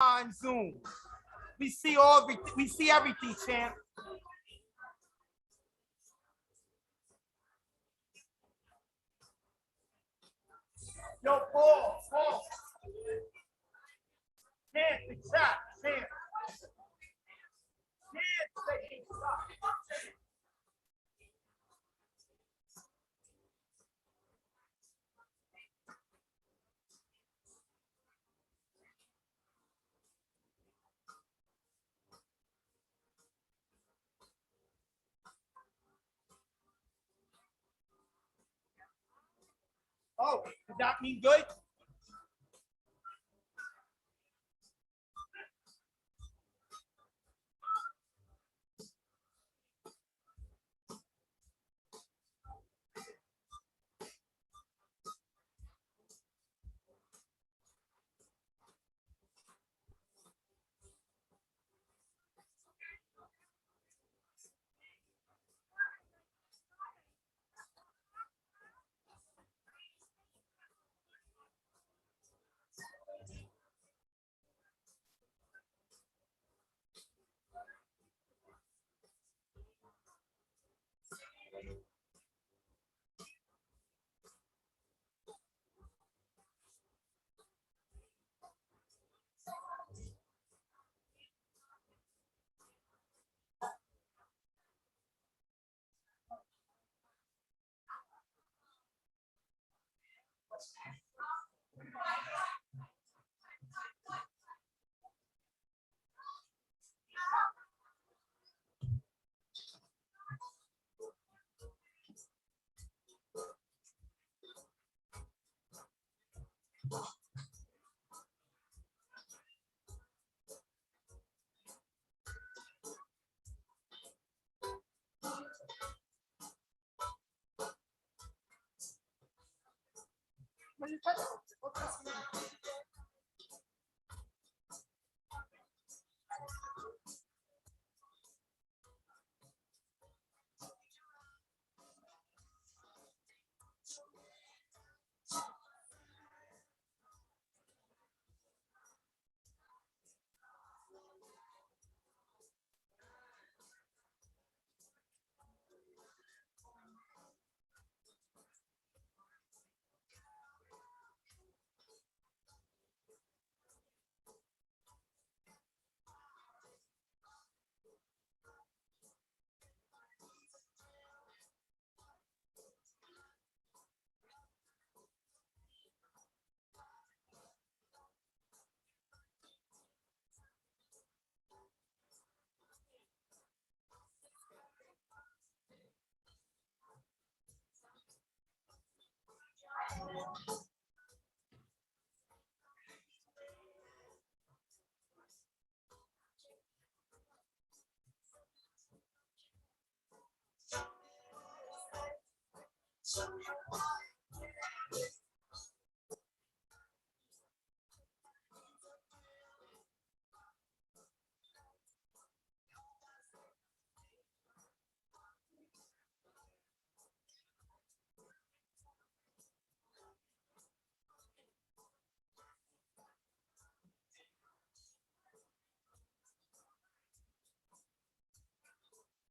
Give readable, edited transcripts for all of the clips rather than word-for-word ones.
on Zoom. We see everything, champ. Yo, Paul. Champ, the chat, champ. Oh, does that mean good?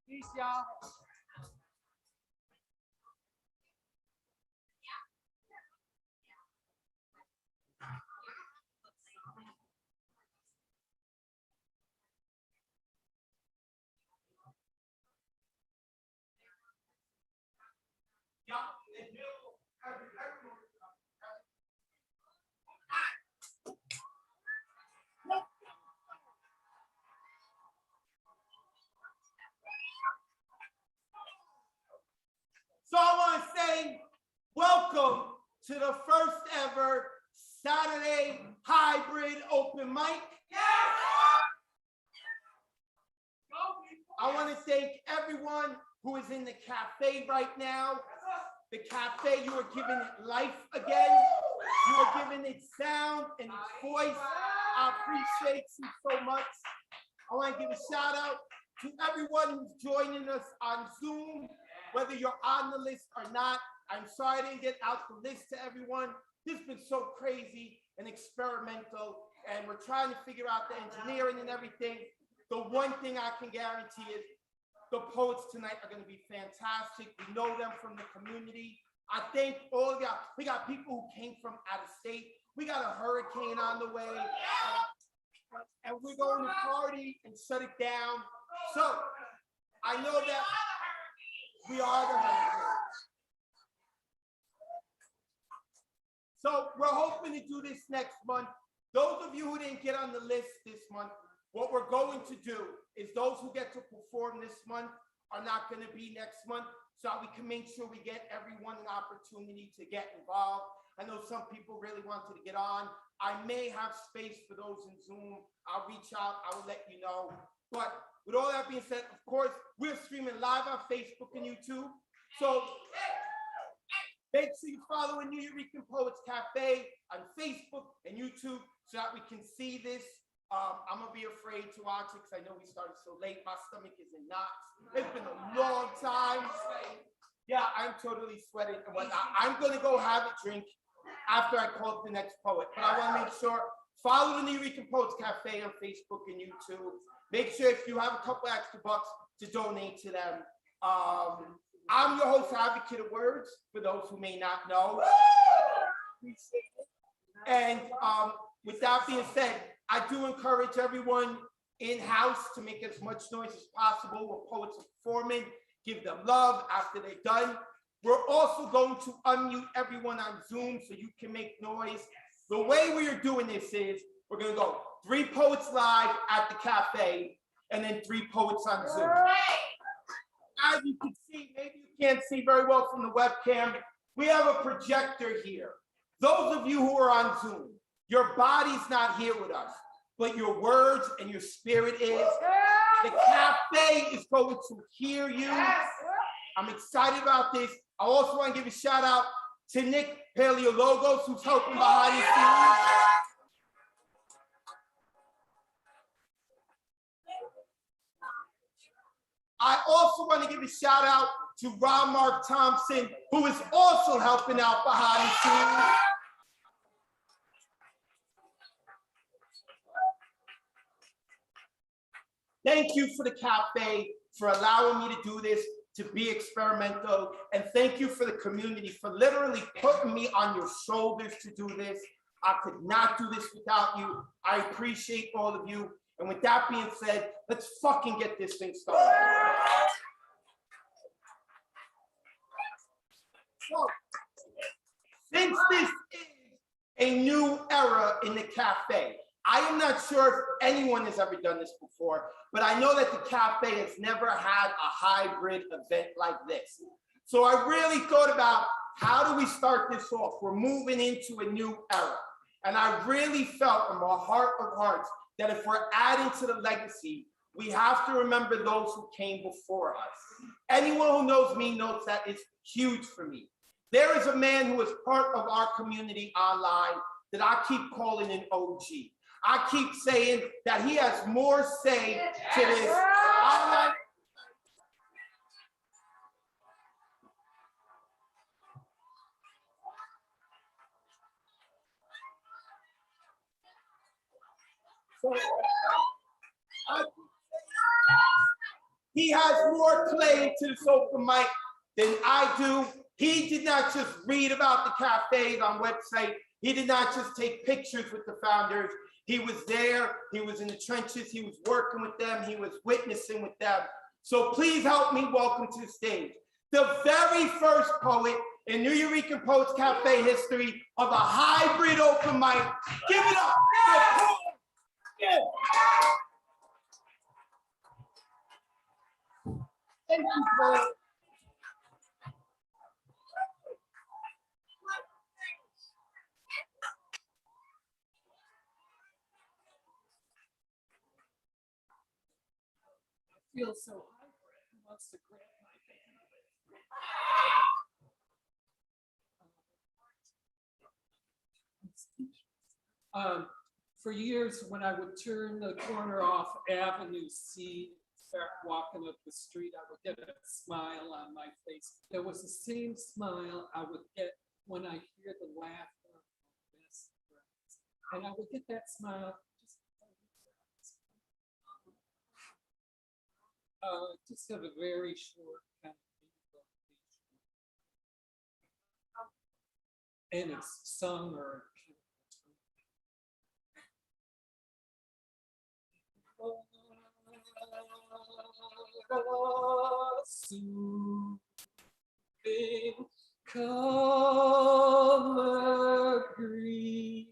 Peace, y'all. So I want to say welcome to the first ever Saturday hybrid open mic. I want to thank everyone who is in the cafe right now. The cafe, you are giving it life again. You are giving it sound and its voice. I appreciate you so much. I want to give a shout out to everyone who's joining us on Zoom, whether you're on the list or not. I'm sorry I didn't get out the list to everyone. This has been so crazy and experimental, and we're trying to figure out the engineering and everything. The one thing I can guarantee is the poets tonight are going to be fantastic. We know them from the community. I thank all of y'all. We got people who came from out of state. We got a hurricane on the way. And we're going to party and shut it down. So I know that we are the hurricane. So we're hoping to do this next month. Those of you who didn't get on the list this month, what we're going to do is those who get to perform this month are not going to be next month, so we can make sure we get everyone an opportunity to get involved. I know some people really wanted to get on. I may have space for those in Zoom. I'll reach out. I will let you know. But with all that being said, of course, we're streaming live on Facebook and YouTube. So make sure you follow Nuyorican Poets Café on Facebook and YouTube so that we can see this. I'm gonna be afraid to watch it because I know we started so late. My stomach is in knots. It's been a long time. Yeah, I'm totally sweating and whatnot. I'm gonna go have a drink after I call up the next poet. But I want to make sure, follow the Nuyorican Poets Café on Facebook and YouTube. Make sure if you have a couple extra bucks to donate to them. I'm your host, advocate of Wordz, for those who may not know. And with that being said, I do encourage everyone in-house to make as much noise as possible when poets are performing. Give them love after they're done. We're also going to unmute everyone on Zoom so you can make noise. The way we are doing this is we're going to go 3 poets live at the cafe and then 3 poets on Zoom. As you can see, maybe you can't see very well from the webcam, we have a projector here. Those of you who are on Zoom, your body's not here with us, but your words and your spirit is. The cafe is going to hear you. I'm excited about this. I also want to give a shout out to Nick Paleologos, who's helping behind the scenes. I also want to give a shout out to Rob Mark Thompson, who is also helping out behind the scenes. Thank you for the cafe for allowing me to do this, to be experimental, and thank you for the community for literally putting me on your shoulders to do this. I could not do this without you. I appreciate all of you. And with that being said, let's fucking get this thing started. So, since this is a new era in the cafe, I am not sure if anyone has ever done this before, but I know that the cafe has never had a hybrid event like this. So I really thought about how do we start this off? We're moving into a new era. And I really felt in my heart of hearts that if we're adding to the legacy, we have to remember those who came before us. Anyone who knows me knows that it's huge for me. There is a man who is part of our community online that I keep calling an OG. I keep saying that he has more say to this online. So, he has more claim to this open mic than I do. He did not just read about the cafes on website. He did not just take pictures with the founders. He was there, he was in the trenches, he was working with them, he was witnessing with them. So please help me welcome to the stage the very first poet in Nuyorican Poets Café history of a hybrid open mic. Give it up for Paul. Yeah. Thank you, Paul. Feel so hybrid. Who wants to grab my band? For years, when I would turn the corner off Avenue C, start walking up the street, I would get a smile on my face. There was the same smile I would get when I hear the laughter of my best friends. And I would get that smile Just have a very short kind of and it's sung or soothing color green,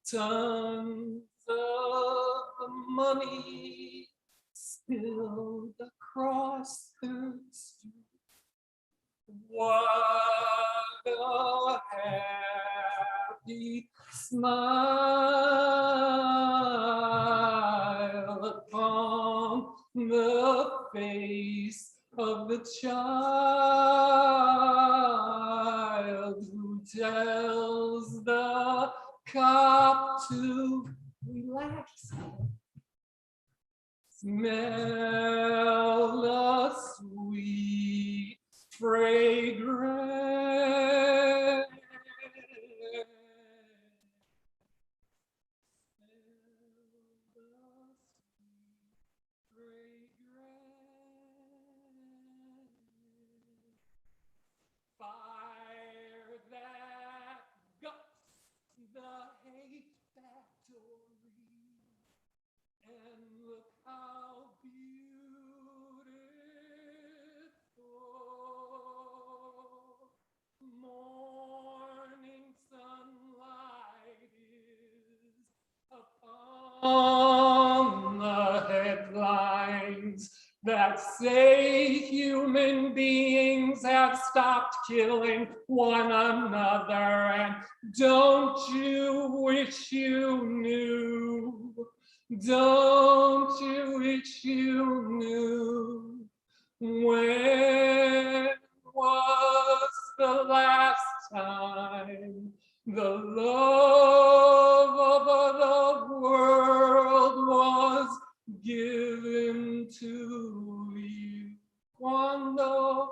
tons of money spilled across the street. What a happy smile upon the face of the child who tells the cop to relax. Smell the sweet fragrance. Fire that guts the hate factory, and look how beautiful morning sunlight is upon the headlines that say human beings have stopped killing one another. And don't you wish you knew? Don't you wish you knew? When was the last time the love of the world was given to you? Cuando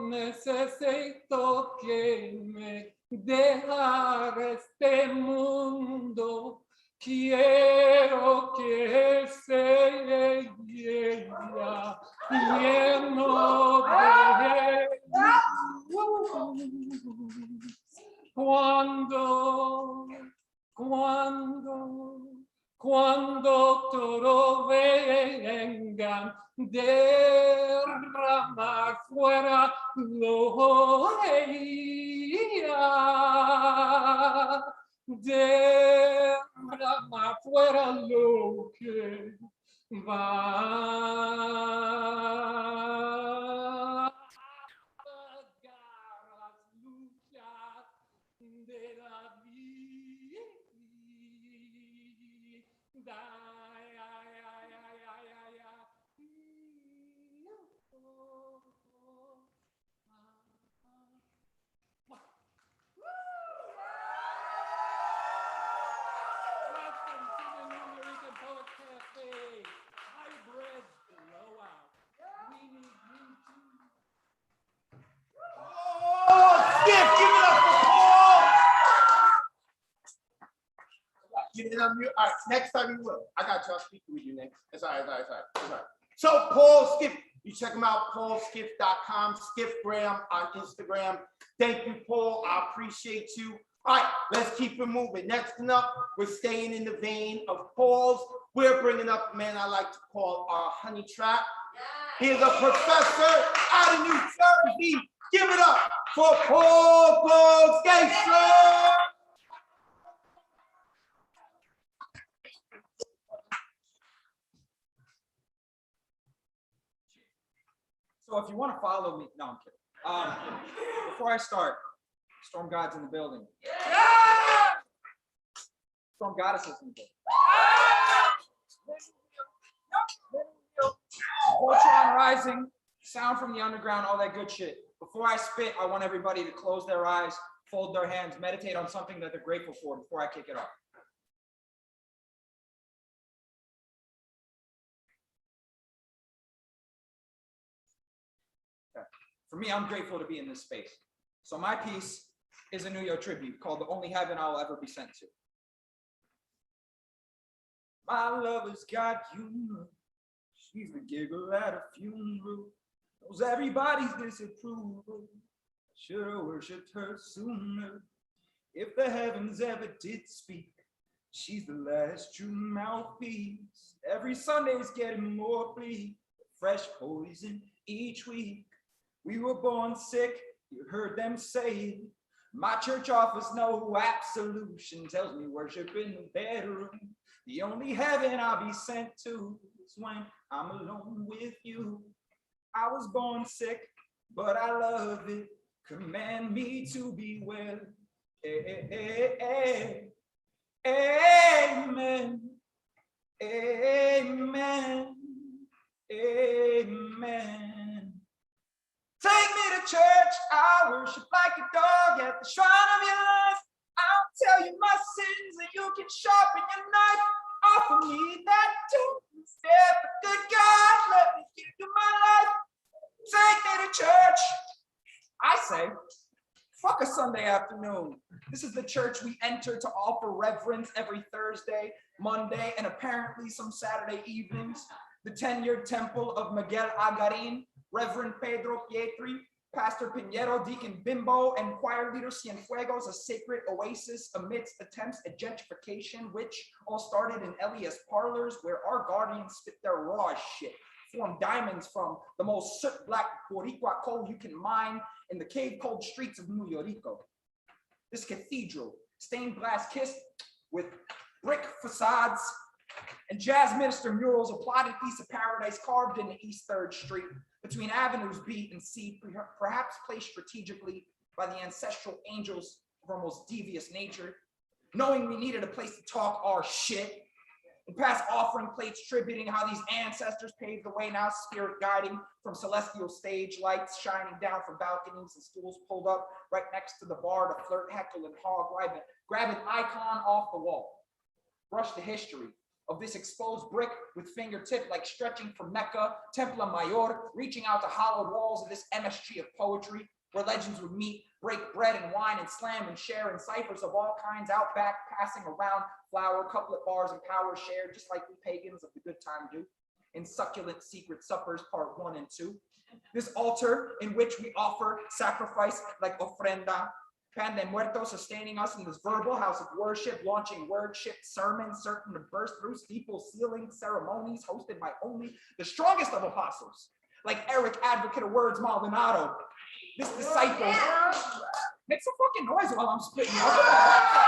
necesito que me dejar este mundo, quiero que sea lleno de luz. Cuando todo vengan derramar fuera derramar fuera lo que va a pagar las luchas de la vida. Welcome to the Nuyorican Poets Café. Hybrid blowout. We need you too. Oh, Skip, give it up for Paul. Give it up. All right, next time you will. I got y'all speaking with you next. It's all right, it's all right, it's all right. So Paul Skip, you check him out, paulskip.com, Skip Graham on Instagram. Thank you, Paul. I appreciate you. All right, let's keep it moving. Next up, we're staying in the vein of Paul's. We're bringing up a man I like to call our honey trap. He's a professor out of New Jersey. Give it up for Paul Gangster. So if you want to follow me, no, I'm kidding. Before I start, Storm God's in the building. Storm Goddesses in the building. Voltron Rising, sound from the underground, all that good shit. Before I spit, I want everybody to close their eyes, fold their hands, meditate on something that they're grateful for before I kick it off. Okay. For me, I'm grateful to be in this space. So my piece is a New York tribute called The Only Heaven I'll Ever Be Sent To. My lover's got humor. She's the giggle at a funeral. Knows everybody's disapproval. Should've worshipped her sooner. If the heavens ever did speak, she's the last true mouthpiece. Every Sunday's getting more bleak. Fresh poison each week. We were born sick, you heard them say it. My church offers no absolution, tells me worship in the bedroom. The only heaven I'll be sent to is when I'm alone with you. I was born sick, but I love it. Command me to be well. Amen. Amen. Amen. Take me to church, I worship like a dog at the shrine of your life. I'll tell you my sins and you can sharpen your knife. Offer me that tooth instead, but good God, let me give you my life. Take me to church. I say, fuck a Sunday afternoon. This is the church we enter to offer reverence every Thursday, Monday, and apparently some Saturday evenings. The 10-year temple of Miguel Agarin, Reverend Pedro Pietri, Pastor Pinheiro, Deacon Bimbo, and choir leader Cienfuegos, a sacred oasis amidst attempts at gentrification, which all started in Elias parlors, where our guardians spit their raw as shit, form diamonds from the most soot-black Boricua coal you can mine in the cave-cold streets of Nuyorico. This cathedral, stained glass kissed with brick facades and jazz minister murals, a plotted piece of paradise carved into East 3rd Street, between avenues B and C, perhaps placed strategically by the ancestral angels of our most devious nature, knowing we needed a place to talk our shit, and past offering plates tributing how these ancestors paved the way, now spirit guiding from celestial stage lights shining down from balconies and stools pulled up right next to the bar to flirt, heckle, and hog, grab an icon off the wall, brush the history of this exposed brick with fingertip like stretching from Mecca, Templa Mayor, reaching out to hollowed walls of this MSG of poetry, where legends would meet, break bread and wine, and slam and share in ciphers of all kinds out back, passing around flower, couplet bars, and power shared, just like we pagans of the good time do, in succulent secret suppers, part 1 and 2. This altar in which we offer sacrifice like ofrenda, Pan de Muertos, sustaining us in this verbal house of worship, launching word-ship sermons, certain to burst through steeple ceiling ceremonies hosted by only the strongest of apostles, like Eric, advocate of Wordz Maldonado. This disciple, make some fucking noise while I'm spitting out.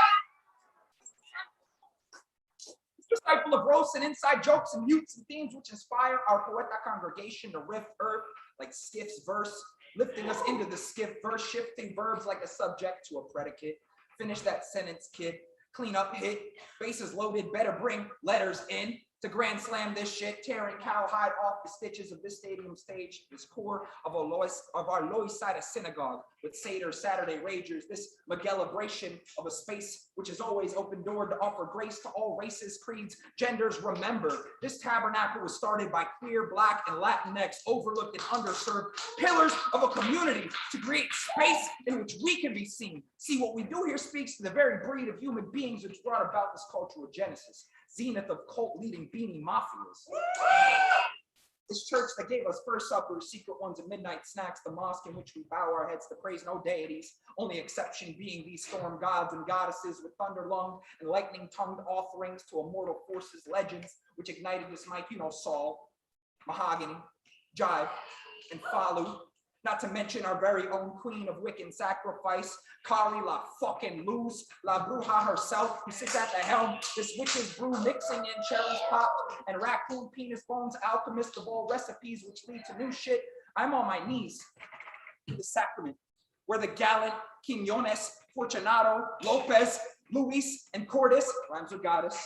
This disciple of roasts and inside jokes and mutes and themes which inspire our poeta congregation to riff earth like Skiff's verse, lifting us into the skiff verse, shifting verbs like a subject to a predicate. Finish that sentence, kid. Clean up, hit. Bases loaded, better bring letters in. To grand slam this shit, tearing cowhide off the stitches of this stadium stage, this core of our Loisaida synagogue with Seder Saturday Ragers, this Miguelabration of a space which is always open doored to offer grace to all races, creeds, genders. Remember, this tabernacle was started by queer, Black, and Latinx, overlooked and underserved pillars of a community to create space in which we can be seen. See, what we do here speaks to the very breed of human beings which brought about this cultural genesis. Zenith of cult-leading beanie mafias. This church that gave us first suppers, secret ones, and midnight snacks, the mosque in which we bow our heads to praise no deities, only exception being these storm gods and goddesses with thunder-lunged and lightning-tongued offerings to immortal forces, legends, which ignited this mic, you know, Saul, Mahogany, Jive, and Falu. Not to mention our very own queen of Wiccan sacrifice, Kali La fucking Luz, La Bruja herself, who sits at the helm, this witch's brew mixing in cherries popped and raccoon penis bones, alchemist of all recipes which lead to new shit. I'm on my knees to the sacrament, where the gallant Quinones, Fortunato, Lopez, Luis, and Cordes, rhymes with goddess,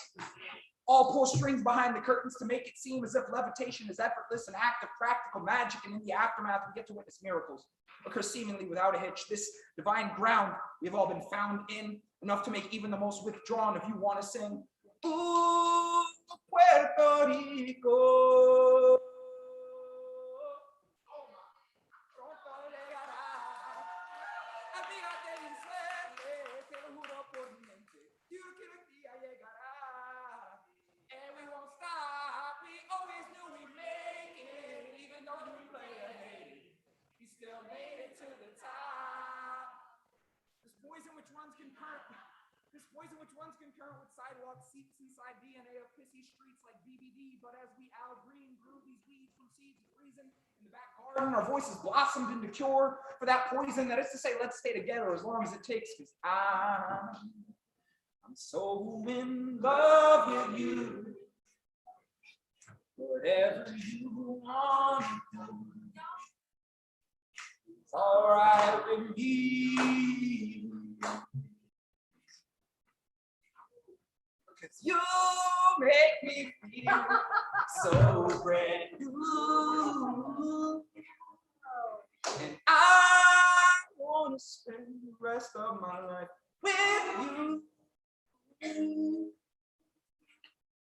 all pull strings behind the curtains to make it seem as if levitation is effortless, an act of practical magic, and in the aftermath we get to witness miracles occur seemingly without a hitch. This divine ground we've all been found in, enough to make even the most withdrawn of you want to sing, ooh, Puerto Rico. And we experiment with sidewalk seats inside DNA of pissy streets like BBD, but as we Al Green grew these weeds from seeds of reason in the back garden, our voices blossomed into cure for that poison. That is to say, let's stay together as long as it takes, because I'm so in love with you. Whatever you want to do, it's all right with me. Because you make me feel so brand new. And I want to spend the rest of my life with you.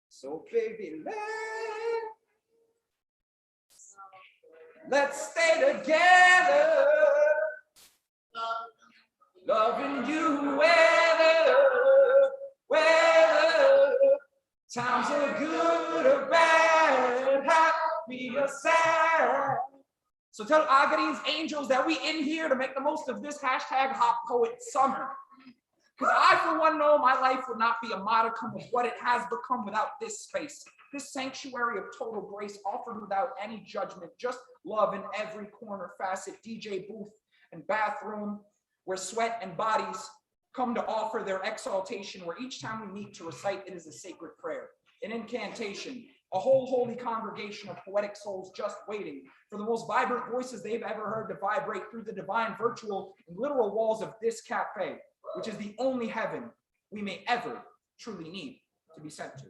So baby, let's stay together, loving you whether times are good or bad, happy or sad. So tell Agadir's angels that we in here to make the most of this hashtag Hot Poet Summer. Because I, for one, know my life would not be a modicum of what it has become without this space. This sanctuary of total grace offered without any judgment, just love in every corner, facet, DJ booth and bathroom, where sweat and bodies come to offer their exaltation, where each time we meet to recite it is a sacred prayer, an incantation, a whole holy congregation of poetic souls just waiting for the most vibrant voices they've ever heard to vibrate through the divine, virtual, and literal walls of this cafe, which is the only heaven we may ever truly need to be sent to.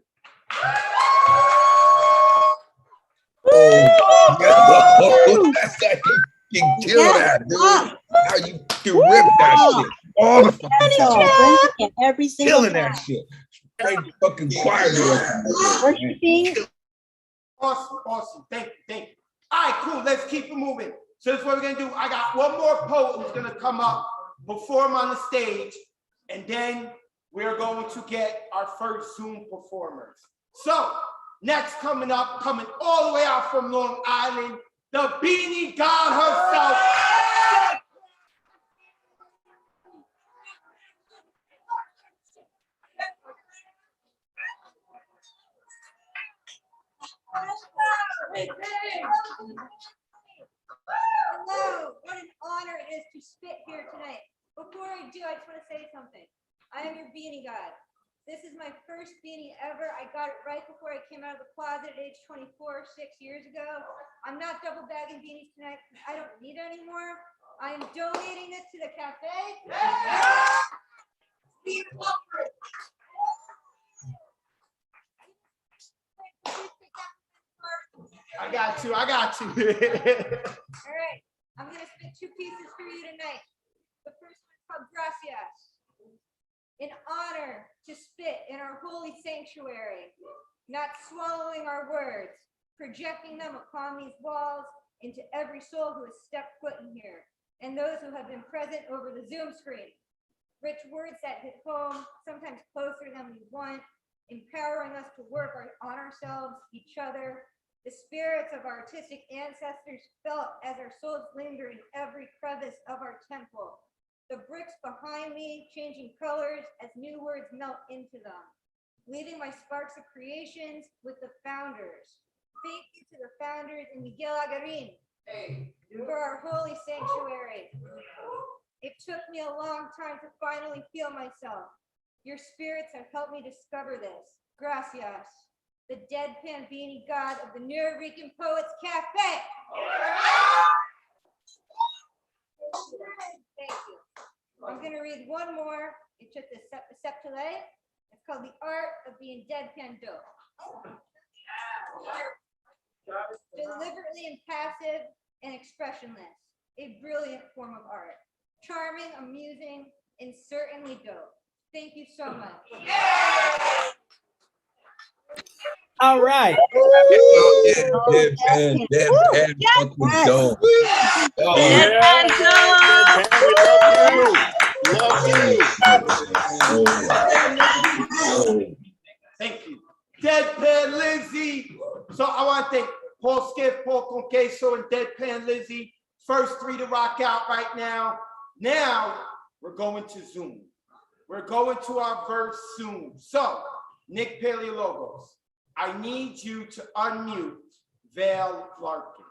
Oh, yo, that's how you can kill that, dude. How you can rip that shit all the fucking time. Every single Killing that shit. Straight fucking choir director. Awesome. Thank you. All right, cool. Let's keep it moving. So this is what we're gonna do. I got one more poet who's gonna come up, perform on the stage, and then we're going to get our first Zoom performers. So next coming all the way out from Long Island, the Beanie God herself. Hello, what an honor it is to spit here tonight. Before I do, I just want to say something. I am your beanie god. This is my first beanie ever. I got it right before I came out of the closet at age 24, 6 years ago. I'm not double bagging beanies tonight because I don't need any more. I am donating this to the cafe. I got you. All right, I'm gonna spit two pieces for you tonight. The first one is called Gracias. In honor to spit in our holy sanctuary, not swallowing our words, projecting them upon these walls into every soul who has stepped foot in here, and those who have been present over the Zoom screen. Rich words that hit home, sometimes closer than we want, empowering us to work on ourselves, each other. The spirits of our artistic ancestors felt as our souls linger in every crevice of our temple. The bricks behind me changing colors as new words melt into them, leaving my sparks of creations with the founders. Thank you to the founders and Miguel Agarin for our holy sanctuary. It took me a long time to finally feel myself. Your spirits have helped me discover this. Gracias. The deadpan beanie god of the Nuyorican Poets Café. Thank you. I'm going to read one more. It's just a septile. It's called The Art of Being Deadpan Dope. Deliberately impassive and expressionless. A brilliant form of art. Charming, amusing, and certainly dope. Thank you so much. All right. Deadpan fucking dope. Thank you. Deadpan Lizzie. So I want to thank Paul Skiff, Paul Conqueso, and Deadpan Lizzie. First three to rock out right now. Now we're going to Zoom. We're going to our verse soon. So, Nick Paleologos, I need you to unmute Vale Larkin.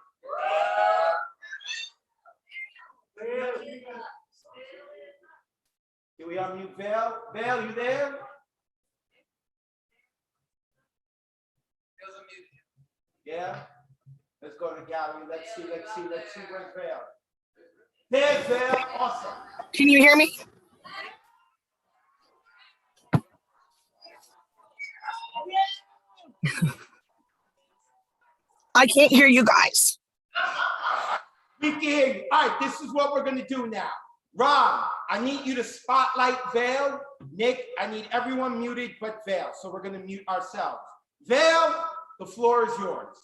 Can we unmute Vale? Vale, you there? Yeah? Let's go to the gallery. Let's see where's Vale. There's Vale. Awesome. Can you hear me? I can't hear you guys. We can hear you. All right, this is what we're going to do now. Ron, I need you to spotlight Vale. Nick, I need everyone muted but Vale. So we're going to mute ourselves. Vale, the floor is yours.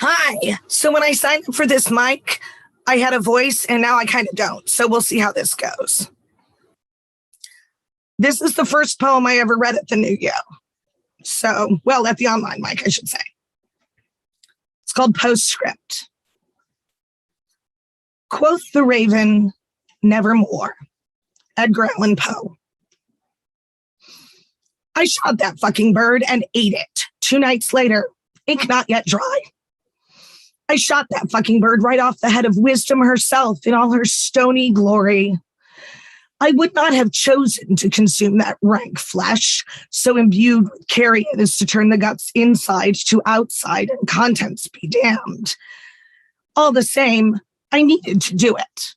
Hi. So when I signed up for this mic, I had a voice and now I kind of don't. So we'll see how this goes. This is the first poem I ever read at the New Yo. So, well, at the online mic, I should say. It's called Postscript. Quoth the raven, nevermore. Edgar Allan Poe. I shot that fucking bird and ate it. 2 nights later, ink not yet dry. I shot that fucking bird right off the head of wisdom herself in all her stony glory. I would not have chosen to consume that rank flesh, so imbued with carrion as to turn the guts inside to outside and contents be damned. All the same, I needed to do it.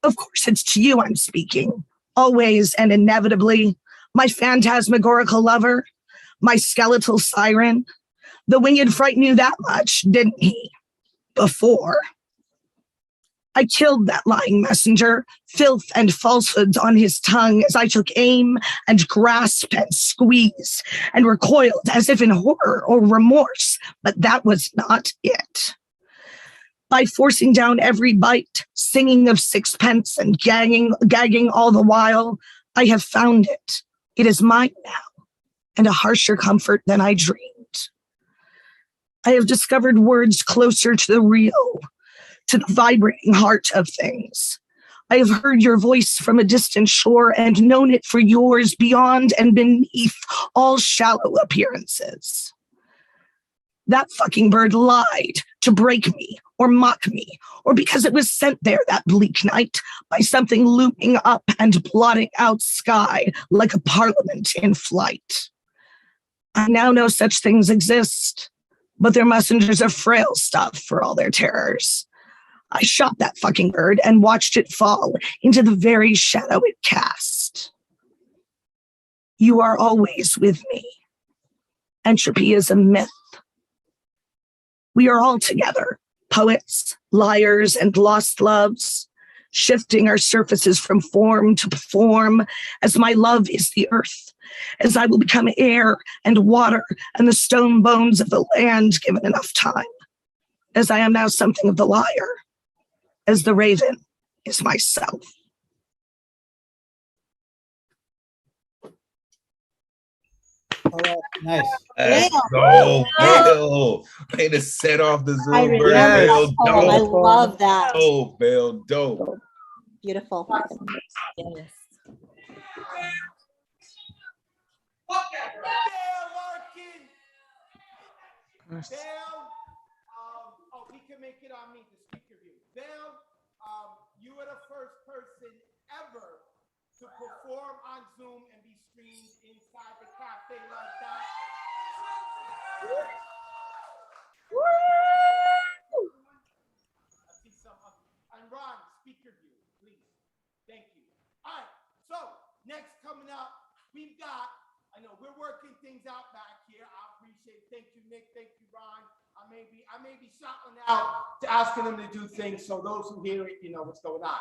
Of course, it's to you I'm speaking, always and inevitably, my phantasmagorical lover, my skeletal siren. The winged fright knew that much, didn't he? Before. I killed that lying messenger, filth and falsehoods on his tongue as I took aim and grasped and squeezed and recoiled as if in horror or remorse, but that was not it. By forcing down every bite, singing of sixpence and gagging all the while, I have found it. It is mine now, and a harsher comfort than I dreamed. I have discovered words closer to the real, to the vibrating heart of things. I have heard your voice from a distant shore and known it for yours beyond and beneath all shallow appearances. That fucking bird lied to break me or mock me, or because it was sent there that bleak night by something looming up and blotting out sky like a parliament in flight. I now know such things exist, but their messengers are frail stuff for all their terrors. I shot that fucking bird and watched it fall into the very shadow it cast. You are always with me. Entropy is a myth. We are all together, poets, liars, and lost loves, shifting our surfaces from form to form, as my love is the earth, as I will become air and water and the stone bones of the land given enough time, as I am now something of the liar, as the raven is myself. All right, nice. Let's Yeah. go, Yes. Bill. Way to set off the I Zoom remember bird. that Bill, poem. I dope. love that. Dope, Bill, dope. Beautiful. Yes. Vale Larkin. Vale, oh, we can make it on me, the speaker view. Vale, you are the first person ever to perform on Zoom and be streamed inside the cafe like that. I see some. And Ron, speaker view, please. Thank you. All right, so next coming up, we've got, I know we're working things out back here. I appreciate it. Thank you, Nick. Thank you, Ron. I may be shouting out to asking them to do things, so those who hear it, you know what's going on.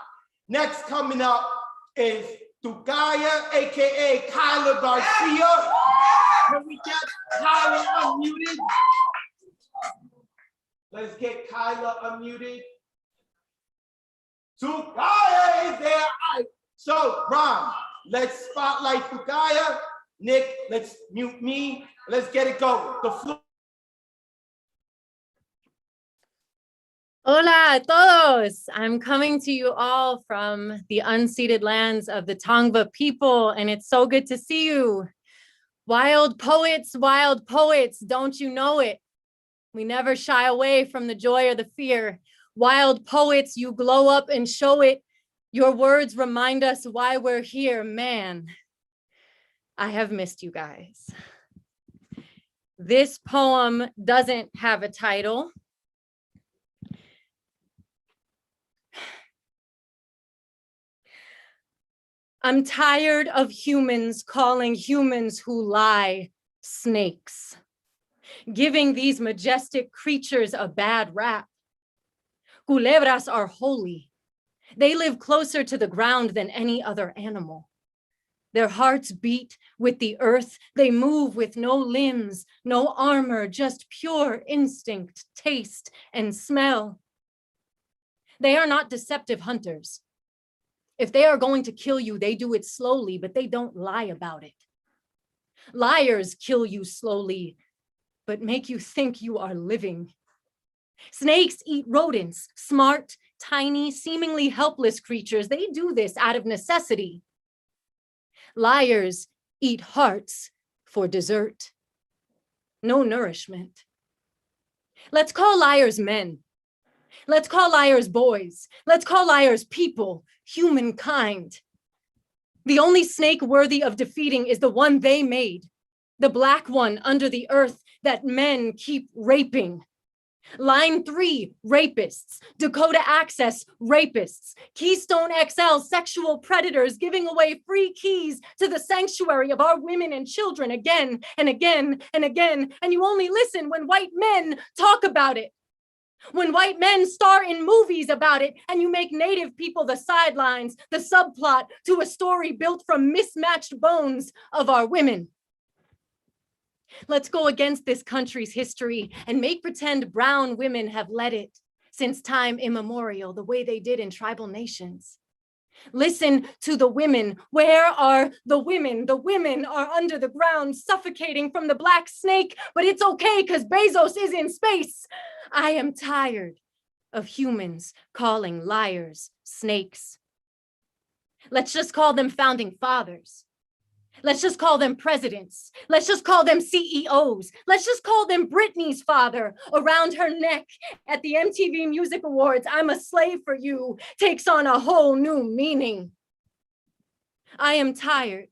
Next coming up is Tugaya, aka Kyla Garcia. Can we get Kyla unmuted? Let's get Kyla unmuted. Tugaya is there. All right. So, Ron, let's spotlight Tugaya. Nick, let's mute me. Let's get it going. The floor. Hola a todos. I'm coming to you all from the unceded lands of the Tongva people, and it's so good to see you. Wild poets, don't you know it? We never shy away from the joy or the fear. Wild poets, you glow up and show it. Your words remind us why we're here. Man, I have missed you guys. This poem doesn't have a title. I'm tired of humans calling humans who lie snakes, giving these majestic creatures a bad rap. Culebras are holy. They live closer to the ground than any other animal. Their hearts beat with the earth. They move with no limbs, no armor, just pure instinct, taste, and smell. They are not deceptive hunters. If they are going to kill you, they do it slowly, but they don't lie about it. Liars kill you slowly, but make you think you are living. Snakes eat rodents, smart, tiny, seemingly helpless creatures. They do this out of necessity. Liars eat hearts for dessert. No nourishment. Let's call liars men. Let's call liars boys. Let's call liars people, humankind. The only snake worthy of defeating is the one they made, the black one under the earth that men keep raping. Line 3, rapists. Dakota Access, rapists. Keystone XL, sexual predators giving away free keys to the sanctuary of our women and children again and again and again. And you only listen when white men talk about it. When white men star in movies about it, and you make Native people the sidelines, the subplot to a story built from mismatched bones of our women. Let's go against this country's history and make pretend brown women have led it since time immemorial, the way they did in tribal nations. Listen to the women. Where are the women? The women are under the ground, suffocating from the black snake, but it's okay because Bezos is in space. I am tired of humans calling liars snakes. Let's just call them founding fathers. Let's just call them presidents. Let's just call them CEOs. Let's just call them Britney's father around her neck at the MTV Music Awards. I'm a slave for you takes on a whole new meaning. I am tired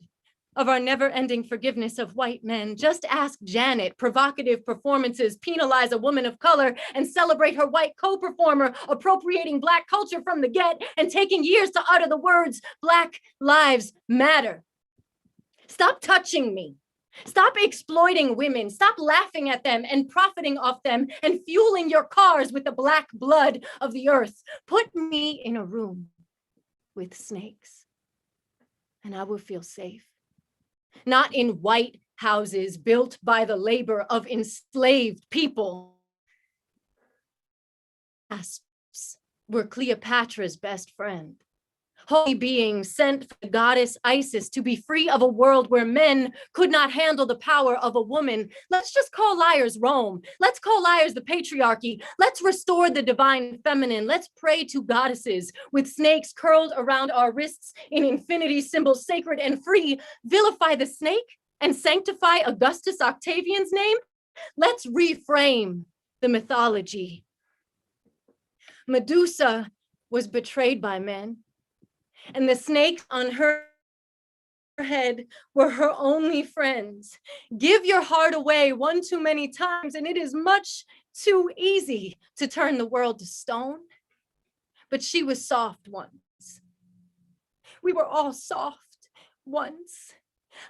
of our never-ending forgiveness of white men. Just ask Janet. Provocative performances penalize a woman of color and celebrate her white co-performer appropriating Black culture from the get and taking years to utter the words, Black Lives Matter. Stop touching me. Stop exploiting women. Stop laughing at them and profiting off them and fueling your cars with the black blood of the earth. Put me in a room with snakes and I will feel safe. Not in white houses built by the labor of enslaved people. Asps were Cleopatra's best friend. Holy beings sent for the goddess Isis to be free of a world where men could not handle the power of a woman. Let's just call liars Rome. Let's call liars the patriarchy. Let's restore the divine feminine. Let's pray to goddesses with snakes curled around our wrists in infinity symbols sacred and free. Vilify the snake and sanctify Augustus Octavian's name. Let's reframe the mythology. Medusa was betrayed by men. And the snakes on her head were her only friends. Give your heart away one too many times, and it is much too easy to turn the world to stone. But she was soft once. We were all soft once.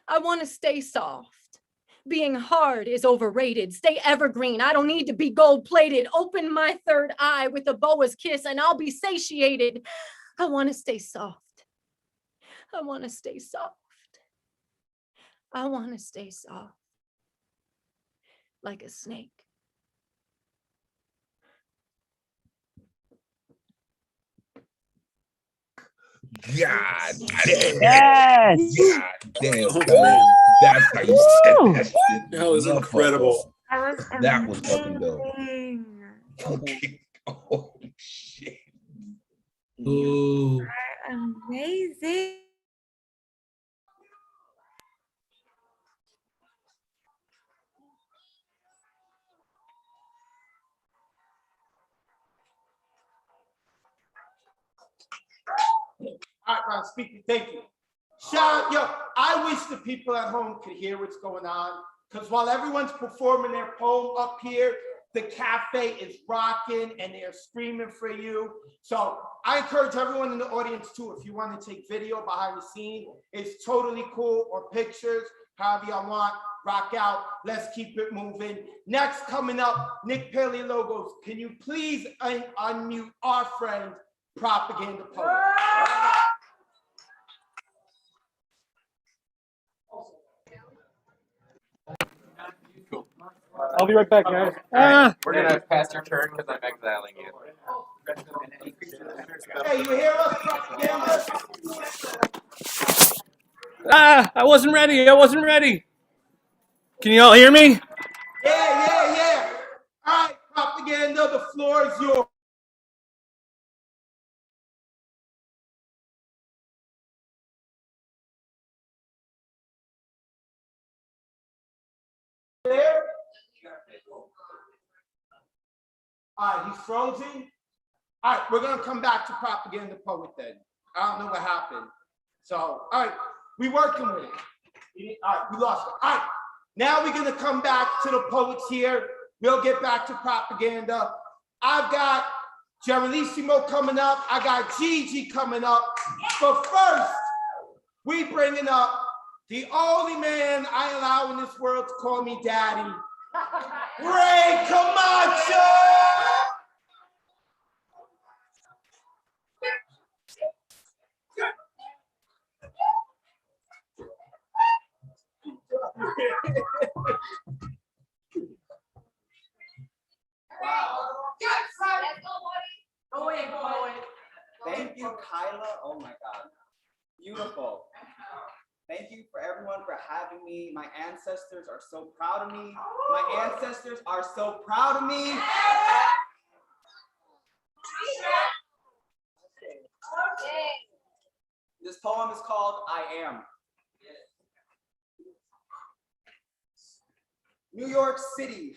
I want to stay soft. Being hard is overrated. Stay evergreen. I don't need to be gold-plated. Open my third eye with a boa's kiss, and I'll be satiated. I want to stay soft. I want to stay soft. I want to stay soft. Like a snake. God damn. Yes. God damn. Son. That's how you said that shit. That was incredible. That was fucking dope. amazing. Okay. Oh, Ooh. Amazing. All right, now speaker, thank you. Shout out, yo, I wish the people at home could hear what's going on, because while everyone's performing their poem up here, the cafe is rocking and they're screaming for you. So I encourage everyone in the audience too, if you want to take video behind the scene, it's totally cool, or pictures, however y'all want, rock out. Let's keep it moving. Next coming up, Nick Paleologos, can you please unmute our friend, Propaganda Poet? I'll be right back, guys. We're gonna pass your turn because I'm exiling you. Hey, you hear us, Propaganda? I wasn't ready. I wasn't ready. Can you all hear me? Yeah. All right, Propaganda, the floor is yours. There? All right, he's frozen. All right, we're gonna come back to Propaganda Poet then. I don't know what happened. So, all right, we working with it. All right, we lost it. All right, now we're gonna come back to the poets here. We'll get back to Propaganda. I've got Generalissimo coming up. I got Gigi coming up. But first, we bringing up the only man I allow in this world to call me daddy, Ray Camacho! Thank you, Kyla. Oh my God. Beautiful. Thank you for everyone for having me. My ancestors are so proud of me. My ancestors are so proud of me. This poem is called I Am. New York City,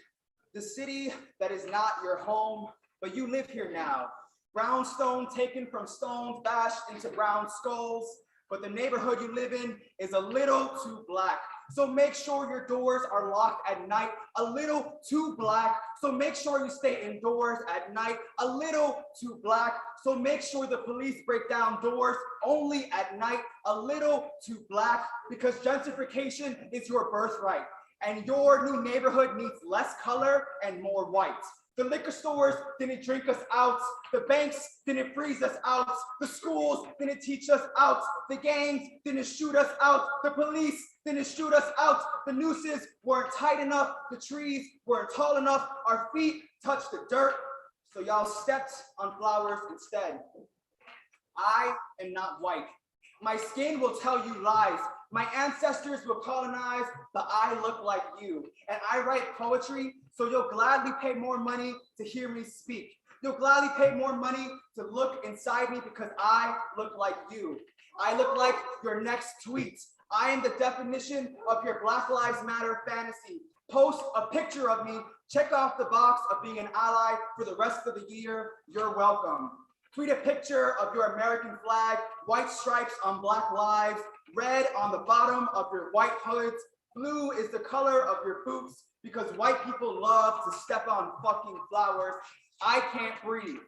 the city that is not your home, but you live here now. Brownstone taken from stones bashed into brown skulls, but the neighborhood you live in is a little too black. So make sure your doors are locked at night, a little too black. So make sure you stay indoors at night, a little too black. So make sure the police break down doors only at night, a little too black, because gentrification is your birthright. And your new neighborhood needs less color and more white. The liquor stores didn't drink us out. The banks didn't freeze us out. The schools didn't teach us out. The gangs didn't shoot us out. The police didn't shoot us out. The nooses weren't tight enough. The trees weren't tall enough. Our feet touched the dirt, so y'all stepped on flowers instead. I am not white. My skin will tell you lies. My ancestors will colonize the I look like you. And I write poetry, so you'll gladly pay more money to hear me speak. You'll gladly pay more money to look inside me because I look like you. I look like your next tweet. I am the definition of your Black Lives Matter fantasy. Post a picture of me, check off the box of being an ally for the rest of the year. You're welcome. Tweet a picture of your American flag, white stripes on Black lives, red on the bottom of your white hoods. Blue is the color of your boots because white people love to step on fucking flowers. I can't breathe.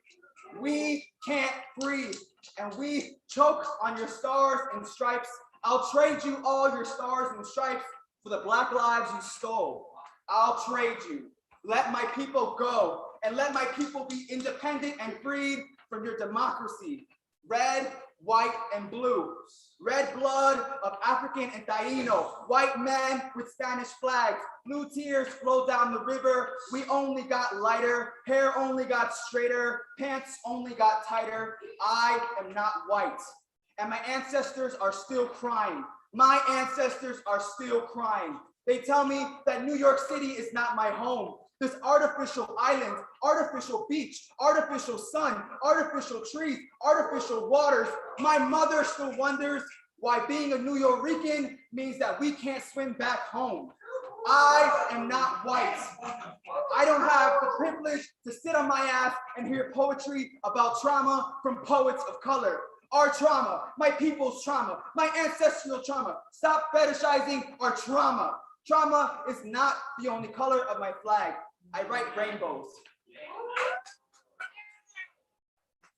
We can't breathe. And we choke on your stars and stripes. I'll trade you all your stars and stripes for the Black lives you stole. I'll trade you. Let my people go and let my people be independent and freed from your democracy. Red, white, and blue. Red blood of African and Taino. White men with Spanish flags. Blue tears flow down the river. We only got lighter. Hair only got straighter. Pants only got tighter. I am not white. And my ancestors are still crying. My ancestors are still crying. They tell me that New York City is not my home. This artificial island, artificial beach, artificial sun, artificial trees, artificial waters. My mother still wonders why being a Nuyorican means that we can't swim back home. I am not white. I don't have the privilege to sit on my ass and hear poetry about trauma from poets of color. Our trauma, my people's trauma, my ancestral trauma. Stop fetishizing our trauma. Trauma is not the only color of my flag. I write rainbows.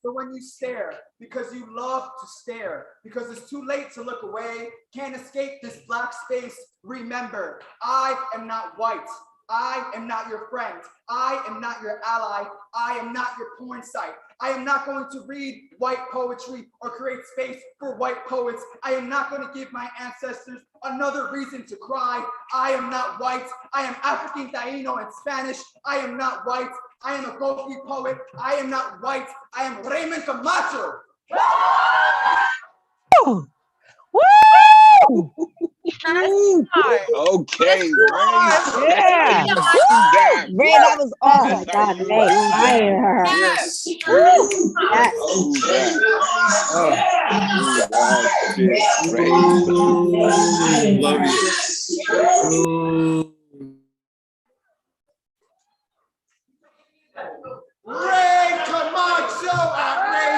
So when you stare, because you love to stare, because it's too late to look away, can't escape this black space, remember, I am not white. I am not your friend. I am not your ally. I am not your porn site. I am not going to read white poetry or create space for white poets. I am not going to give my ancestors another reason to cry. I am not white. I am African, Taino, and Spanish. I am not white. I am a Gofi poet. I am not white. I am Raymond Camacho. Woo! Woo! Okay, Ray. Yeah. Ray, that was oh my That's how God, you Ray, do fire. Yes. Yes. Oh, that shit, Ray. Love you. Ray Camacho at Ray.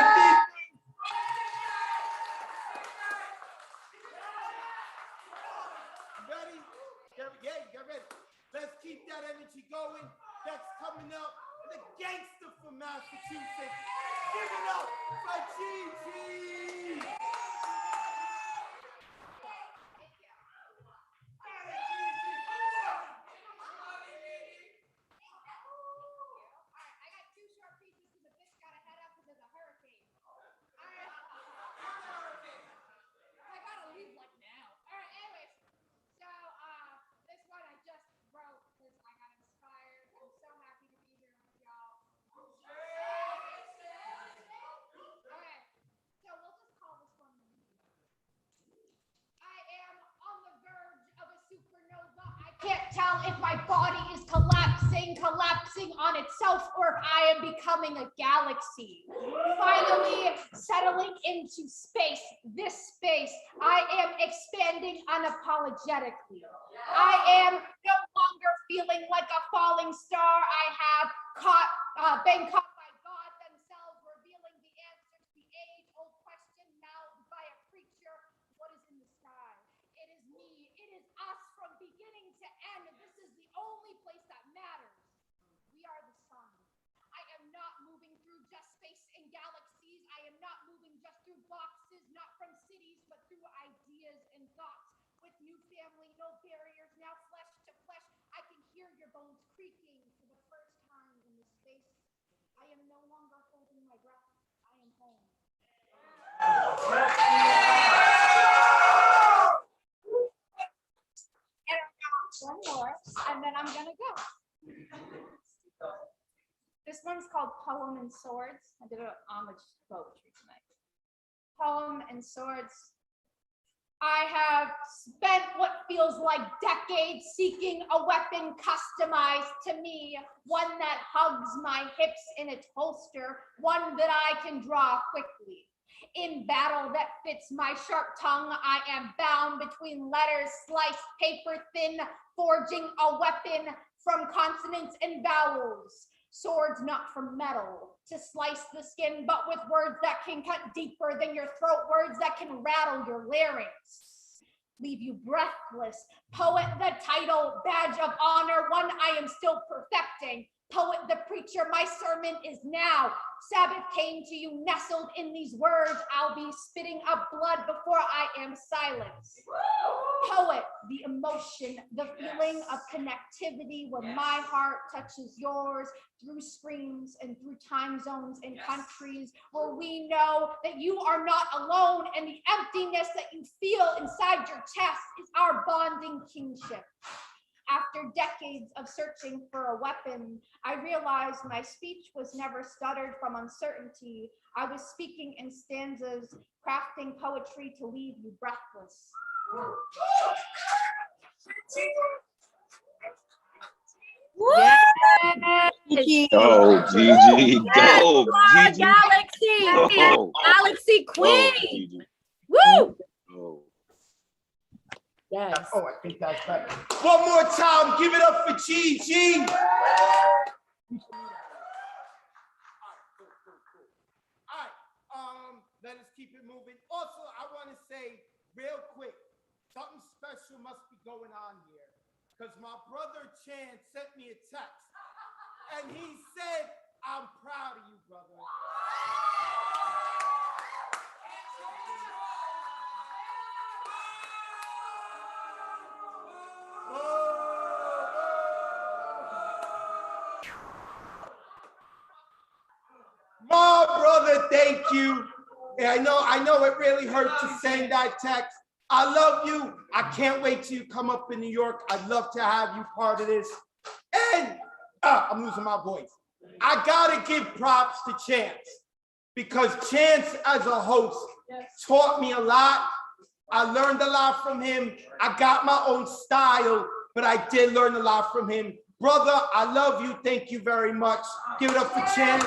Ready? Yeah, you got ready. Let's keep that energy going. That's coming up. The gangster from Massachusetts. Give it up for Gigi. I got two short pieces because the bitch got to head up because there's a hurricane. I gotta leave like now. All right, anyways. So this one I just wrote because I got inspired. I'm so happy to be here with y'all. Okay, so we'll just call this one. I am on the verge of a supernova. I can't tell if my body is collapsing on itself, or if I am becoming a galaxy. Finally settling into space, this space, I am expanding unapologetically. I am no longer feeling like a falling star. I have been caught by God themselves, revealing the answer to the age-old question mouthed by a preacher: what is in the sky? It is me. It is us from beginning to end. This is the only place that matters. We are the sun. I am not moving through just space and galaxies. I am not moving just through boxes, not from cities, but through ideas and thoughts. With new family, no barriers, now flesh to flesh. I can hear your bones creaking for the first time in this space. I am no longer holding my breath. I am home. And I got one more, and then I'm gonna go. This one's called Poem and Swords. I did an homage to poetry tonight. Poem and Swords. I have spent what feels like decades seeking a weapon customized to me, one that hugs my hips in its holster, one that I can draw quickly. In battle that fits my sharp tongue, I am bound between letters, sliced paper thin, forging a weapon from consonants and vowels. Swords not from metal to slice the skin, but with words that can cut deeper than your throat, words that can rattle your larynx, leave you breathless. Poet, the title, badge of honor, one I am still perfecting. Poet, the preacher, my sermon is now. Sabbath came to you nestled in these words. I'll be spitting up blood before I am silenced. Poet, the emotion, the feeling of connectivity when my heart touches yours through screams and through time zones and countries where we know that you are not alone, and the emptiness that you feel inside your chest is our bonding kinship. After decades of searching for a weapon, I realized my speech was never stuttered from uncertainty. I was speaking in stanzas, crafting poetry to leave you breathless. Yeah. Gigi. Go, Gigi. Go, Gigi. Galaxy. Go. Galaxy Go, Queen. Gigi. Woo! Go. Yes. Oh, I think that's better. One more time, give it up for Gigi. All right, let us keep it moving. Also, I want to say real quick, something special must be going on here, because my brother Chan sent me a text, and he said, "I'm proud of you, brother." My brother, thank you. And I know it really hurt to send that text. I love you. I can't wait till you come up in New York. I'd love to have you part of this. And I'm losing my voice. I gotta give props to Chance, because Chance as a host taught me a lot. I learned a lot from him. I got my own style, but I did learn a lot from him. Brother, I love you. Thank you very much. Give it up for Chance.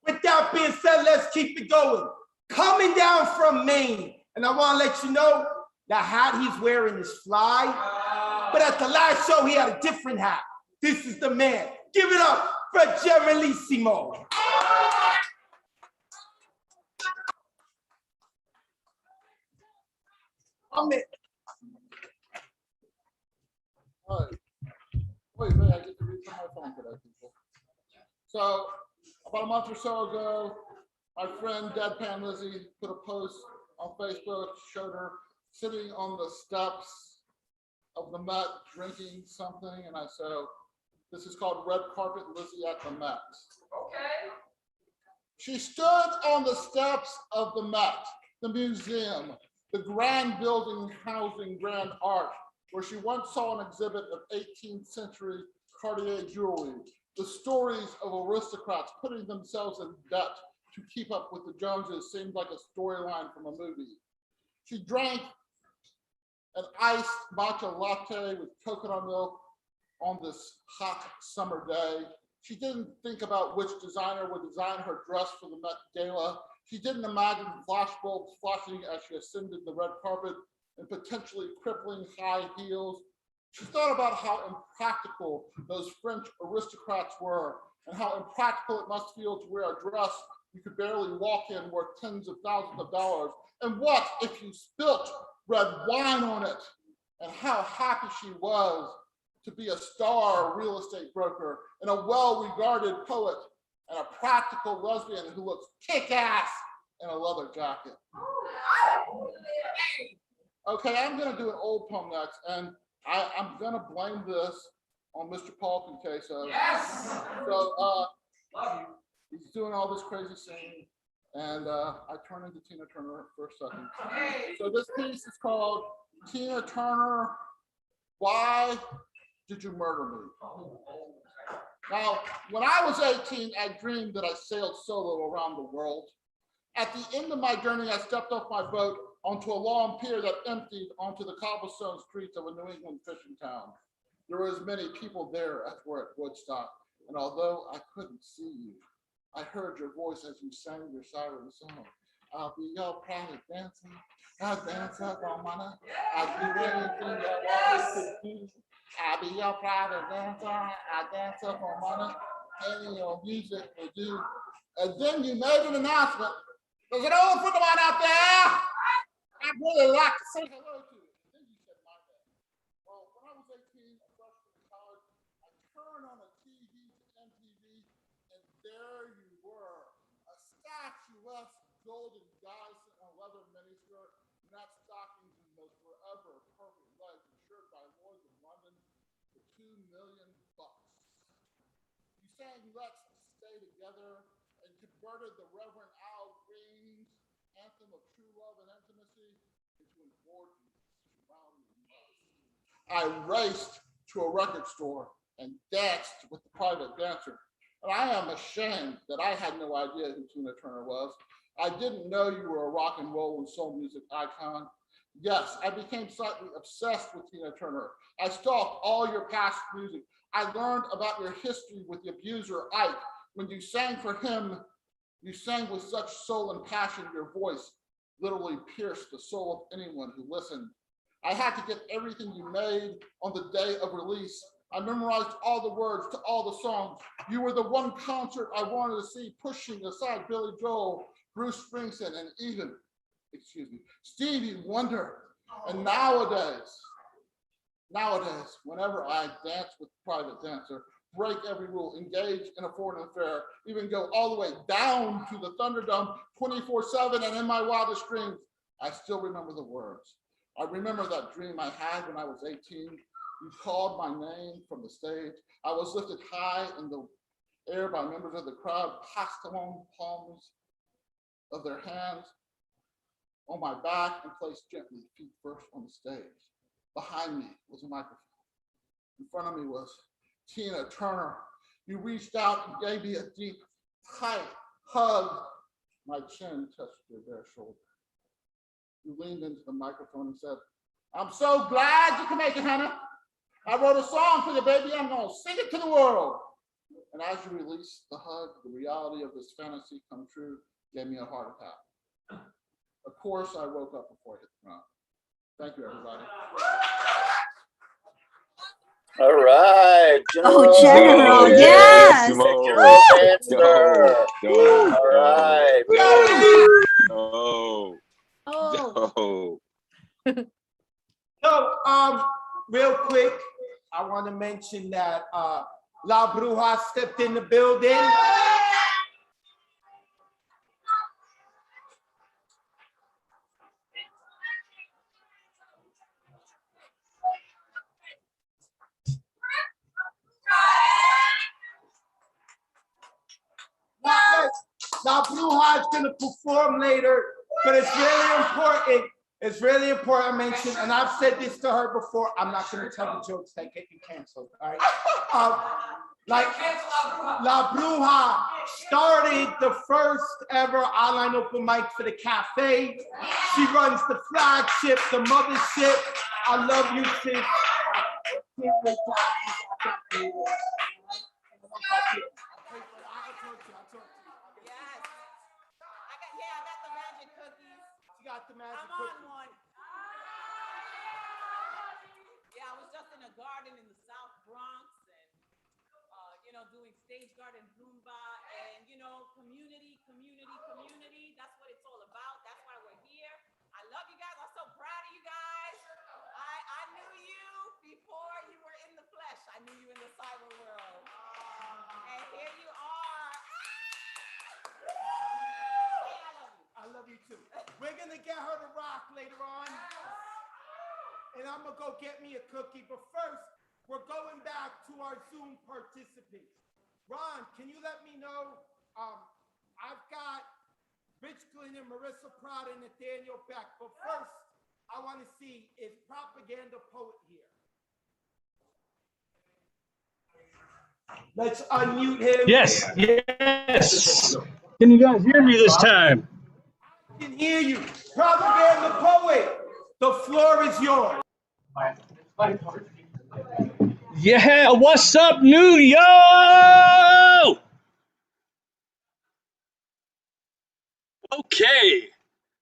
With that being said, let's keep it going. Coming down from Maine, and I want to let you know the hat he's wearing is fly, but at the last show he had a different hat. This is the man. Give it up for Gemelissimo. Hi. Wait, I get to read from my phone today, people. So, about a month or so ago, my friend Deadpan Lizzie put a post on Facebook, showed her sitting on the steps of the Met drinking something, and I said, this is called Red Carpet Lizzie at the Met. Okay. She stood on the steps of the Met, the museum, the grand building housing grand art, where she once saw an exhibit of 18th century Cartier jewelry, the stories of aristocrats putting themselves in debt to keep up with the Joneses seemed like a storyline from a movie. She drank an iced matcha latte with coconut milk on this hot summer day. She didn't think about which designer would design her dress for the Met Gala. She didn't imagine flashbulbs flashing as she ascended the red carpet in potentially crippling high heels. She thought about how impractical those French aristocrats were and how impractical it must feel to wear a dress you could barely walk in worth tens of thousands of dollars. And what if you spilt red wine on it? And how happy she was to be a star real estate broker and a well-regarded poet and a practical lesbian who looks kick-ass in a leather jacket. Okay, I'm gonna do an old poem next, and I'm gonna blame this on Mr. Paul Conteso. Yes! So, he's doing all this crazy singing, and I turn into Tina Turner for a second. So this piece is called Tina Turner, Why Did You Murder Me? Now, when I was 18, I dreamed that I sailed solo around the world. At the end of my journey, I stepped off my boat onto a long pier that emptied onto the cobblestone streets of a New England fishing town. There were as many people there as were at Woodstock, and although I couldn't see you, I heard your voice as you sang your siren song. I'll be your private dancer. I'll dance up on my neck. I'll do anything that I could do. I'll be your private dancer. I'll dance up on my neck. Any your music will do. And then you made an announcement. There's an old friend of mine out there I'd really like to say hello to. And then you said my name. Well, when I was 18, a freshman in college, I turned on a TV to MTV, and there you were, a statuesque golden goddess in a leather miniskirt, not stockings and those forever perfect legs, insured by Lloyd's of London for $2 million. You sang Let's Stay Together and converted the Reverend Al Green's anthem of true love and intimacy into an orgy surrounding us. I raced to a record store and danced with the private dancer. And I am ashamed that I had no idea who Tina Turner was. I didn't know you were a rock and roll and soul music icon. Yes, I became slightly obsessed with Tina Turner. I stalked all your past music. I learned about your history with the abuser Ike. When you sang for him, you sang with such soul and passion, your voice literally pierced the soul of anyone who listened. I had to get everything you made on the day of release. I memorized all the words to all the songs. You were the one concert I wanted to see, pushing aside Billy Joel, Bruce Springsteen, and even, Stevie Wonder. And nowadays, whenever I dance with a private dancer, break every rule, engage in a foreign affair, even go all the way down to the Thunderdome 24/7 and in my wildest dreams, I still remember the words. I remember that dream I had when I was 18. You called my name from the stage. I was lifted high in the air by members of the crowd, passed along palms of their hands on my back and placed gently, feet first on the stage. Behind me was a microphone. In front of me was Tina Turner. You reached out and gave me a deep, tight hug. My chin touched your bare shoulder. You leaned into the microphone and said, I'm so glad you can make it, Hannah. I wrote a song for you, baby. I'm gonna sing it to the world. And as you released the hug, the reality of this fantasy come true gave me a heart attack. Of course, I woke up before I hit the ground. Thank you, everybody. All right, General. Oh, General, yes. yes. Answer. All right. Oh. Oh. So, real quick, I want to mention that La Bruja stepped in the building. La Bruja is going to perform later, but it's really important. It's really important to mention, and I've said this to her before, I'm not going to tell the jokes that get you canceled, all right? Like La Bruja started the first ever online open mic for the cafe. She runs the flagship, the mothership. I love you, sis. Got the magic cookies. On one. Yeah, I was just in a garden in the South Bronx and, doing stage garden Zumba and, community. That's what it's all about. That's why we're here. I love you guys. I'm so proud of you guys. I knew you before you were in the flesh. I knew you in the cyber world. And here you are. I love you too. We're gonna get her to rock later on. And I'm gonna go get me a cookie. But first, we're going back to our Zoom participants. Ron, can you let me know? I've got Rich Glenn and Marissa Prada and Nathaniel Beck. But first, I want to see, is Propaganda Poet here? Let's unmute him. Yes, yes. Can you guys hear me this time? I can hear you. Propaganda Poet, the floor is yours. Yeah, what's up, New Yo? Okay.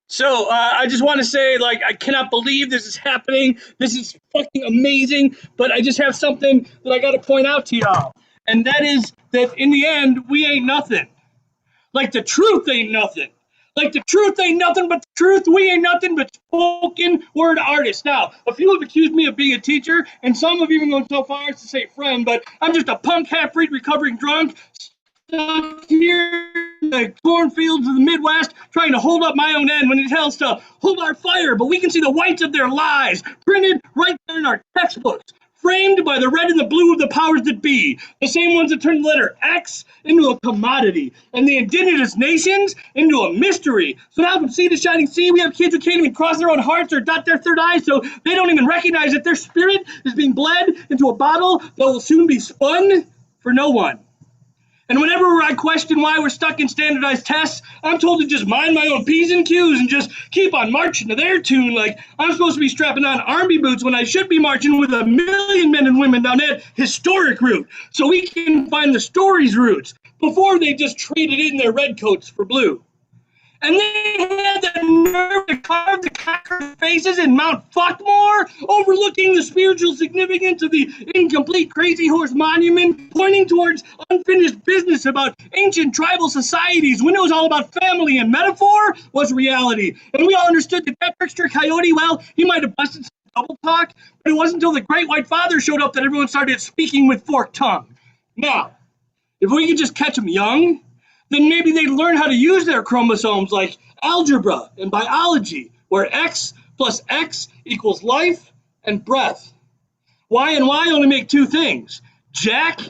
So I just want to say, I cannot believe this is happening. This is fucking amazing. But I just have something that I got to point out to y'all. And that is that in the end, we ain't nothing. Like the truth ain't nothing. Like the truth ain't nothing but the truth. We ain't nothing but spoken word artists. Now, a few have accused me of being a teacher, and some have even gone so far as to say friend, but I'm just a punk half-breed recovering drunk stuck here in the cornfields of the Midwest trying to hold up my own end when it tells to hold our fire, but we can see the whites of their lies printed right there in our textbooks. Framed by the red and the blue of the powers that be, the same ones that turned the letter X into a commodity, and the indigenous nations into a mystery. So now from sea to shining sea, we have kids who can't even cross their own hearts or dot their third eye, so they don't even recognize that their spirit is being bled into a bottle that will soon be spun for no one. And whenever I question why we're stuck in standardized tests, I'm told to just mind my own P's and Q's and just keep on marching to their tune like I'm supposed to be strapping on army boots when I should be marching with 1 million men and women down that historic route so we can find the story's roots before they just traded in their red coats for blue. And they had the nerve to carve the conqueror's faces in Mount Fuckmore, overlooking the spiritual significance of the incomplete Crazy Horse Monument, pointing towards unfinished business about ancient tribal societies when it was all about family and metaphor was reality. And we all understood that that trickster coyote, well, he might have busted some double talk, but it wasn't until the Great White Father showed up that everyone started speaking with forked tongue. Now, if we could just catch them young, then maybe they'd learn how to use their chromosomes like algebra and biology, where X plus X equals life and breath. Y and Y only make two things, Jack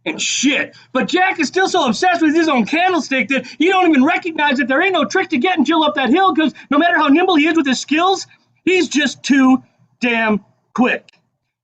and shit. But Jack is still so obsessed with his own candlestick that he don't even recognize that there ain't no trick to getting Jill up that hill, because no matter how nimble he is with his skills, he's just too damn quick.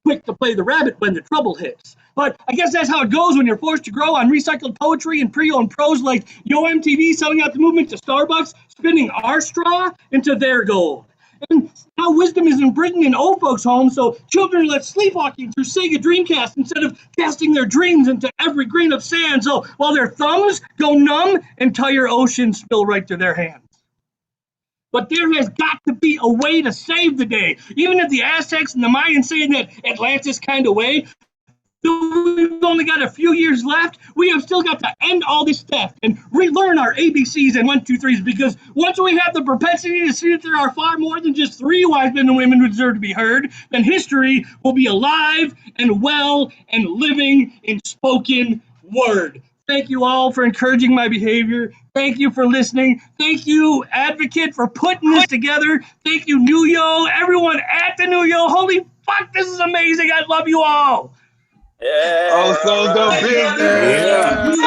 Quick to play the rabbit when the trouble hits. But I guess that's how it goes when you're forced to grow on recycled poetry and pre-owned prose like Yo MTV selling out the movement to Starbucks, spinning our straw into their gold. And now wisdom is imprisoned in old folks' homes, so children are left sleepwalking through Sega Dreamcast instead of casting their dreams into every grain of sand. So while their thumbs go numb, entire oceans spill right to their hands. But there has got to be a way to save the day. Even if the Aztecs and the Mayans say that Atlantis kind of way, we've only got a few years left. We have still got to end all this stuff and relearn our ABCs and 1, 2, 3s, because once we have the propensity to see that there are far more than just 3 wise men and women who deserve to be heard, then history will be alive and well and living in spoken word. Thank you all for encouraging my behavior. Thank you for listening. Thank you, Advocate, for putting this together. Thank you, Nuyo, everyone at the Nuyo. Holy fuck, this is amazing. I love you all. Yeah. Oh, so the business.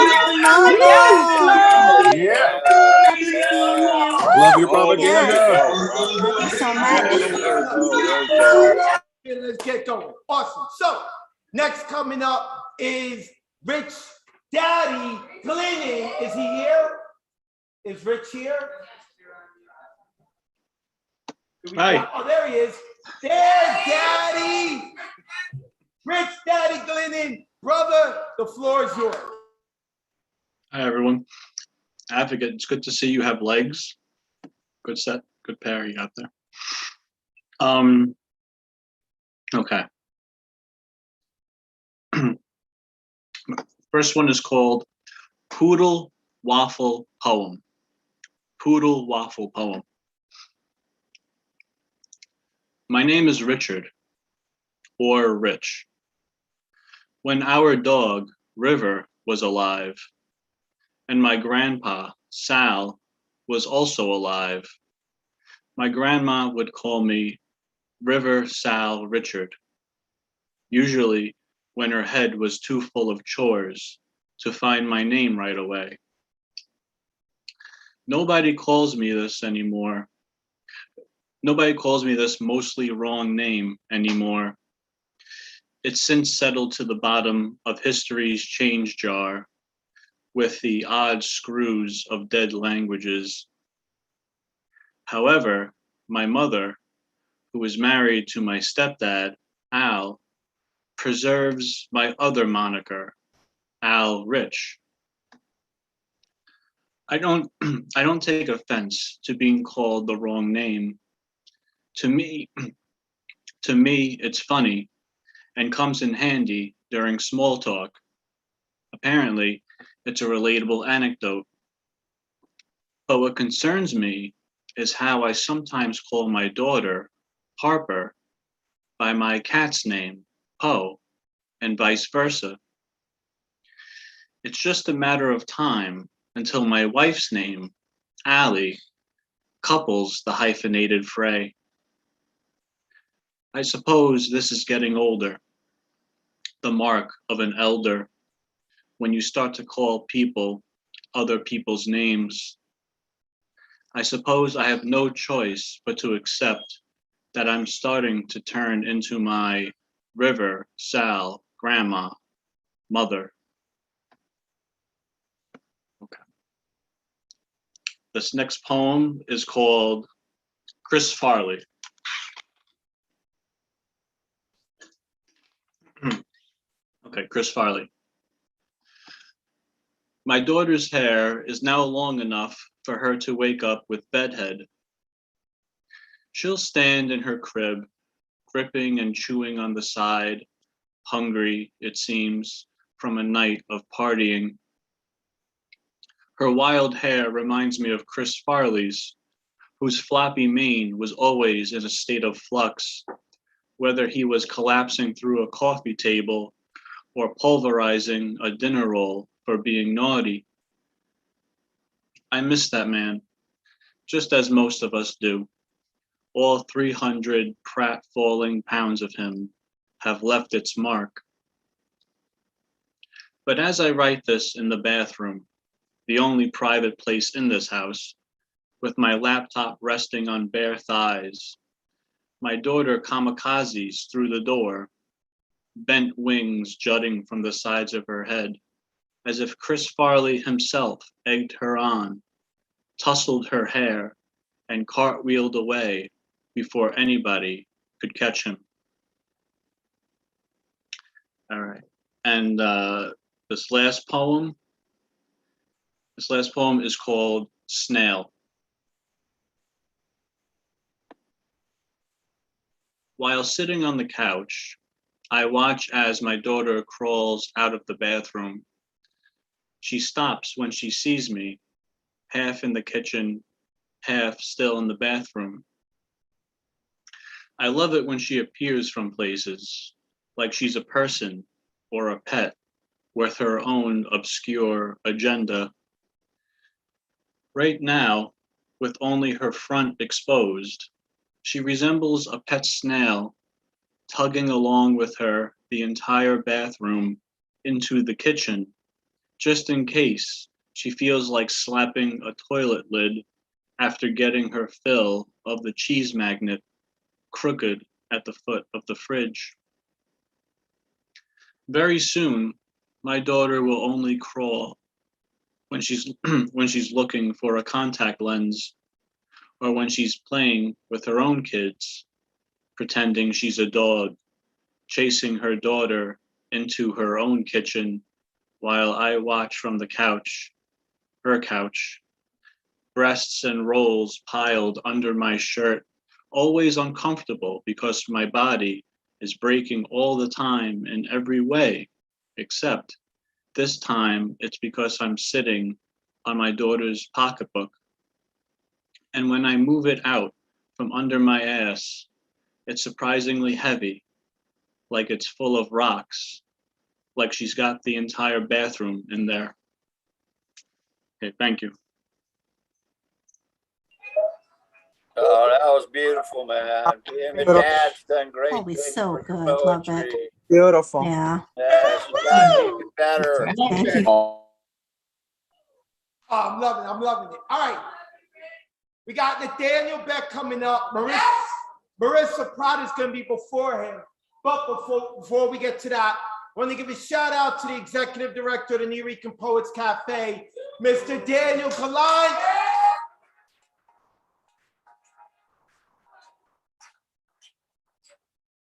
Yeah. Love your Oh, propaganda. Love you so much. Let's get going. Awesome. So, next coming up is Rich Daddy Glennon. Is he here? Is Rich here? Hi. Oh, there he is. There's Daddy. Rich Daddy Glennon. Brother, the floor is yours. Hi, everyone. Advocate, it's good to see you have legs. Good set, good pair you got there. Okay. First one is called Poodle Waffle Poem. Poodle Waffle Poem. My name is Richard, or Rich. When our dog, River, was alive, and my grandpa, Sal, was also alive, my grandma would call me River Sal Richard, usually when her head was too full of chores to find my name right away. Nobody calls me this anymore. Nobody calls me this mostly wrong name anymore. It's since settled to the bottom of history's change jar with the odd screws of dead languages. However, my mother, who is married to my stepdad, Al, preserves my other moniker, Al Rich. I don't take offense to being called the wrong name. To me, it's funny and comes in handy during small talk. Apparently, it's a relatable anecdote. But what concerns me is how I sometimes call my daughter, Harper, by my cat's name, Poe, and vice versa. It's just a matter of time until my wife's name, Allie, couples the hyphenated fray. I suppose this is getting older, the mark of an elder, when you start to call people other people's names. I suppose I have no choice but to accept that I'm starting to turn into my River, Sal, grandma, mother. This next poem is called Chris Farley. Okay, Chris Farley. My daughter's hair is now long enough for her to wake up with bedhead. She'll stand in her crib, gripping and chewing on the side, hungry, it seems, from a night of partying. Her wild hair reminds me of Chris Farley's, whose floppy mane was always in a state of flux, whether he was collapsing through a coffee table or pulverizing a dinner roll for being naughty. I miss that man, just as most of us do. All 300 pratfalling pounds of him have left its mark. But as I write this in the bathroom, the only private place in this house, with my laptop resting on bare thighs, my daughter kamikazes through the door, bent wings jutting from the sides of her head, as if Chris Farley himself egged her on, tousled her hair, and cartwheeled away before anybody could catch him. All right, and this last poem is called Snail. While sitting on the couch, I watch as my daughter crawls out of the bathroom. She stops when she sees me, half in the kitchen, half still in the bathroom. I love it when she appears from places, like she's a person or a pet with her own obscure agenda. Right now, with only her front exposed, she resembles a pet snail, tugging along with her the entire bathroom into the kitchen, just in case she feels like slapping a toilet lid after getting her fill of the cheese magnet crooked at the foot of the fridge. Very soon, my daughter will only crawl when she's looking for a contact lens, or when she's playing with her own kids, pretending she's a dog, chasing her daughter into her own kitchen while I watch from the couch, her couch, breasts and rolls piled under my shirt, always uncomfortable because my body is breaking all the time in every way, except this time it's because I'm sitting on my daughter's pocketbook. And when I move it out from under my ass, it's surprisingly heavy, like it's full of rocks, like she's got the entire bathroom in there. Okay, thank you. Oh, that was beautiful, man. Being a dad's done great. Always so good. Love Poetry. it. Beautiful. Yeah. Yes, you gotta make it better. Thank you. Oh, I'm loving it. All right. We got Nathaniel Beck coming up. Marissa Pratt is going to be before him. But before we get to that, I want to give a shout out to the executive director of the Nuyorican Poets Café, Mr. Daniel Gallant.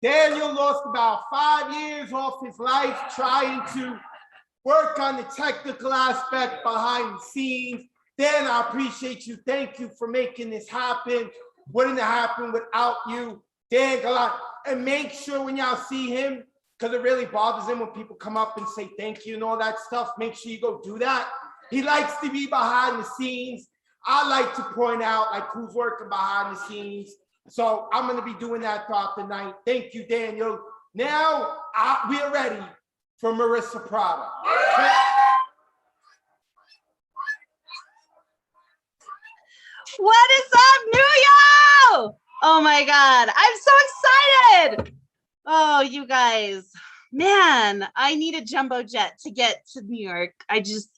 Daniel lost about 5 years off his life trying to work on the technical aspect behind the scenes. Dan, I appreciate you. Thank you for making this happen. Wouldn't have happened without you, Dan Gallant. And make sure when y'all see him, because it really bothers him when people come up and say thank you and all that stuff, make sure you go do that. He likes to be behind the scenes. I like to point out like who's working behind the scenes. So I'm going to be doing that throughout the night. Thank you, Daniel. Now we are ready for Marissa Prada. What is up, New York? Oh my God, I'm so excited. Oh, you guys, man, I need a jumbo jet to get to New York.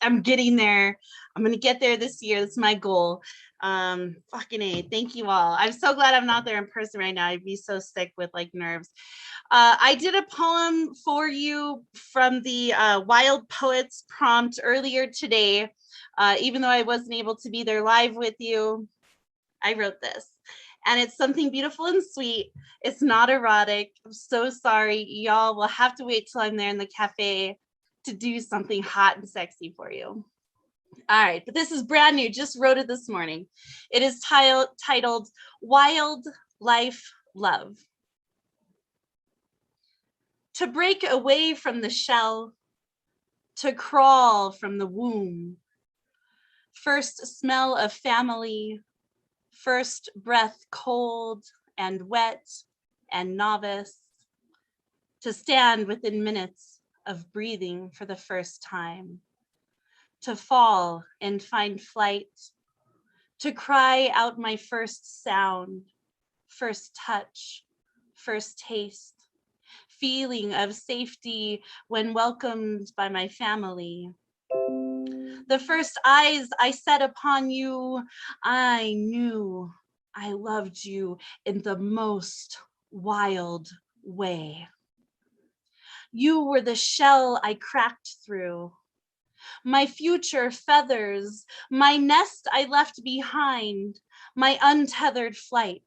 I'm getting there. I'm gonna get there this year. That's my goal. Fucking A, thank you all. I'm so glad I'm not there in person right now. I'd be so sick with like nerves. I did a poem for you from the Wild Poets prompt earlier today. Even though I wasn't able to be there live with you, I wrote this. And it's something beautiful and sweet. It's not erotic. I'm so sorry. Y'all will have to wait till I'm there in the cafe to do something hot and sexy for you. All right, but this is brand new. Just wrote it this morning. It is titled Wild Life Love. To break away from the shell, to crawl from the womb. First smell of family, first breath cold and wet and novice. To stand within minutes of breathing for the first time. To fall and find flight. To cry out my first sound, first touch, first taste. Feeling of safety when welcomed by my family. The first eyes I set upon you, I knew I loved you in the most wild way. You were the shell I cracked through, my future feathers, my nest I left behind, my untethered flight.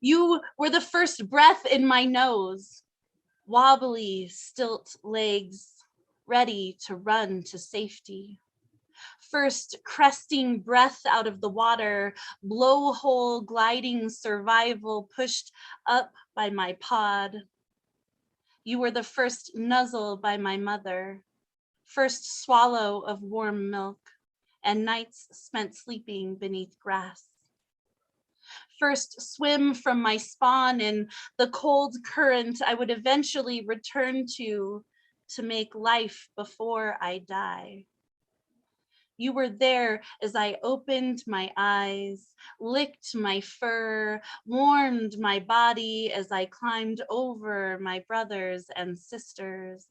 You were the first breath in my nose, wobbly stilt legs, ready to run to safety. First cresting breath out of the water, blowhole gliding survival pushed up by my pod. You were the first nuzzle by my mother, first swallow of warm milk, and nights spent sleeping beneath grass. First swim from my spawn in the cold current I would eventually return to make life before I die. You were there as I opened my eyes, licked my fur, warmed my body as I climbed over my brothers and sisters.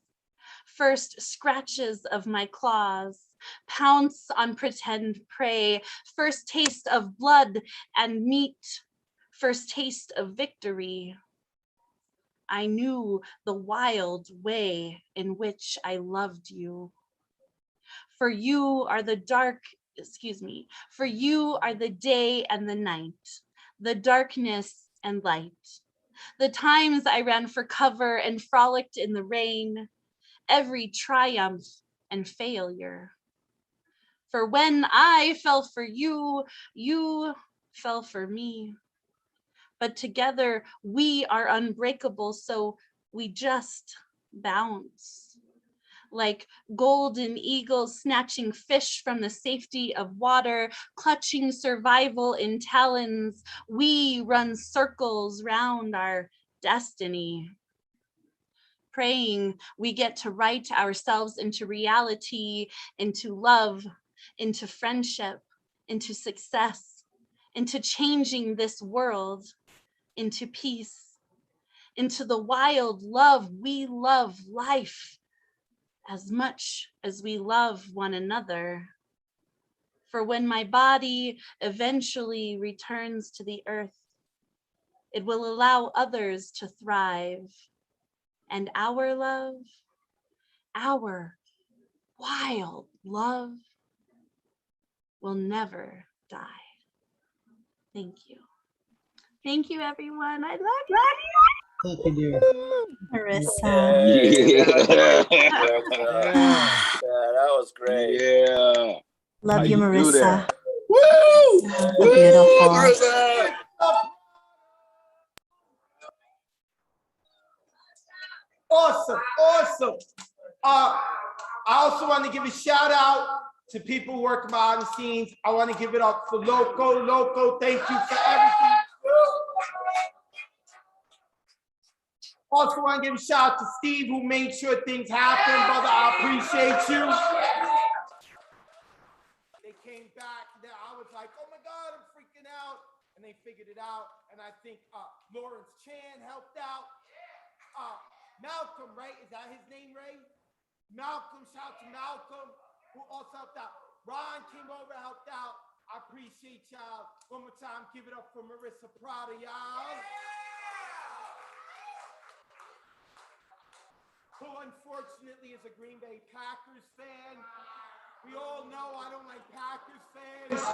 First scratches of my claws, pounce on pretend prey, first taste of blood and meat, first taste of victory. I knew the wild way in which I loved you. For you are the for you are the day and the night, the darkness and light, the times I ran for cover and frolicked in the rain, every triumph and failure. For when I fell for you, you fell for me. But together we are unbreakable, so we just bounce. Like golden eagles snatching fish from the safety of water, clutching survival in talons, we run circles round our destiny. Praying we get to write ourselves into reality, into love, into friendship, into success, into changing this world, into peace, into the wild love. We love life as much as we love one another. For when my body eventually returns to the earth, it will allow others to thrive. And our love, our wild love, will never die. Thank you. Thank you, everyone. I love you. Thank you, dear. Marissa. That was great. Yeah. Love How you, do Marissa. that? Woo! Woo! Beautiful. Marissa! Awesome, awesome. I also want to give a shout out to people who work behind the scenes. I want to give it up for Loco. Thank you for everything. Also want to give a shout out to Steve who made sure things happen, brother. I appreciate you. They came back. Then I was like, oh my God, I'm freaking out. And they figured it out. And I think Lawrence Chan helped out. Malcolm, right? Is that his name, Ray? Malcolm, shout out to Malcolm, who also helped out. Ron came over, helped out. I appreciate y'all. One more time, give it up for Marissa. Proud of y'all. who unfortunately is a Green Bay Packers fan. We all know I don't like Packers fans.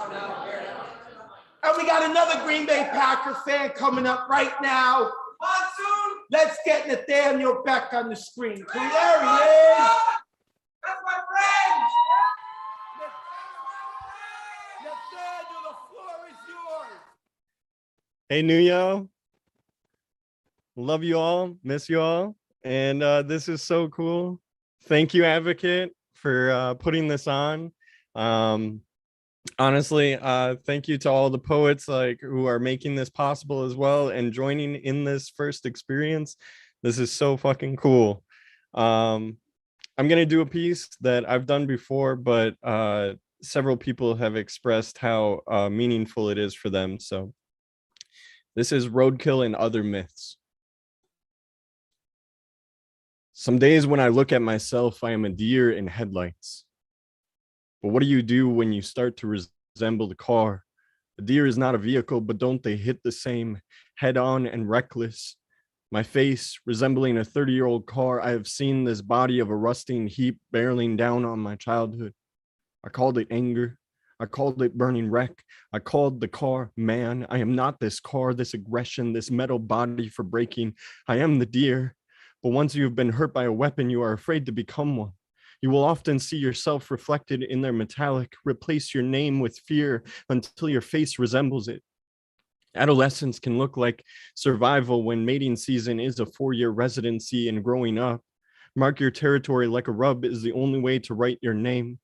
And we got another Green Bay Packer fan coming up right now. Monsoon. Let's get Nathaniel Beck on the screen. There he is. That's my friend. Nathaniel, the floor is yours. Hey, Nuyo. Love you all. Miss you all. And this is so cool. Thank you, Advocate, for putting this on. Honestly, thank you to all the poets who are making this possible as well and joining in this first experience. This is so fucking cool. I'm gonna do a piece that I've done before, but several people have expressed how meaningful it is for them. So this is Roadkill and Other Myths. Some days when I look at myself, I am a deer in headlights. But what do you do when you start to resemble the car? A deer is not a vehicle, but don't they hit the same head on and reckless? My face resembling a 30-year-old car, I have seen this body of a rusting heap barreling down on my childhood. I called it anger. I called it burning wreck. I called the car man. I am not this car, this aggression, this metal body for breaking. I am the deer. But once you have been hurt by a weapon, you are afraid to become one. You will often see yourself reflected in their metallic. Replace your name with fear until your face resembles it. Adolescence can look like survival when mating season is a 4-year residency and growing up. Mark your territory like a rub is the only way to write your name.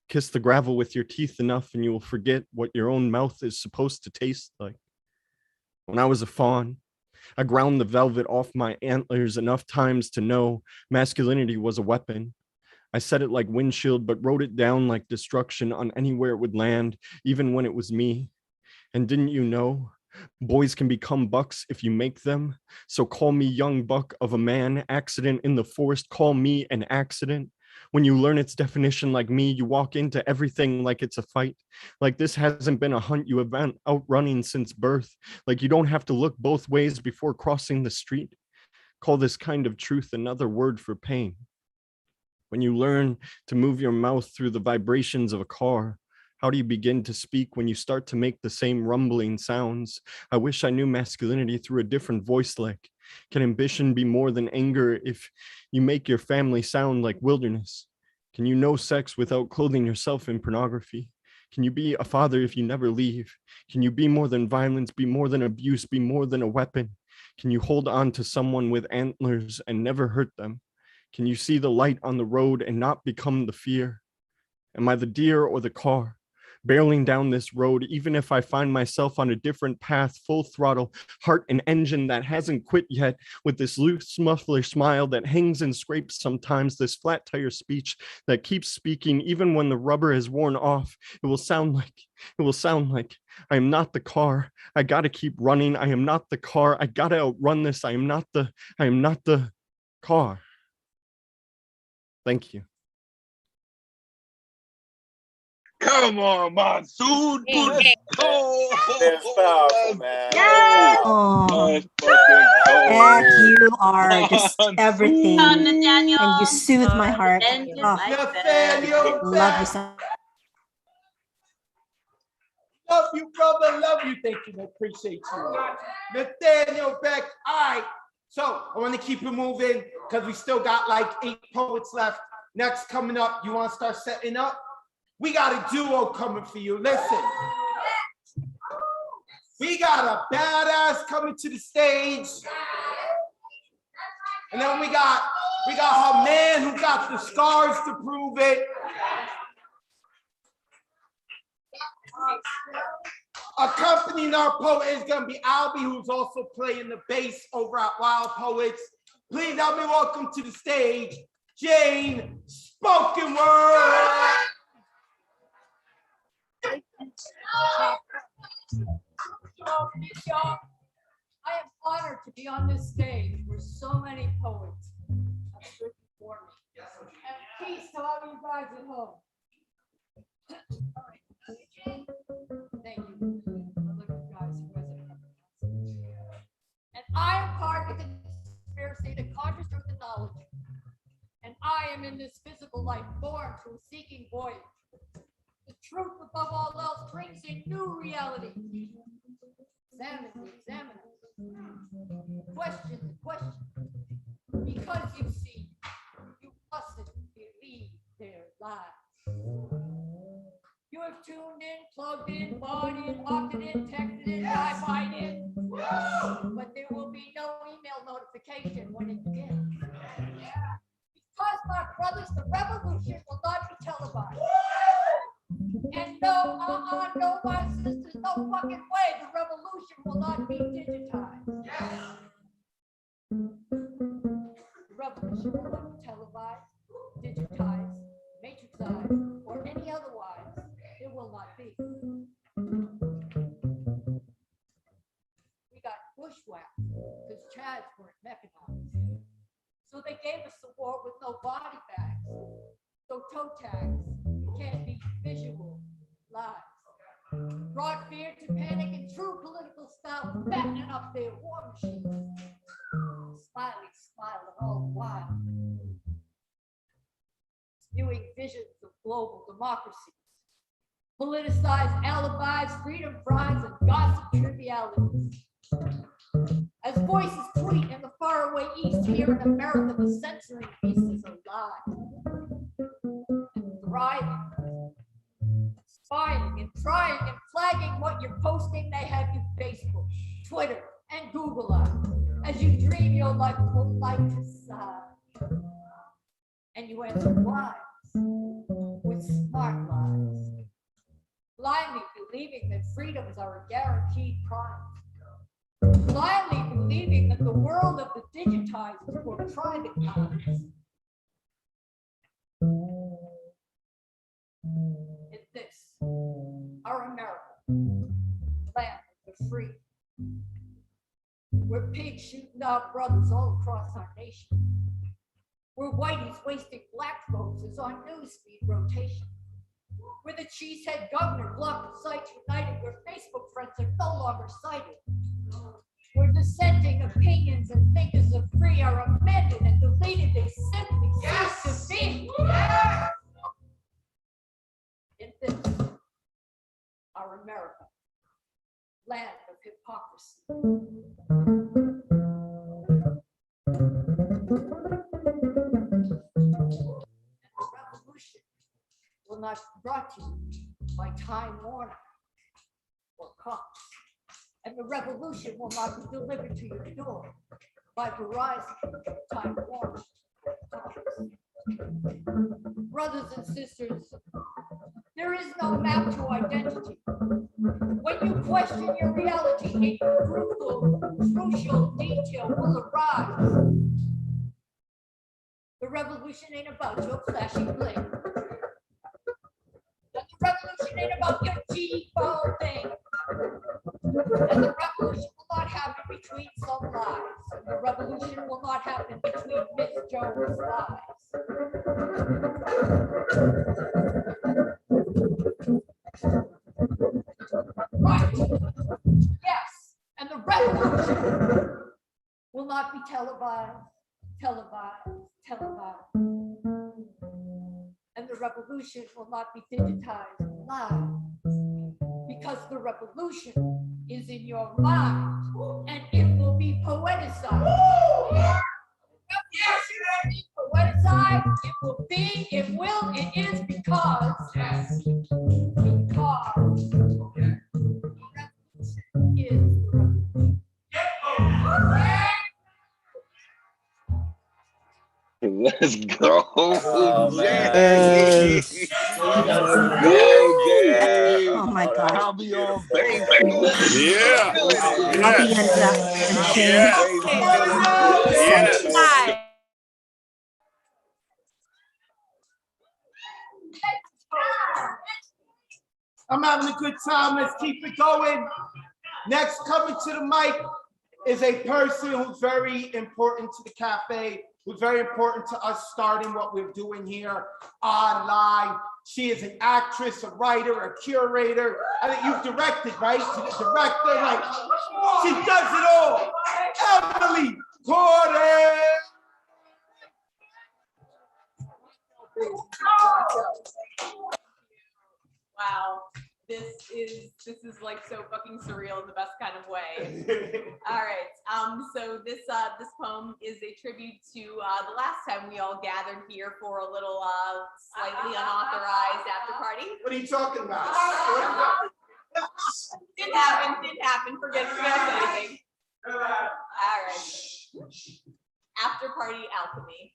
Kiss the gravel with your teeth enough and you will forget what your own mouth is supposed to taste like. When I was a fawn, I ground the velvet off my antlers enough times to know masculinity was a weapon. I said it like windshield, but wrote it down like destruction on anywhere it would land, even when it was me. And didn't you know? Boys can become bucks if you make them. So call me young buck of a man, accident in the forest, call me an accident. When you learn its definition like me, you walk into everything like it's a fight. Like this hasn't been a hunt you have been outrunning since birth. Like you don't have to look both ways before crossing the street. Call this kind of truth another word for pain. When you learn to move your mouth through the vibrations of a car, how do you begin to speak when you start to make the same rumbling sounds? I wish I knew masculinity through a different voice like. Can ambition be more than anger if you make your family sound like wilderness? Can you know sex without clothing yourself in pornography? Can you be a father if you never leave? Can you be more than violence, be more than abuse, be more than a weapon? Can you hold on to someone with antlers and never hurt them? Can you see the light on the road and not become the fear? Am I the deer or the car? Barreling down this road, even if I find myself on a different path, full throttle, heart and engine that hasn't quit yet, with this loose muffler smile that hangs and scrapes sometimes, this flat tire speech that keeps speaking even when the rubber has worn off. It will sound like I am not the car. I gotta keep running. I am not the car. I gotta outrun this. I am not the car. Thank you. Come on, Monsoon. Let's go. That's powerful, man. Oh, Beck, you are just everything, and you soothe my heart. Oh, love you so. Love you, brother. Love you. Thank you. I appreciate you. Nathaniel Beck. All right. So I want to keep it moving because we still got like 8 poets left. Next coming up, you want to start setting up? We got a duo coming for you. Listen. We got a badass coming to the stage. And then we got her man who got the scars to prove it. Accompanying our poet is going to be Albie, who's also playing the bass over at Wild Poets. Please help me welcome to the stage, Jane Spoken Word. I am honored to be on this stage where so many poets have stood before me. And peace to all you guys at home. Thank you. I love you guys who hasn't. And I am part of the conspiracy to conjure truth and knowledge. am in this physical life born to a seeking voyage. The truth above all else brings a new reality. Examine the examiner. Question the question. Because you see, you mustn't believe their lies. You have tuned in, plugged in, bought in, opted in, texted in, Wi-Fi'd in. But there will be no email notification when it begins. Because, my brothers, the revolution will not be televised. And no, no, my sisters, no fucking way, the revolution will not be digitized. The revolution will not be televised, digitized, matrixized, or any otherwise. It will not be. We got bushwhacked because Chads weren't mechanized. So they gave us a war with no body bags. So toe tags can't be visual lies. Brought fear to panic in true political style, fattening up their war machines. Smiley smiled all the while. Spewing visions of global democracies. Politicized alibis, freedom fries, and gossip trivialities. As voices tweet in the faraway East, here in America, the censoring beast is alive and thriving, spying and trying and flagging what you're posting. They have you Facebook, Twitter, and Google on as you dream your life will like to sigh. And you answer lies with smart lies, blindly believing that freedoms are a guaranteed prize. Blindly believing that the world of the digitized is for private times. In this, our America, land of the free, where pigs shooting our brothers all across our nation, where whiteys wasting black folks is on newsfeed rotation, where the cheesehead governor blocked the site United, where Facebook friends are no longer cited, where dissenting opinions and thinkers of free are amended and deleted, they simply cease to be. In this, our America, land of hypocrisy. And the revolution will not be brought to you by Time Warner or Cox. And the revolution will not be delivered to your door by Verizon, Time Warner. Brothers and sisters, there is no map to identity. When you question your reality, a crucial detail will arise. The revolution ain't about your flashy bling. The revolution ain't about your G-phone thing. And the revolution will not happen between some lies. And the revolution will not happen between Miss Jones' lies. Right. Yes. And the revolution will not be televised. And the revolution will not be digitized live. Because the revolution is in your mind, and it will be poeticized. Yes, it will be poeticized. It will be, it will, it is because the revolution is the revolution. Let's go, Jay. Jay. Let's go, Jay. Oh my gosh. I'll be on Facebook. Yeah. I'll be unchained. I'm having a good time. Let's keep it going. Next, coming to the mic is a person who's very important to the cafe, who's very important to us starting what we're doing here online. She is an actress, a writer, a curator. I think you've directed, right? She's a director, like she does it all. Emily Gordon. Wow, this is like so fucking surreal in the best kind of way. All right, so this poem is a tribute to the last time we all gathered here for a little slightly unauthorized after party. What are you talking about? Didn't happen. Forget I said anything. All right. After party alchemy.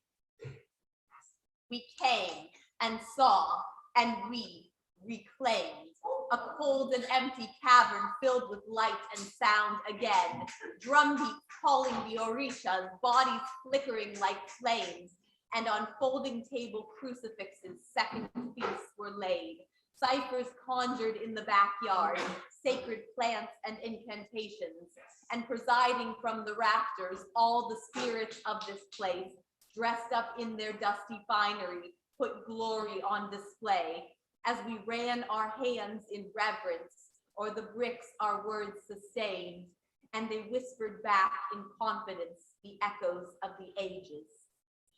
We came and saw and we reclaimed a cold and empty cavern filled with light and sound again. Drumbeats calling the orishas, bodies flickering like flames, and on folding table crucifixes, second feasts were laid. Ciphers conjured in the backyard, sacred plants and incantations, and presiding from the rafters, all the spirits of this place, dressed up in their dusty finery, put glory on display. As we ran our hands in reverence, or the bricks our words sustained, and they whispered back in confidence the echoes of the ages.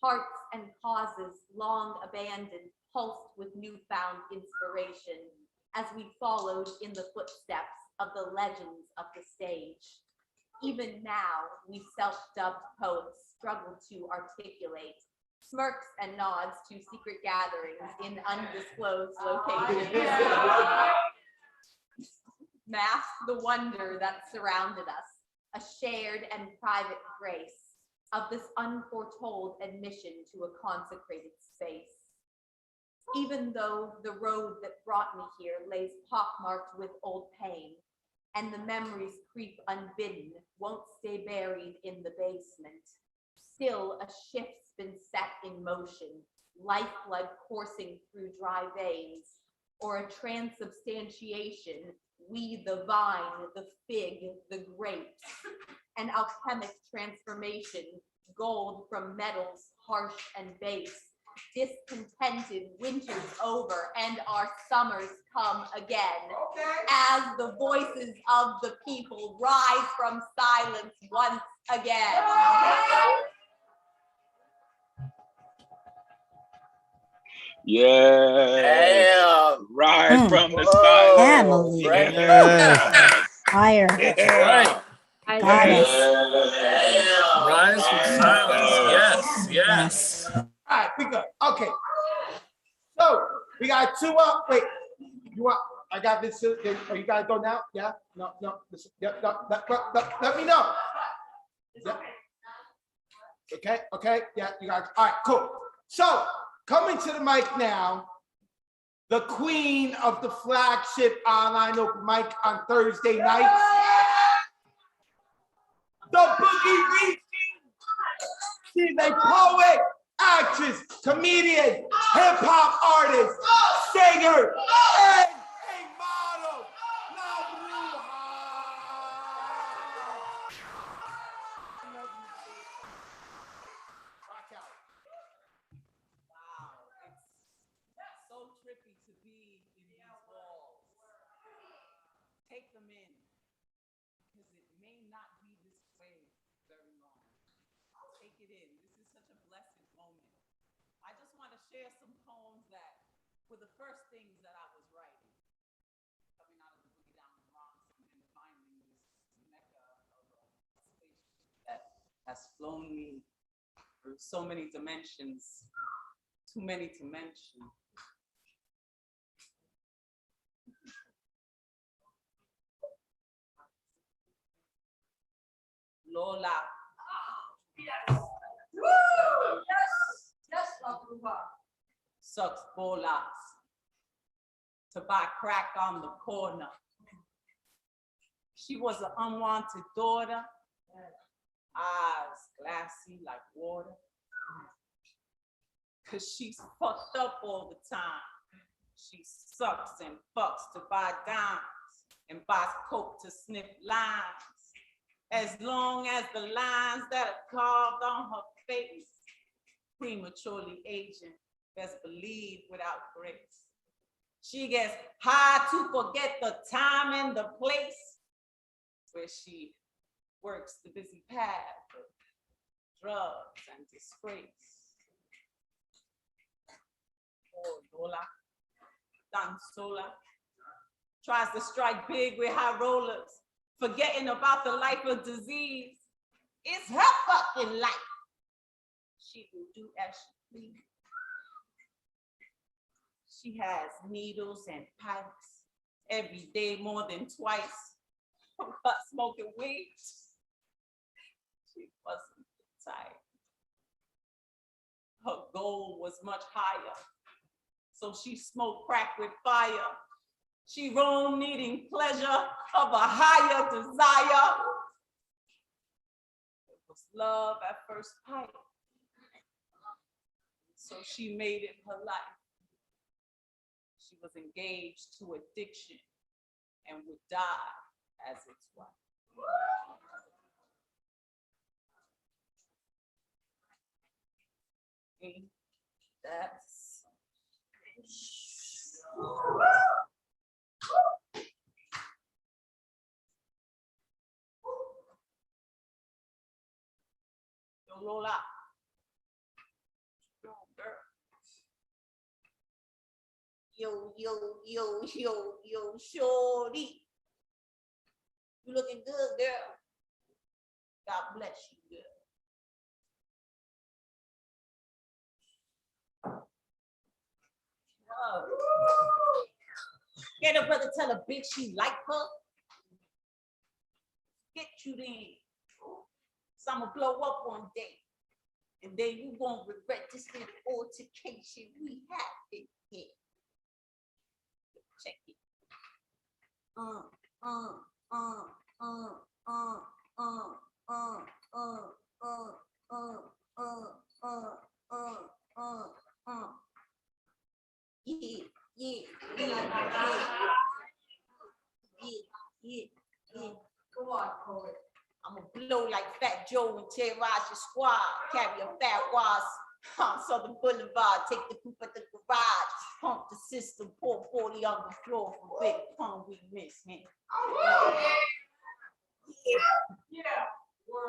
Hearts and causes long abandoned pulsed with newfound inspiration as we followed in the footsteps of the legends of the stage. Even now, we self-dubbed poets struggle to articulate smirks and nods to secret gatherings in undisclosed locations. Mask the wonder that surrounded us, a shared and private grace of this unforetold admission to a consecrated space. Even though the road that brought me here lays pockmarked with old pain, and the memories creep unbidden, won't stay buried in the basement, still a shift's been set in motion, lifeblood coursing through dry veins, or a transubstantiation, we the vine, the fig, the grapes, an alchemic transformation, gold from metals harsh and base. Discontented winter's over and our summers come again. As the voices of the people rise from silence once again. Yeah. Rise from the Emily. Fire. Yeah. Goddess. Rise from silence. Yes. All right, we good. Okay. So we got two up. Wait, you want? I got this. Are you guys go now? Yeah. No. Listen, yeah, no, let me know. Yeah. Okay. Yeah, you guys. All right, cool. So coming to the mic now, the queen of the flagship online open mic on Thursday nights, the Boogie Reed. She's a poet, actress, comedian, hip-hop artist, singer, and a model. So trippy to be in these walls. Take them in, because it may not be this way very long. Take it in. This is such a blessed moment. I just want to share some poems that were the first things that I was writing, coming out of the boogie down the Bronx and finding this mecca of a space that has flown me through so many dimensions, too many to mention. Lola. Yes. Woo! Yes, Laruba. Sucks bolas to buy crack on the corner. She was an unwanted daughter, eyes glassy like water. 'Cause she's fucked up all the time. She sucks and fucks to buy dimes and buys coke to sniff lines. As long as the lines that are carved on her face, prematurely aging, best believe without grace. She gets high to forget the time and the place where she works the busy path of drugs and disgrace. or Lola, Danzola, tries to strike big with high rollers, forgetting about the life of disease. It's her fucking life. She will do as she please. She has needles and pipes every day more than twice. But smoking weed, she wasn't tired. Her goal was much higher, so she smoked crack with fire. She roamed needing pleasure of a higher desire. It was love at first sight, so she made it her life. She was engaged to addiction and would die as its wife. That's Yo, Lola. Yo, girl. Yo, shorty. You looking good, girl. God bless you, girl. Get a brother tell a bitch she like her. Get you then. So I'ma blow up one day. And then you won't regret this little altercation we had in here. Check it. Yeah. Go on, poet. I'ma blow like Fat Joe and terrorize your squad. Carry a fat waz on Southern Boulevard. Take the coupe at the garage. Pump the system. Pour 40 on the floor for big pun we miss, man. Yeah.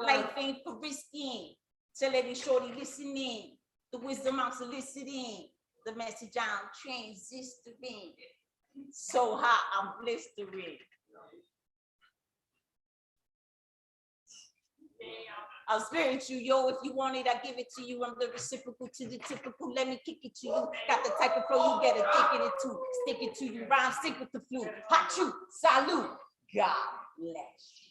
Life ain't for risking. So let it shorty listen in. The wisdom I'm soliciting. The message I'm transistoring. So hot I'm blistering. I'll spirit you, yo. If you want it, I give it to you. I'm the reciprocal to the typical. Let me kick it to you. Got the type of flow you get a kick it to. Stick it to you. Rhyme, stick with the flu. Hot you, salute. God bless you.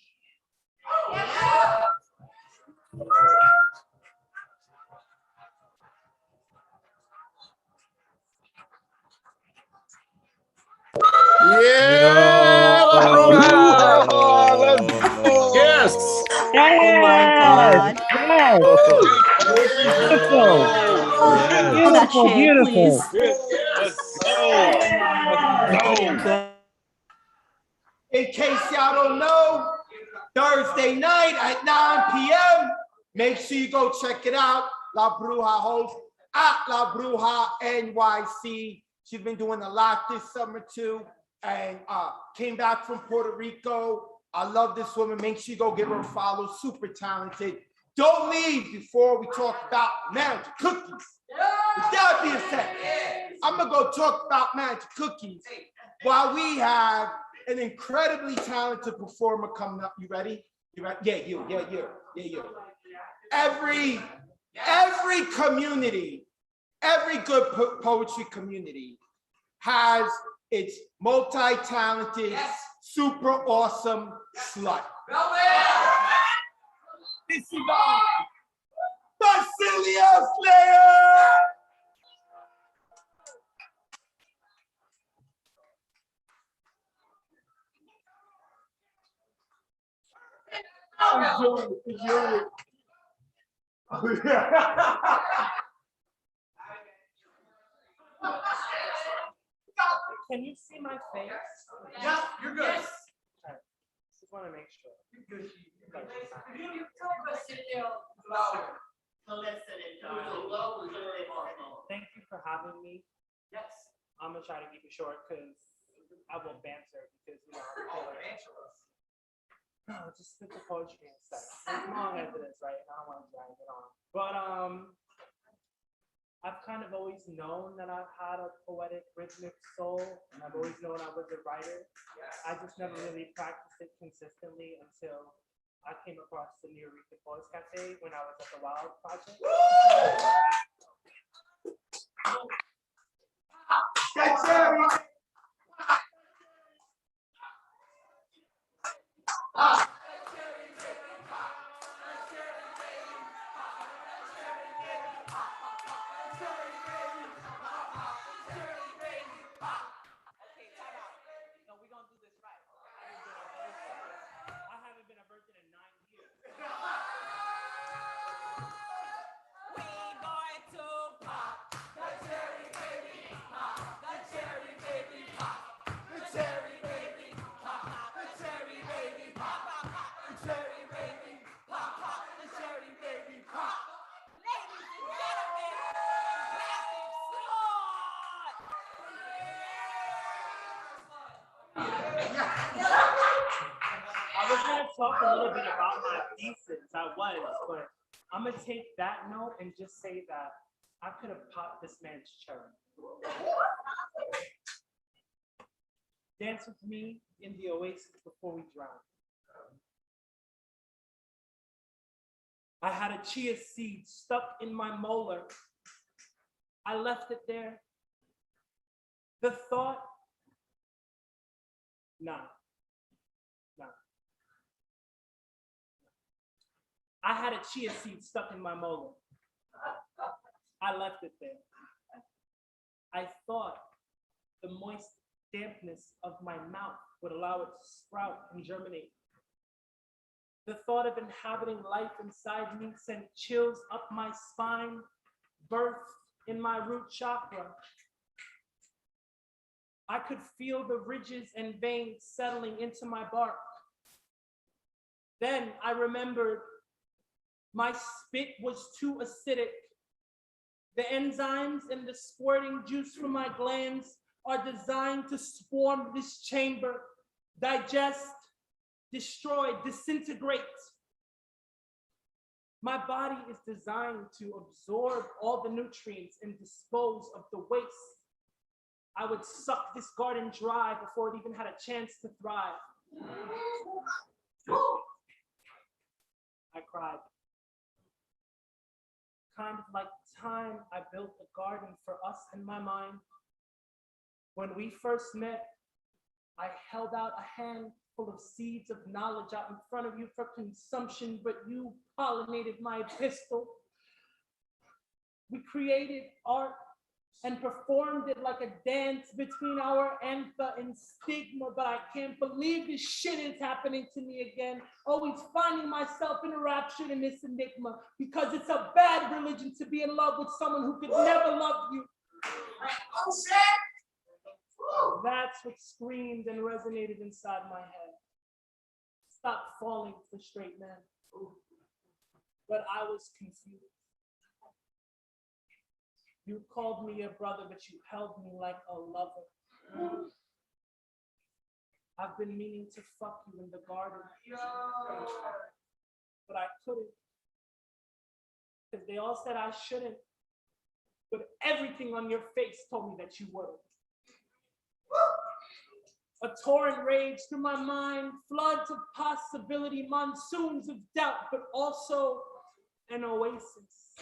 Yeah! Let's go! Yes! Oh my God. Yes. Beautiful. Yes. Pull that Beautiful. shit, Beautiful. please. Let's go! Let's go! In case y'all don't know, Thursday night at 9 p.m., make sure you go check it out. La Bruja host at La Bruja NYC. She's been doing a lot this summer too, and came back from Puerto Rico. I love this woman. Make sure you go give her a follow. Super talented. Don't leave before we talk about magic cookies. With that being said, I'm gonna go talk about magic cookies while we have an incredibly talented performer coming up. You ready? You ready? Yeah, you. Every community, every good poetry community has its multi-talented, super awesome slut. This is Basilia Slayer! Enjoy it. Can you see my face? Yeah, you're good. Yes. All right. Just want to make sure. You're good. Thank you for having me. Yes. I'm gonna try to keep it short because I will banter because no, just spit the poetry and stuff. As long as it is, right? I don't want to drag it on. But I've kind of always known that I've had a poetic, rhythmic soul, and I've always known I was a writer. I just never really practiced it consistently until I came across the Nuyorican Poets Café when I was at the Wild Project. I was gonna talk a little bit about my thesis, but I'm gonna take that note and just say that I could have popped this man's cherry. Dance with me in the oasis before we drown. I had a chia seed stuck in my molar. I left it there. The thought, nah. I had a chia seed stuck in my molar. I left it there. I thought the moist dampness of my mouth would allow it to sprout and germinate. The thought of inhabiting life inside me sent chills up my spine, birthed in my root chakra. I could feel the ridges and veins settling into my bark. Then I remembered my spit was too acidic. The enzymes and the squirting juice from my glands are designed to swarm this chamber, digest, destroy, disintegrate. My body is designed to absorb all the nutrients and dispose of the waste. I would suck this garden dry before it even had a chance to thrive. I cried. Kind of like the time I built a garden for us in my mind. When we first met, I held out a hand full of seeds of knowledge out in front of you for consumption, but you pollinated my epistle. We created art and performed it like a dance between our anthem and stigma, but I can't believe this shit is happening to me again. Always finding myself enraptured in this enigma because it's a bad religion to be in love with someone who could never love you. That's what screamed and resonated inside my head. Stop falling for straight men. But I was confused. You called me your brother, but you held me like a lover. I've been meaning to fuck you in the garden, but I couldn't. Because they all said I shouldn't, but everything on your face told me that you would. A torrent raged through my mind, floods of possibility, monsoons of doubt, but also an oasis.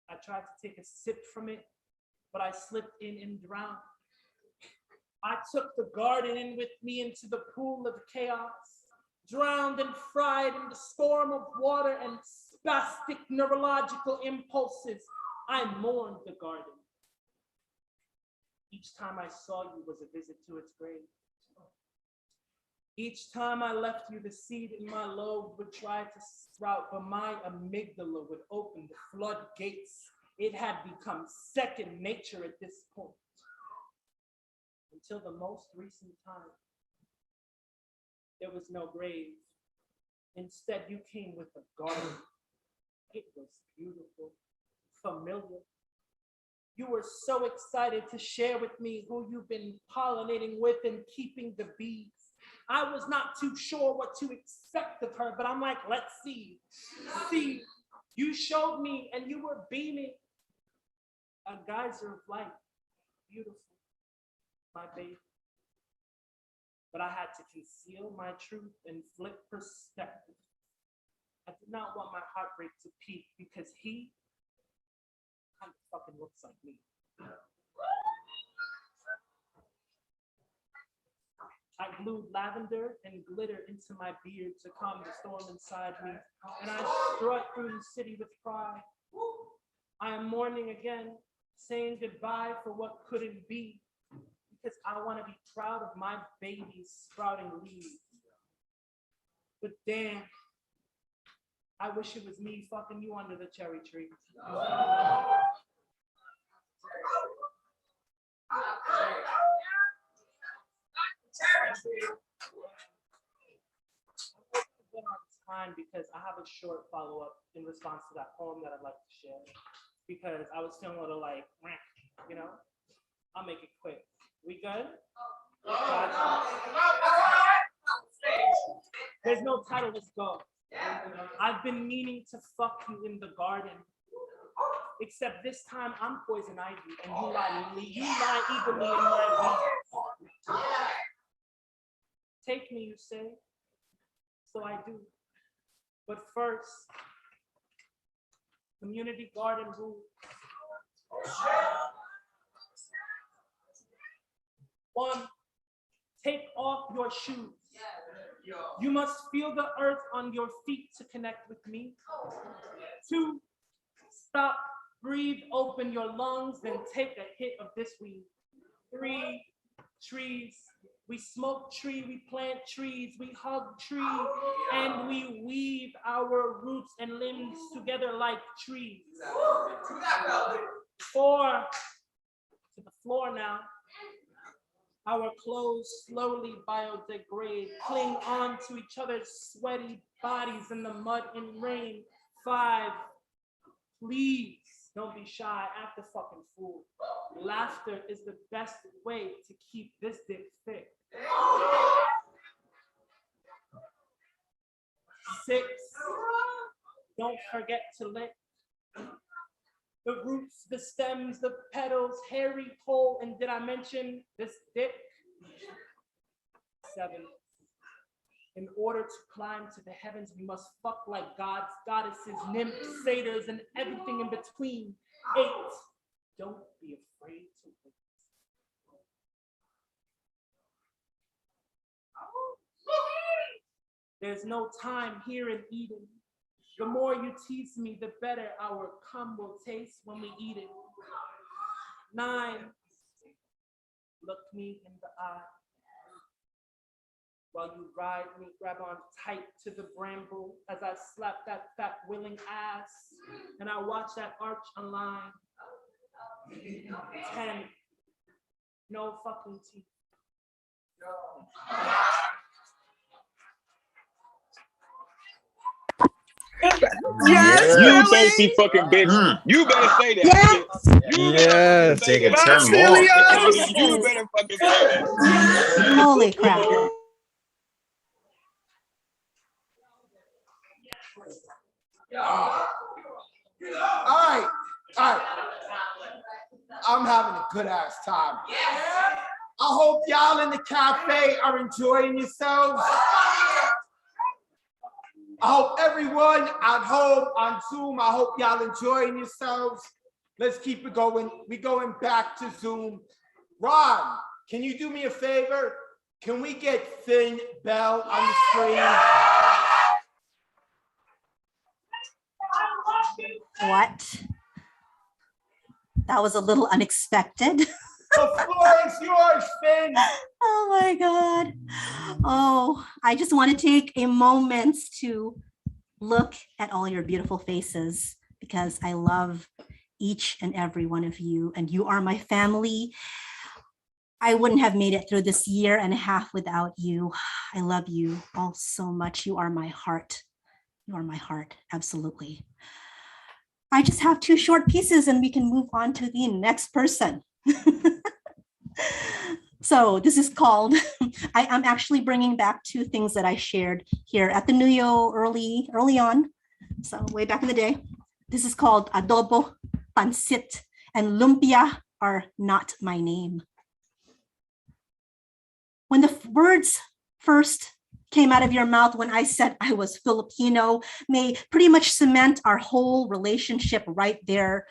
I tried to take a sip from it, but I slipped in and drowned. I took the garden in with me into the pool of chaos, drowned and fried in the storm of water and spastic neurological impulses. I mourned the garden. Each time I saw you was a visit to its grave. Each time I left you, the seed in my lobe would try to sprout, but my amygdala would open the floodgates. It had become second nature at this point. Until the most recent time, there was no grave. Instead, you came with a garden. It was beautiful, familiar. You were so excited to share with me who you've been pollinating with and keeping the bees. I was not too sure what to expect of her, but I'm like, let's see. See, You showed me and you were beaming a geyser of light. Beautiful, my baby. But I had to conceal my truth and flip perspective. I did not want my heartbreak to peak because he kind of fucking looks like me. I glued lavender and glitter into my beard to calm the storm inside me, and I strut through the city with pride. I am mourning again, saying goodbye for what couldn't be, because I want to be proud of my baby's sprouting leaves. But damn, I wish it was me fucking you under the cherry tree. Time because I have a short follow-up in response to that poem that I'd like to share, because I was feeling a little like, you know, I'll make it quick. We good? There's no title, let's go. I've been meaning to fuck you in the garden, except this time I'm poison ivy and you lie eagerly in my weeds. Take me, you say, so I do. But first, community garden rules. 1, take off your shoes. You must feel the earth on your feet to connect with me. 2, stop, breathe, open your lungs, then take a hit of this weed. 3, trees. We smoke tree, we plant trees, we hug tree, and we weave our roots and limbs together like trees. 4, to the floor now. Our clothes slowly biodegrade, cling on to each other's sweaty bodies in the mud and rain. 5, please don't be shy, act the fucking fool. Laughter is the best way to keep this dick thick. 6, don't forget to lick the roots, the stems, the petals, hairy pole, and did I mention this dick? 7, in order to climb to the heavens, we must fuck like gods, goddesses, nymphs, satyrs, and everything in between. 8, don't be afraid to wait. There's no time here in Eden. The more you tease me, the better our cum will taste when we eat it. 9, look me in the eye. While you ride me, grab on tight to the bramble as I slap that fat willing ass and I watch that arch unline. 10, no fucking teeth. Yes, You thirsty fucking bitch. You better say that. Yes. Take a 10 more. You better fucking say that. Holy crap. All right. I'm having a good ass time. I hope y'all in the cafe are enjoying yourselves. I hope everyone at home on Zoom, I hope y'all enjoying yourselves. Let's keep it going. We're going back to Zoom. Ron, can you do me a favor? Can we get Finn Bell on the screen? What? That was a little unexpected. The floor is yours, Finn. Oh my God. Oh, I just want to take a moment to look at all your beautiful faces because I love each and every one of you, and you are my family. I wouldn't have made it through this 1.5 years without you. I love you all so much. You are my heart. You are my heart, absolutely. I just have 2 short pieces and we can move on to the next person. So this is called, I'm actually bringing back 2 things that I shared here at the Nuyo early on. So way back in the day. This is called adobo, pansit, and lumpia are not my name. When the words first came out of your mouth when I said I was Filipino may pretty much cement our whole relationship right there.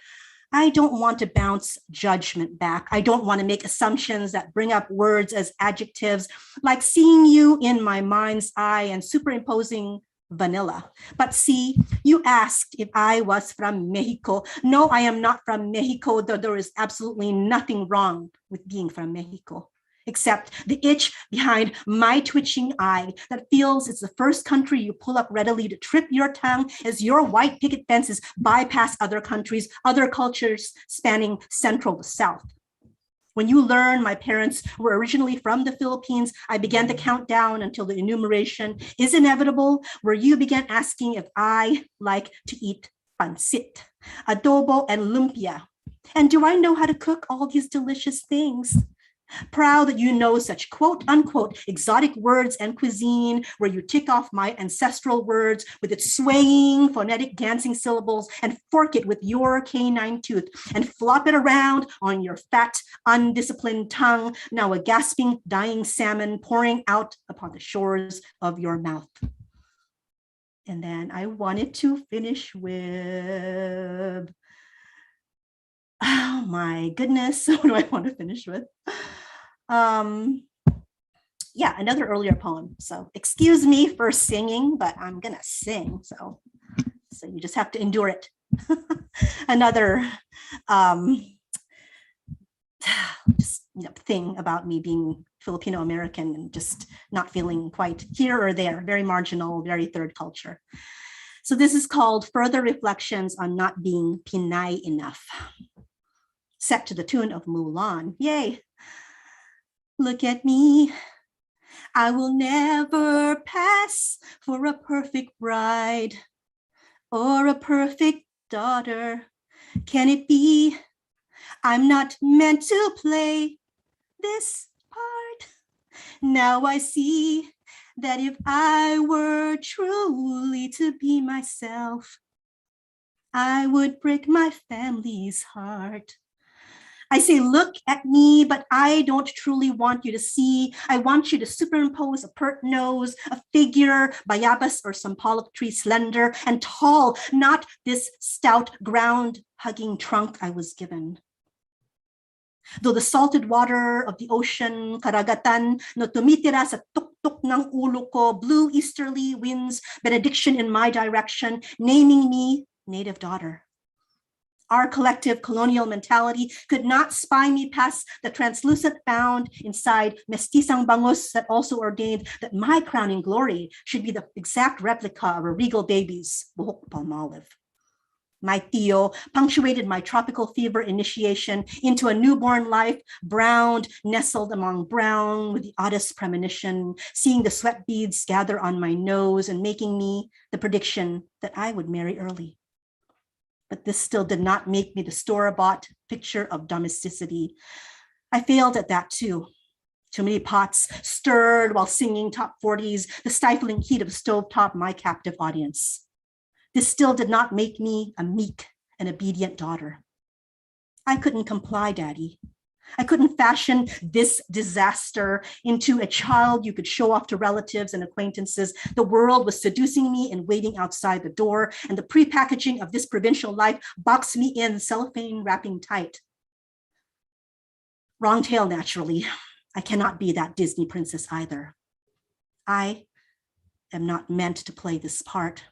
I don't want to bounce judgment back. I don't want to make assumptions that bring up words as adjectives, like seeing you in my mind's eye and superimposing vanilla. But see, you asked if I was from Mexico. No, I am not from Mexico, though there is absolutely nothing wrong with being from Mexico, except the itch behind my twitching eye that feels it's the first country you pull up readily to trip your tongue as your white picket fences bypass other countries, other cultures spanning central to south. When you learn my parents were originally from the Philippines, I began to count down until the enumeration is inevitable, where you began asking if I like to eat pansit, adobo, and lumpia. And do I know how to cook all these delicious things? Proud that you know such quote unquote exotic words and cuisine, where you tick off my ancestral words with its swaying phonetic dancing syllables and fork it with your canine tooth and flop it around on your fat, undisciplined tongue, now a gasping, dying salmon pouring out upon the shores of your mouth. And then I wanted to finish with, oh my goodness, what do I want to finish with? Yeah, another earlier poem. So excuse me for singing, but I'm gonna sing. So you just have to endure it. Another thing about me being Filipino American and just not feeling quite here or there, very marginal, very third culture. So this is called Further Reflections on Not Being Pinay Enough, set to the tune of Mulan. Yay. Look at me. I will never pass for a perfect bride or a perfect daughter. Can it be I'm not meant to play this part? Now I see that if I were truly to be myself, I would break my family's heart. I say, look at me, but I don't truly want you to see. I want you to superimpose a pert nose, a figure, bayabas or some pollock tree, slender and tall, not this stout ground-hugging trunk I was given. Though the salted water of the ocean, karagatan, no tumitira sa tuktok ng ulo ko, blew easterly winds, benediction in my direction, naming me native daughter. Our collective colonial mentality could not spy me past the translucent bound inside mestisang bangus that also ordained that my crowning glory should be the exact replica of a regal baby's buhok palmolive. My tío punctuated my tropical fever initiation into a newborn life, browned, nestled among brown with the oddest premonition, seeing the sweat beads gather on my nose and making me the prediction that I would marry early. But this still did not make me the store-bought picture of domesticity. I failed at that too. Too many pots stirred while singing top 40s, the stifling heat of stovetop, my captive audience. This still did not make me a meek and obedient daughter. I couldn't comply, Daddy. I couldn't fashion this disaster into a child you could show off to relatives and acquaintances. The world was seducing me and waiting outside the door, and the prepackaging of this provincial life boxed me in, cellophane wrapping tight. Wrong tale, naturally. I cannot be that Disney princess either. I am not meant to play this part.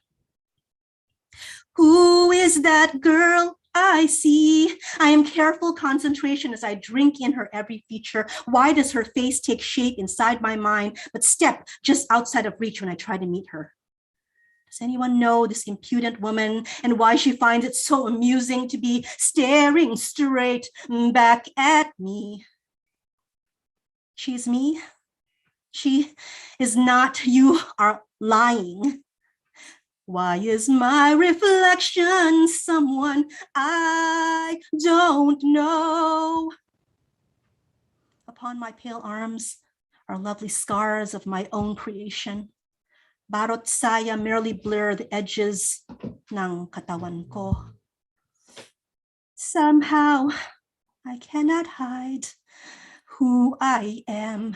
Who is that girl I see? I am careful concentration as I drink in her every feature. Why does her face take shape inside my mind, but step just outside of reach when I try to meet her? Does anyone know this impudent woman and why she finds it so amusing to be staring straight back at me? She's me. She is not. You are lying. Why is my reflection someone I don't know? Upon my pale arms are lovely scars of my own creation. Barot saya merely blur the edges ng katawan ko. Somehow, I cannot hide who I am,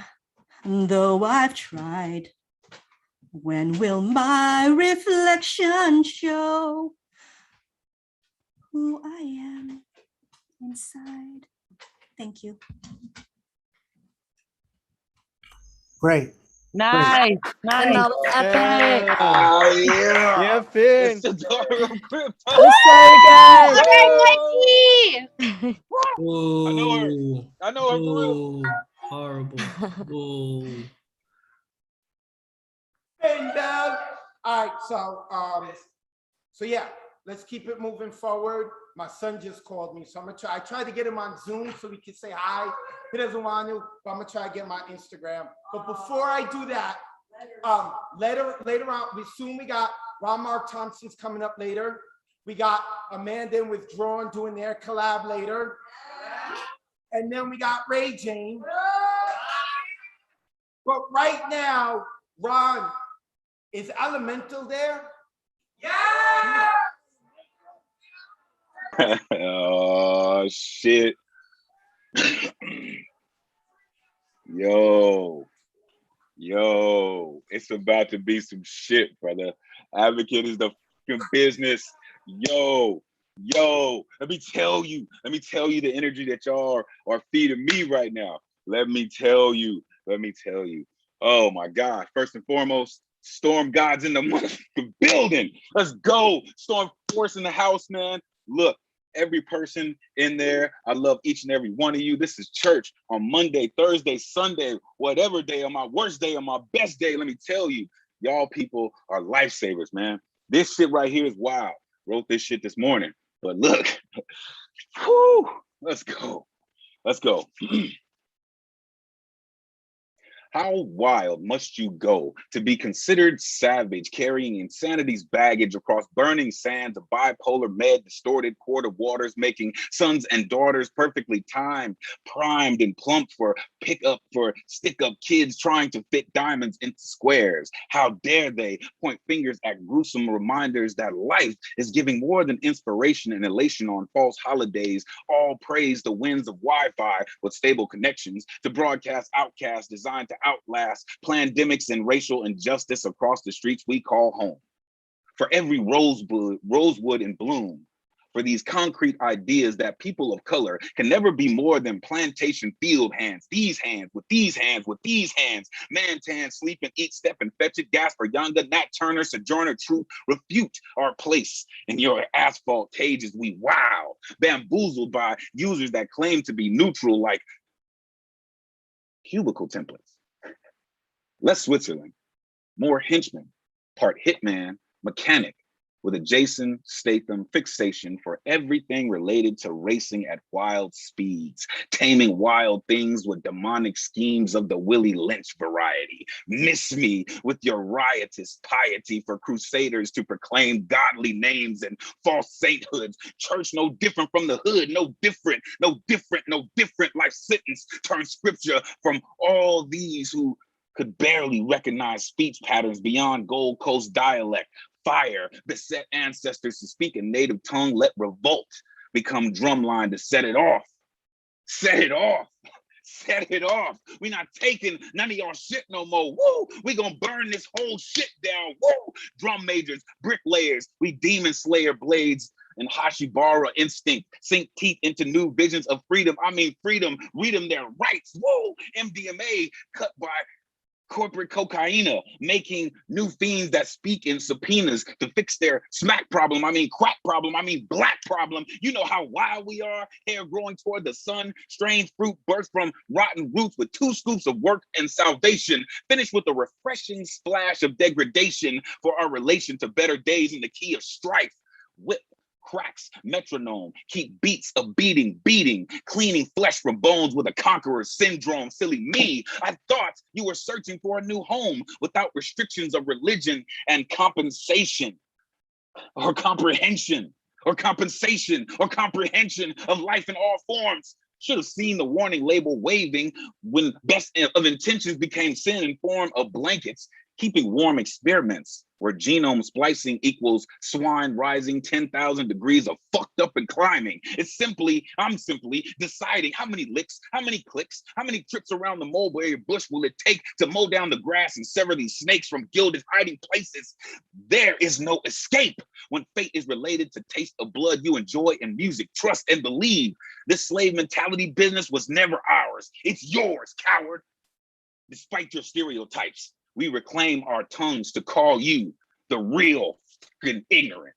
though I've tried. When will my reflection show who I am inside? Thank you. Great. Nice. And that was epic. Oh yeah. Yeah, Finn. It's adorable. I'm sorry, guys. I know her. I know her for real. Horrible. Whoa. And all right, so yeah, let's keep it moving forward. My son just called me, so I'm gonna try. I tried to get him on Zoom so we could say hi. He doesn't want to, but I'm gonna try to get my Instagram. But before I do that, later on, we got Ron Mark Thompson's coming up later. We got Amanda and Withdrawn doing their collab later, and then we got Ray Jane. But right now, Ron, is Elemental there? Yeah. Oh shit. Yo, it's about to be some shit, brother. Advocate is the fucking business. Yo, let me tell you the energy that y'all are feeding me right now. Let me tell you. Oh my God. First and foremost, Storm God's in the motherfucking building. Let's go. Storm Force in the house, man. Look, every person in there, I love each and every one of you. This is church on Monday, Thursday, Sunday, whatever day, on my worst day, on my best day. Let me tell you, y'all people are lifesavers, man. This shit right here is wild. Wrote this shit this morning, but look, whew, let's go. How wild must you go to be considered savage, carrying insanity's baggage across burning sands of bipolar, med, distorted quart of waters, making sons and daughters perfectly timed, primed, and plumped for stick-up kids trying to fit diamonds into squares? How dare they point fingers at gruesome reminders that life is giving more than inspiration and elation on false holidays, all praise the winds of Wi-Fi with stable connections to broadcast outcasts designed to outlast pandemics and racial injustice across the streets we call home. For every rosewood in bloom, for these concrete ideas that people of color can never be more than plantation field hands, these hands, with these hands, with these hands, man tan, sleep and eat, step and fetch it, gas for yonder, Nat Turner, Sojourner Truth, refute our place in your asphalt cages. We wow, bamboozled by users that claim to be neutral like cubicle templates. Less Switzerland, more henchman, part hitman, mechanic, with a Jason Statham fixation for everything related to racing at wild speeds, taming wild things with demonic schemes of the Willie Lynch variety. Miss me with your riotous piety for crusaders to proclaim godly names and false sainthoods. Church no different from the hood, no different. Life sentence turned scripture from all these who could barely recognize speech patterns beyond Gold Coast dialect. Fire beset ancestors to speak a native tongue. Let revolt become drumline to set it off. We not taking none of y'all shit no more. Woo! We gonna burn this whole shit down. Woo! Drum majors, bricklayers, we demon slayer blades and Hashibara instinct, sink teeth into new visions of freedom. I mean freedom, read them their rights. Woo! MDMA cut by corporate cocaina, making new fiends that speak in subpoenas to fix their smack problem. I mean crack problem. I mean black problem. You know how wild we are. Hair growing toward the sun. Strange fruit burst from rotten roots with 2 scoops of work and salvation. Finished with a refreshing splash of degradation for our relation to better days in the key of strife. Whip cracks, metronome, keep beats of beating, cleaning flesh from bones with a conqueror's syndrome. Silly me, I thought you were searching for a new home without restrictions of religion and compensation or comprehension of life in all forms. Should have seen the warning label waving when best of intentions became sin in form of blankets, keeping warm experiments where genome splicing equals swine rising 10,000 degrees of fucked up and climbing. I'm simply deciding how many licks, how many clicks, how many trips around the mulberry bush will it take to mow down the grass and sever these snakes from gilded hiding places. There is no escape when fate is related to taste of blood you enjoy in music. Trust and believe. This slave mentality business was never ours. It's yours, coward. Despite your stereotypes, we reclaim our tongues to call you the real fucking ignorant.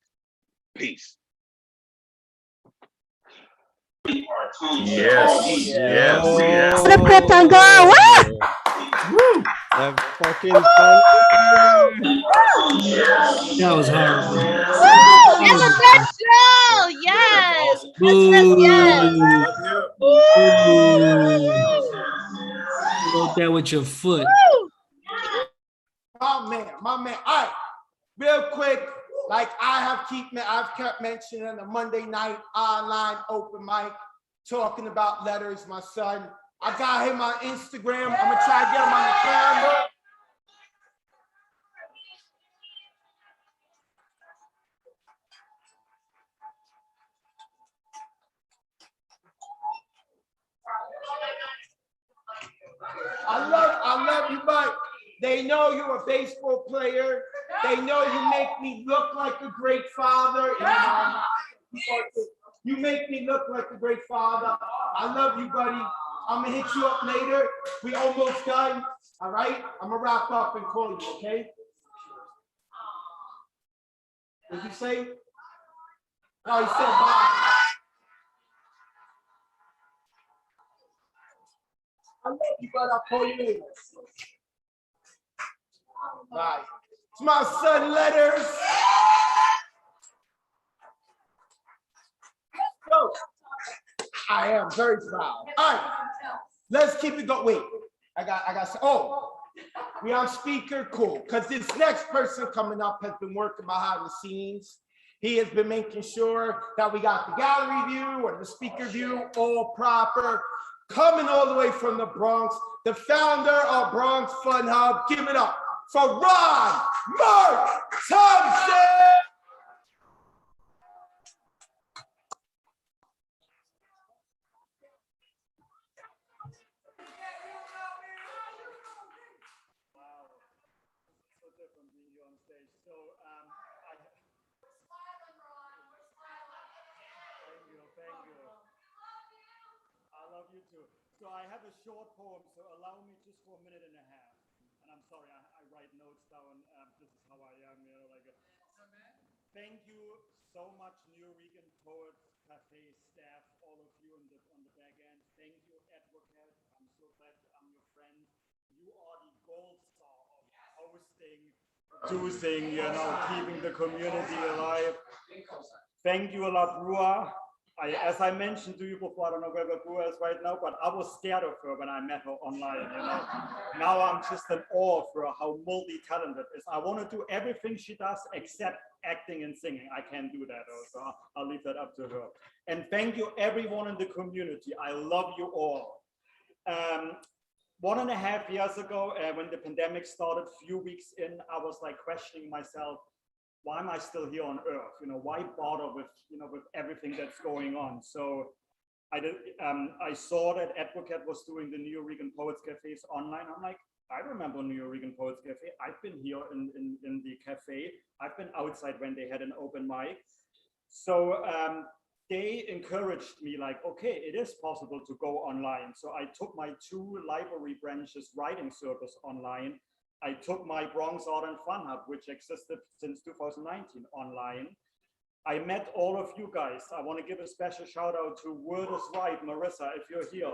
Peace. Yes. What up, Krypton girl? What? Woo! That fucking That was horrible. Woo! And the red shell. Yes. Yes. You wrote that with your foot. My man. All right, real quick, like I've kept mentioning the Monday night online open mic, talking about letters, my son. I got him on Instagram. I'm gonna try to get him on the camera. I love you, but they know you're a baseball player. They know you make me look like a great father. You make me look like a great father. I love you, buddy. I'm gonna hit you up later. We almost done. All right? I'm gonna wrap up and call you, okay? What did you say? Oh, he said bye. I love you, but I'll call you later. Bye. It's my son, Letters. Go. I am very proud. All right, let's keep it going. Wait, I got. Oh, we on speaker, cool. Because this next person coming up has been working behind the scenes. He has been making sure that we got the gallery view or the speaker view all proper. Coming all the way from the Bronx, the founder of Bronx Fun Hub. Give it up for Ron Mark Thompson. You too. So I have a short poem, so allow me just for a minute and a half. And I'm sorry, I write notes down. This is how I am, you know, like. Thank you so much, Nuyorican Poets Café staff, all of you on the back end. Thank you, Advocate. I'm so glad I'm your friend. You are the gold star of hosting, producing, you know, keeping the community alive. Thank you a lot, Rua. As I mentioned to you before, I don't know where Rua is right now, but I was scared of her when I met her online, you know. Now I'm just in awe of her, how multi-talented is. I want to do everything she does except acting and singing. I can't do that, so I'll leave that up to her. And thank you everyone in the community. I love you all. 1.5 years ago, when the pandemic started, few weeks in, I was like questioning myself, why am I still here on Earth? You know, why bother with, you know, with everything that's going on? So I saw that Advocate was doing the Nuyorican Poets Cafés online. I'm like, I remember Nuyorican Poets Café. I've been here in the cafe. I've been outside when they had an open mic. So they encouraged me like, okay, it is possible to go online. So I took my 2 library branches writing service online. I took my Bronx Art and Fun Hub, which existed since 2019 online. I met all of you guys. I want to give a special shout out to Wordz Right, Marissa, if you're here.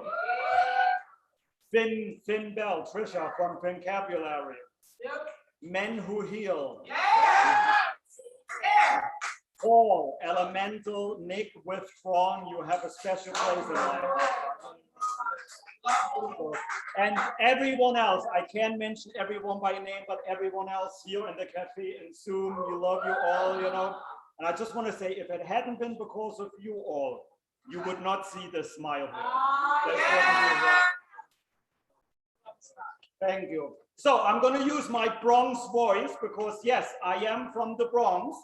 Finn Bell, Trisha from Fincabulary. Yep. Men Who Heal. Yeah. Paul, Elemental, Nick, Withdrawn, you have a special place in my heart. And everyone else, I can't mention everyone by name, but everyone else here in the cafe and Zoom, we love you all, you know. And I just want to say, if it hadn't been because of you all, you would not see the smile here. Thank you. So I'm going to use my Bronx voice because, yes, I am from the Bronx.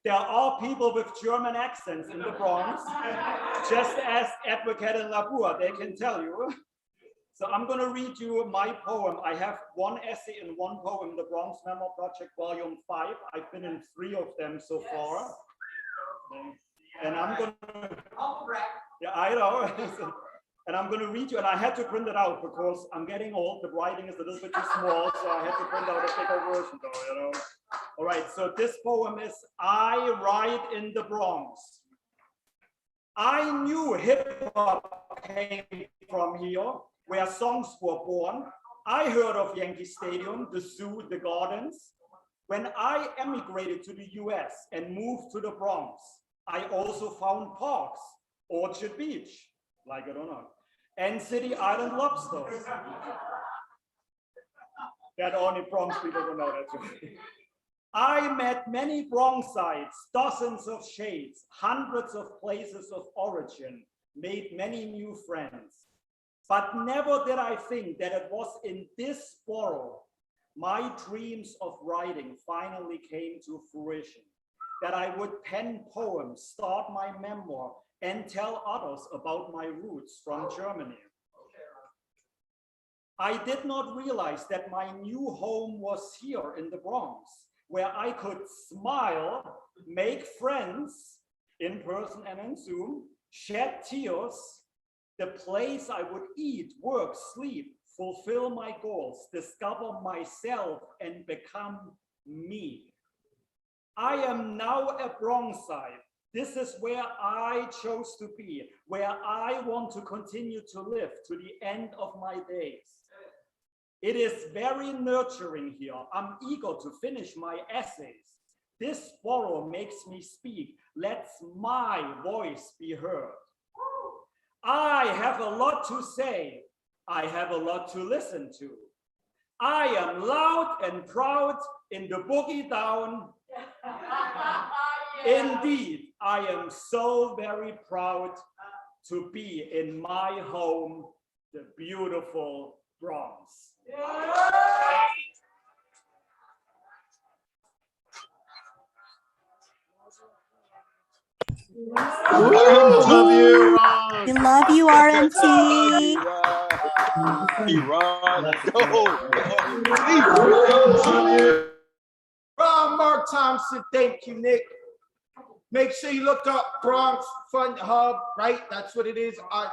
There are people with German accents in the Bronx, just as Advocate and Labua, they can tell you. So I'm going to read you my poem. I have one essay and one poem, the Bronx Memo Project, Volume 5. I've been in 3 of them so far. And I'm going to, yeah, I know. And I'm going to read you, and I had to print it out because I'm getting old. The writing is a little bit too small, so I had to print out a bigger version, though, you know. All right, so this poem is I Ride in the Bronx. I knew hip hop came from here, where songs were born. I heard of Yankee Stadium, the zoo, the gardens. When I emigrated to the US and moved to the Bronx, I also found parks, Orchard Beach, like it or not, and City Island lobsters. That only Bronx people will know that too. I met many Bronxites, dozens of shades, hundreds of places of origin, made many new friends. But never did I think that it was in this borough my dreams of writing finally came to fruition, that I would pen poems, start my memoir, and tell others about my roots from Germany. I did not realize that my new home was here in the Bronx, where I could smile, make friends in person and in Zoom, shed tears, the place I would eat, work, sleep, fulfill my goals, discover myself, and become me. I am now a Bronxite. This is where I chose to be, where I want to continue to live to the end of my days. It is very nurturing here. I'm eager to finish my essays. This borough makes me speak. Let my voice be heard. I have a lot to say. I have a lot to listen to. I am loud and proud in the boogie down. Indeed, I am so very proud to be in my home, the beautiful Bronx. Love you, Ron. We love you, RMT. Ron, go. Ron Mark Thompson, thank you, Nick. Make sure you look up Bronx Fun Hub, right? That's what it is. I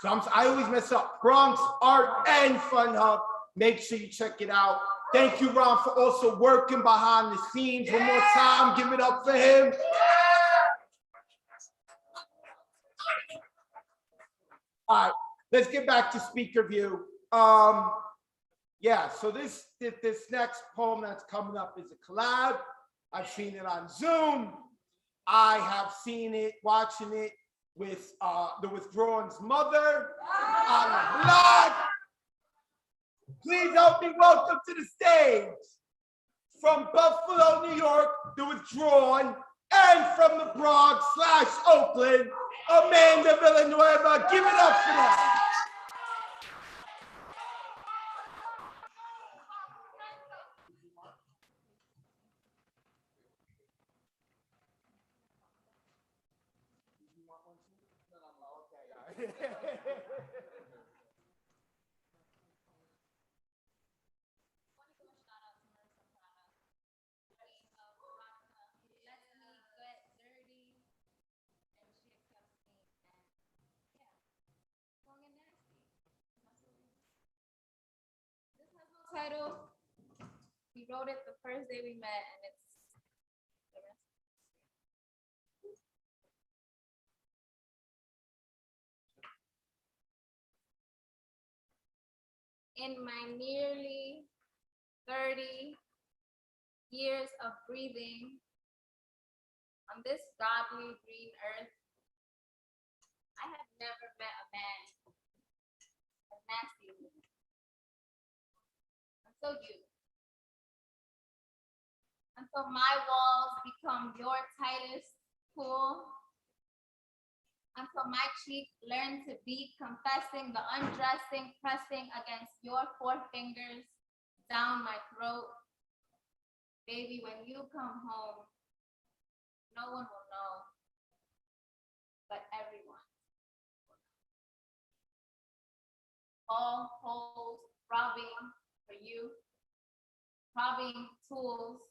always mess up. Bronx Art and Fun Hub. Make sure you check it out. Thank you, Ron, for also working behind the scenes. One more time, give it up for him. All right, let's get back to speaker view. Yeah, so this next poem that's coming up is a collab. I've seen it on Zoom. I have seen it, watching it with the Withdrawing's mother on the blog. Please help me welcome to the stage from Buffalo, New York, the Withdrawn, and from the Bronx / Oakland, Amanda Villanueva. Give it up for that. Title, we wrote it the first day we met, and it's the rest. In my nearly 30 years of breathing on this godly green earth, I have never met a man as nasty as me. Until you. Until my walls become your tightest pool. until my cheek learned to beat, confessing the undressing, pressing against your forefingers down my throat. Baby, when you come home, no one will know, but everyone. All holes throbbing for you, throbbing tools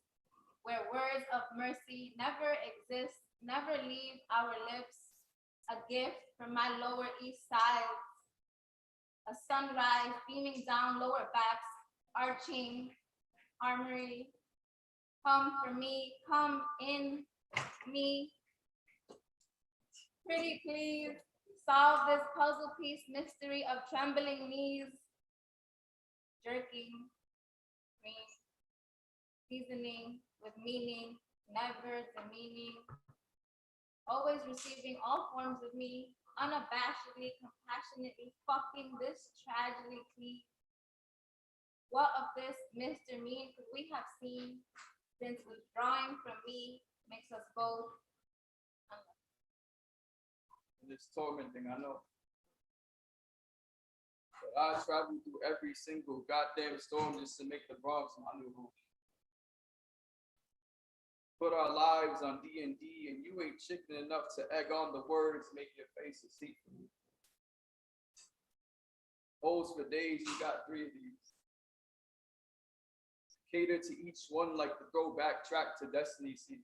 where words of mercy never exist, never leave our lips. A gift from my Lower East Side, a sunrise beaming down lower backs, arching armory. Come for me, come in me. Pretty please, solve this puzzle piece mystery of trembling knees, jerking, cream, seasoning with meaning, never demeaning. Always receiving all forms of me, unabashedly, compassionately, fucking this tragedy clean. What of this Mr. Mean could we have seen, since withdrawing from me makes us both And it's tormenting, I know. But I traveled through every single goddamn storm just to make the Bronx my new home. Put our lives on D&D, and you ain't chicken enough to egg on the words, make your face a see-through. Holes for days, you got 3 of these. Cater to each one like the throwback track to Destiny Seeds.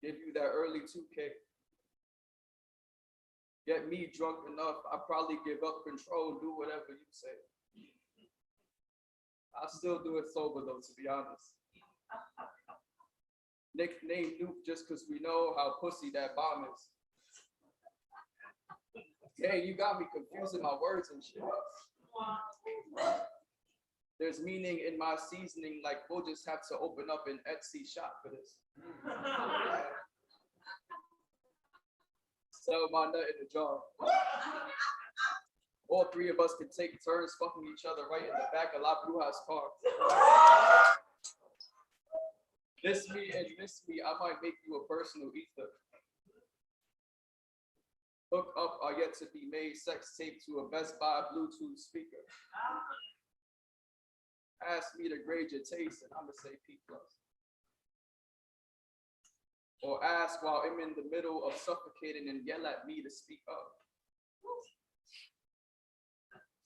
Give you that early 2K. Get me drunk enough, I'll probably give up control, do whatever you say. I'll still do it sober though, to be honest. Nickname Nuke just cause we know how pussy that bomb is. Hey, you got me confusing my words and shit. There's meaning in my seasoning, like we'll just have to open up an Etsy shop for this. Sell my nut in the jar. All 3 of us can take turns fucking each other right in the back of La Bruja's car. This me and miss me, I might make you a personal ether. Hook up our yet to be made sex tape to a Best Buy Bluetooth speaker. Ask me to grade your taste and I'ma say P+. Or ask while I'm in the middle of suffocating and yell at me to speak up.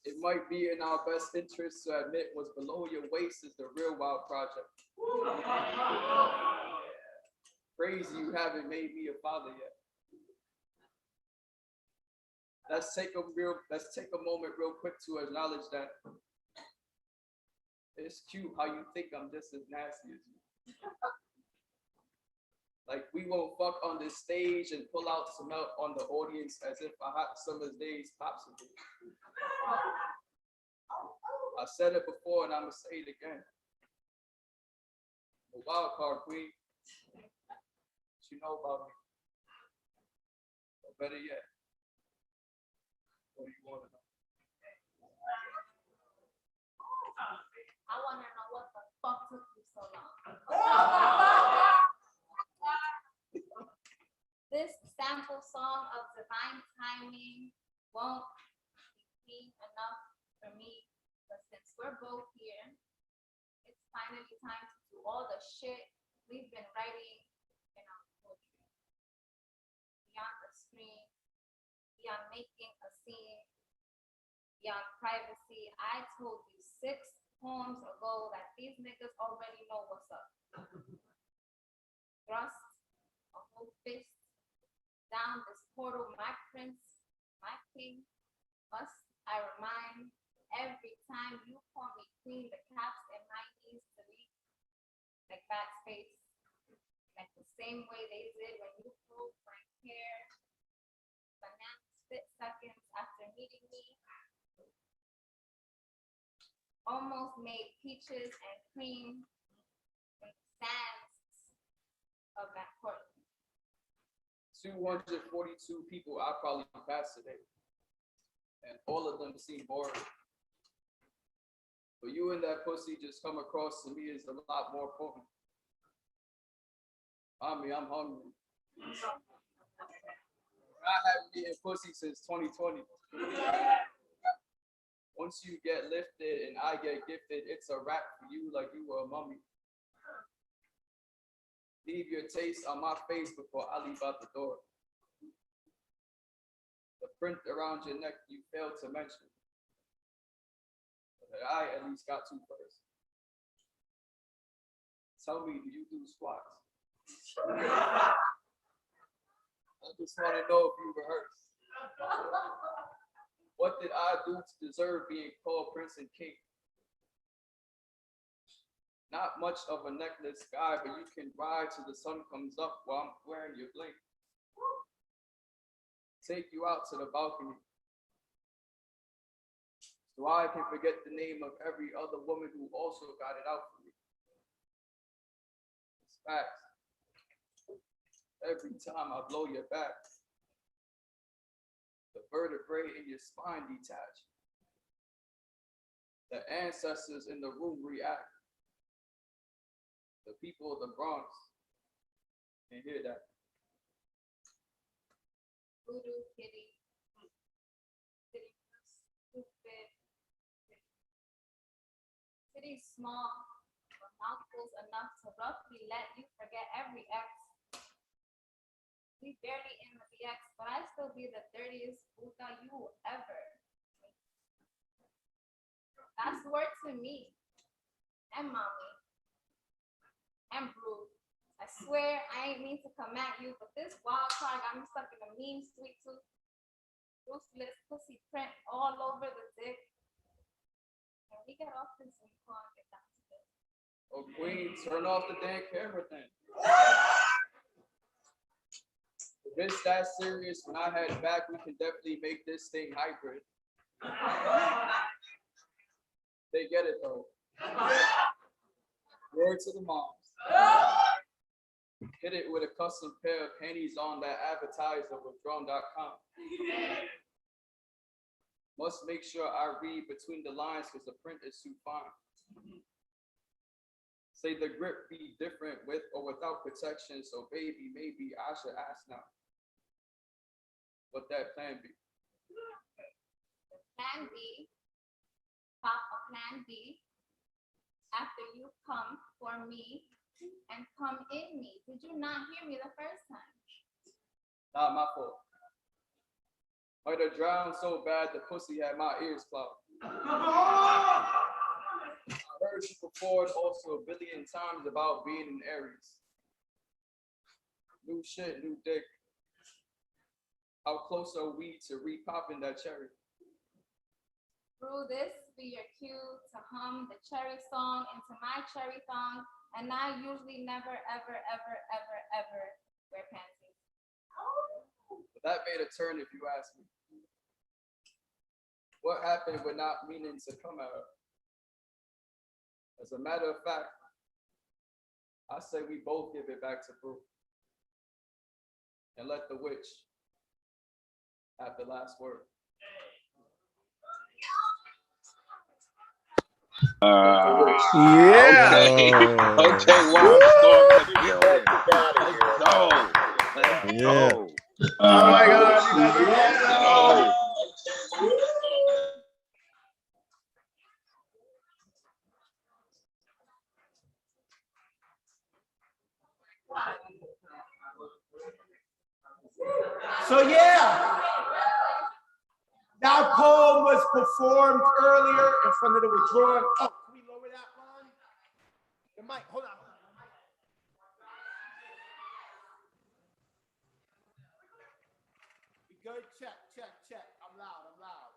It might be in our best interest to admit what's below your waist is the real wild project. Crazy you haven't made me a father yet. Let's take a moment real quick to acknowledge that it's cute how you think I'm just as nasty as you. Like we won't fuck on this stage and pull out some milk on the audience as if a hot summer's day's popsicle. I said it before and I'ma say it again. The wild card queen. What you know about me? Or better yet, what do you want to know? I want to know what the fuck took you so long. This sample song of divine timing won't be enough for me, but since we're both here, it's finally time to do all the shit we've been writing in our poetry. Beyond the screen, beyond making a scene, beyond privacy, I told you 6 poems ago that these niggas already know what's up. Thrust a whole fist down this portal, my prince, my king, must I remind every time you call me queen, the caps in my knees delete like that space, like the same way they did when you pulled my hair, banana split seconds after meeting me, almost made peaches and cream in the sands of that court. 242 people I probably passed today, and all of them seem boring. But you and that pussy just come across to me as a lot more potent. I mean, I'm hungry. I haven't eaten pussy since 2020. Once you get lifted and I get gifted, it's a wrap for you like you were a mummy. Leave your taste on my face before I leave out the door. The print around your neck you failed to mention. But I at least got two first. Tell me, do you do squats? I just want to know if you rehearse. What did I do to deserve being called Prince and King? Not much of a necklace guy, but you can ride till the sun comes up while I'm wearing your bling. Take you out to the balcony, so I can forget the name of every other woman who also got it out for me. It's facts. Every time I blow your back, the vertebrae in your spine detach. The ancestors in the room react. The people of the Bronx can hear that. Voodoo kitty. Kitty stupid. Kitty small, but mouthfuls enough to roughly let you forget every ex. We barely in the BX, but I still be the dirtiest puta you will ever. That's word to me, and mommy, and Brew. I swear I ain't mean to come at you, but this wild card got me stuck in a mean sweet tooth. Ruthless pussy print all over the dick. Can we get off this and get down to this? Oh, queen, turn off the damn camera then. If it's that serious, when I head back, we can definitely make this thing hybrid. They get it though. Word to the moms. Hit it with a custom pair of panties on that advertiser with drone.com. Must make sure I read between the lines because the print is too fine. Say the grip be different with or without protection, so baby, maybe I should ask now. What that plan be? Plan B, pop a plan B, after you come for me and come in me. Did you not hear me the first time? Not my fault. Might have drowned so bad the pussy had my ears clogged. I heard you before also a billion times about being in Aries. New shit, new dick. How close are we to re-popping that cherry? Through this be your cue to hum the cherry song into my cherry thong, and I usually never, ever, ever, ever, ever wear panties. But that made a turn if you ask me. What happened with not meaning to come at her? As a matter of fact, I say we both give it back to Brew. And let the witch have the last word. Yeah. Okay, wow. Storm in the building. Let's go. Let's Yeah. go. Oh my God. You guys are Let's go. So yeah, that poem was performed earlier in front of the withdrawing. Oh, can we lower that one? The mic, hold on. We good? Check, check, check. I'm loud, I'm loud.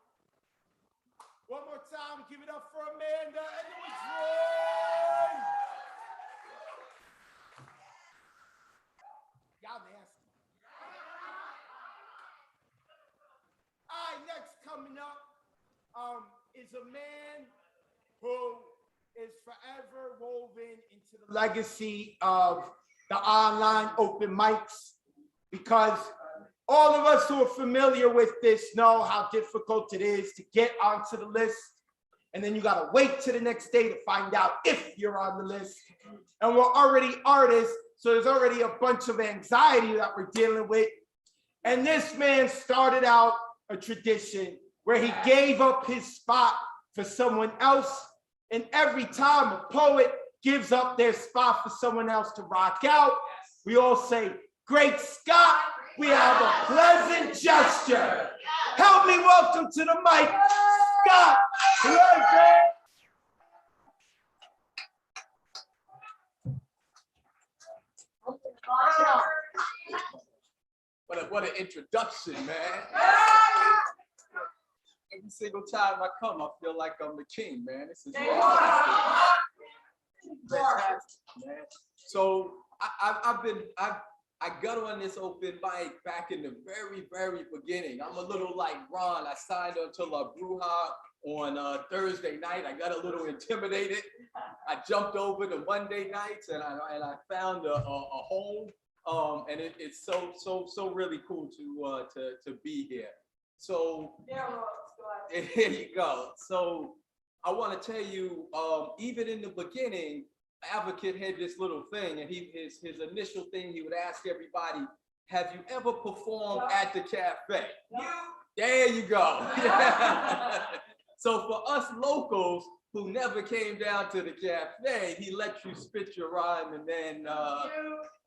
One more time, give it up for Amanda and the withdrawing. Y'all nasty. All right, next coming up is a man who is forever woven into the legacy of the online open mics, because all of us who are familiar with this know how difficult it is to get onto the list. And then you got to wait till the next day to find out if you're on the list. And we're already artists, so there's already a bunch of anxiety that we're dealing with. And this man started out a tradition where he gave up his spot for someone else. And every time a poet gives up their spot for someone else to rock out, we all say, "Great Scott, we have a pleasant gesture." Help me welcome to the mic, Scott. What an introduction, man. Every single time I come, I feel like I'm the king, man. This is fantastic, man. So I got on this open mic back in the very beginning. I'm a little like Ron. I signed on to La Bruja on Thursday night. I got a little intimidated. I jumped over to Monday nights and I found a home. And it's so really cool to be here. So here you go. So I want to tell you, even in the beginning, Advocate had this little thing, and his initial thing, he would ask everybody, "Have you ever performed at the cafe?" There you go. So for us locals who never came down to the cafe, he let you spit your rhyme, and then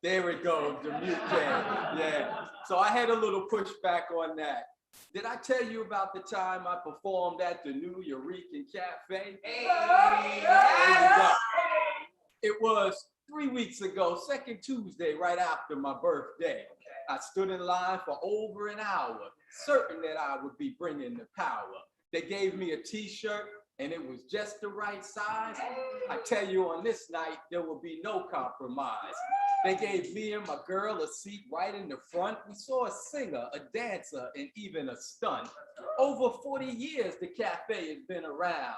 there it goes, the mute came. Yeah. So I had a little pushback on that. Did I tell you about the time I performed at the Nuyorican Cafe? It was 3 weeks ago, second Tuesday, right after my birthday. I stood in line for over an hour, certain that I would be bringing the power. They gave me a t-shirt and it was just the right size. I tell you, on this night, there will be no compromise. They gave me and my girl a seat right in the front. We saw a singer, a dancer, and even a stunt. Over 40 years, the cafe has been around.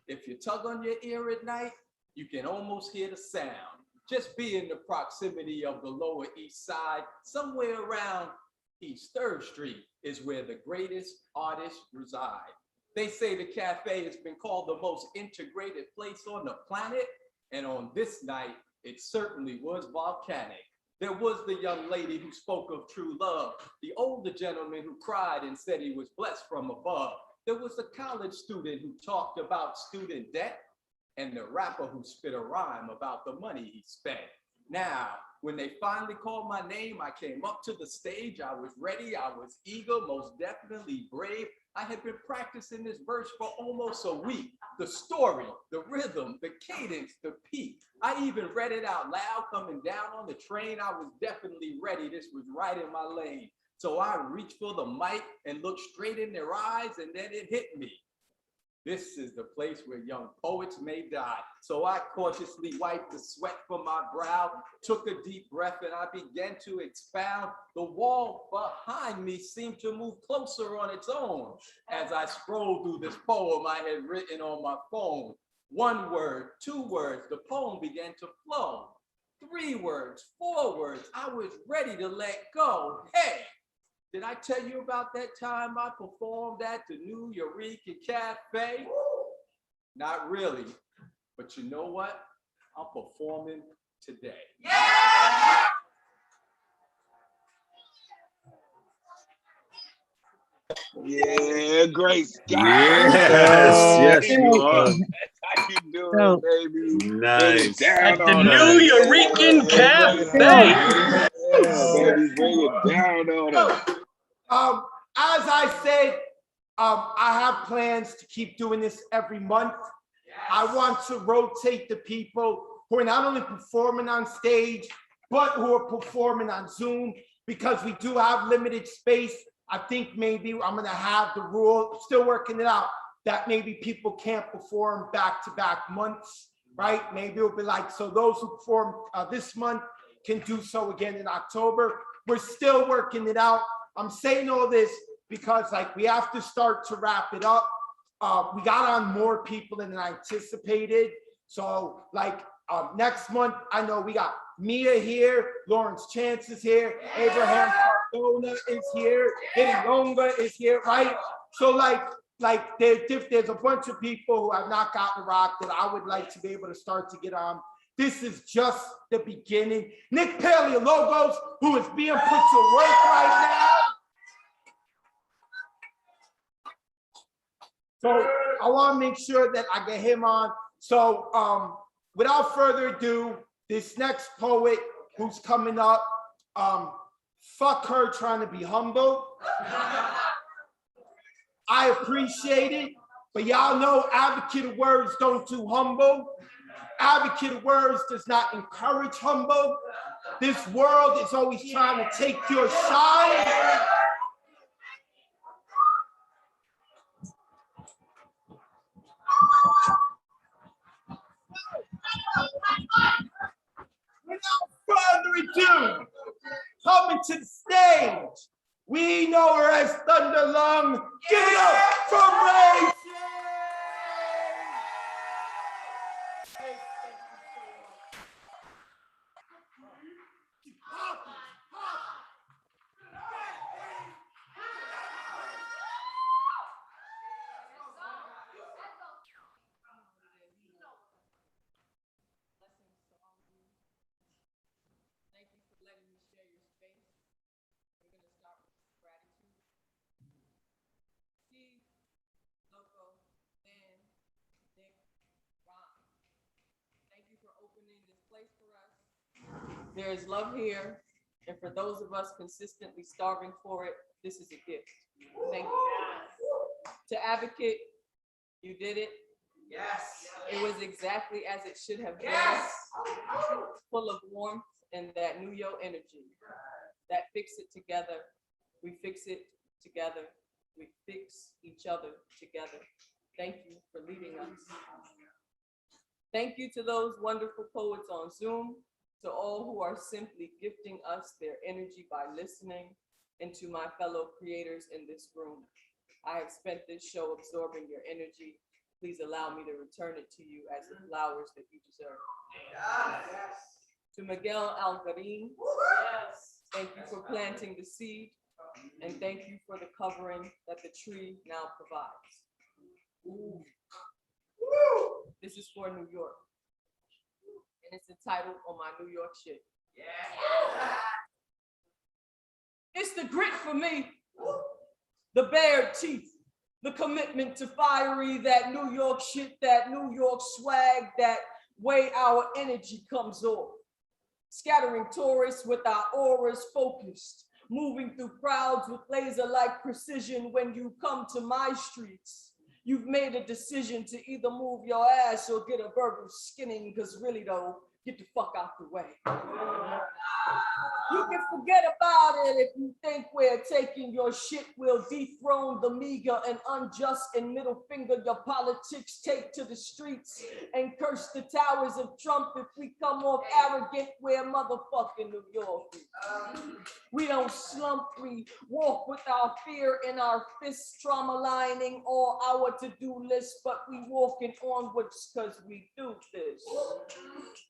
If you tug on your ear at night, you can almost hear the sound. Just be in the proximity of the Lower East Side, somewhere around East 3rd Street is where the greatest artists reside. They say the cafe has been called the most integrated place on the planet, and on this night, it certainly was volcanic. There was the young lady who spoke of true love, the older gentleman who cried and said he was blessed from above. There was a college student who talked about student debt, and the rapper who spit a rhyme about the money he spent. Now, when they finally called my name, I came up to the stage. I was ready, I was eager, most definitely brave. I had been practicing this verse for almost a week. The story, the rhythm, the cadence, the beat. I even read it out loud coming down on the train. I was definitely ready. This was right in my lane. So I reached for the mic and looked straight in their eyes, and then it hit me. This is the place where young poets may die. So I cautiously wiped the sweat from my brow, took a deep breath, and I began to expound. The wall behind me seemed to move closer on its own as I scrolled through this poem I had written on my phone. 1 word, 2 words, the poem began to flow. 3 words, 4 words, I was ready to let go. Hey! Did I tell you about that time I performed at the Nuyorican Cafe? Not really, but you know what? I'm performing today. Yeah! Yeah, great Scott. Yes, you are. How you doing, baby? Nice. At the Nuyorican Cafe. Yeah, baby, bring it down on us. As I said, I have plans to keep doing this every month. I want to rotate the people who are not only performing on stage, but who are performing on Zoom, because we do have limited space. I think maybe I'm gonna have the rule, still working it out, that maybe people can't perform back-to-back months, right? Maybe it'll be like, so those who perform this month can do so again in October. We're still working it out. I'm saying all this because like we have to start to wrap it up. We got on more people than I anticipated. So like next month, I know we got Mia here, Lawrence Chance is here, Abraham Cardona is here, Eddie Longa is here, right? So like there's a bunch of people who have not gotten rock that I would like to be able to start to get on. This is just the beginning. Nick Paleologos, who is being put to work right now. So I want to make sure that I get him on. So without further ado, this next poet who's coming up, fuck her trying to be humble. I appreciate it, but y'all know Advocate of Words don't do humble. Advocate of Words does not encourage humble. This world is always trying to take your shine. Without further ado, coming to the stage, we know her as Thunderlung. Give it up for Ray. Thank you for letting me share your space. We're going to start with gratitude. Steve, Loco, Dan, Nick, Ron. Thank you for opening this place for us. There is love here, and for those of us consistently starving for it, this is a gift. Thank you. To Advocate, you did it. Yes. It was exactly as it should have been. Yes. Full of warmth and that New York energy. That fix it together. We fix it together. We fix each other together. Thank you for leading us. Thank you to those wonderful poets on Zoom, to all who are simply gifting us their energy by listening, and to my fellow creators in this room. I have spent this show absorbing your energy. Please allow me to return it to you as the flowers that you deserve. Yes. To Miguel Algarin, thank you for planting the seed, and thank you for the covering that the tree now provides. Ooh. This is for New York, and it's entitled On My New York Shit. It's the grit for me, the bared teeth, the commitment to fiery, that New York shit, that New York swag, that way our energy comes off. Scattering tourists with our auras focused, moving through crowds with laser-like precision. When you come to my streets, you've made a decision to either move your ass or get a verbal skinning, because really though, get the fuck out the way. You can forget about it if you think we're taking your shit. We'll dethrone the meager and unjust and middle finger your politics take to the streets and curse the towers of Trump if we come off arrogant. We're motherfucking New York. We don't slump, we walk with our fear in our fists, trauma lining all our to-do list, but we walking onwards because we do this.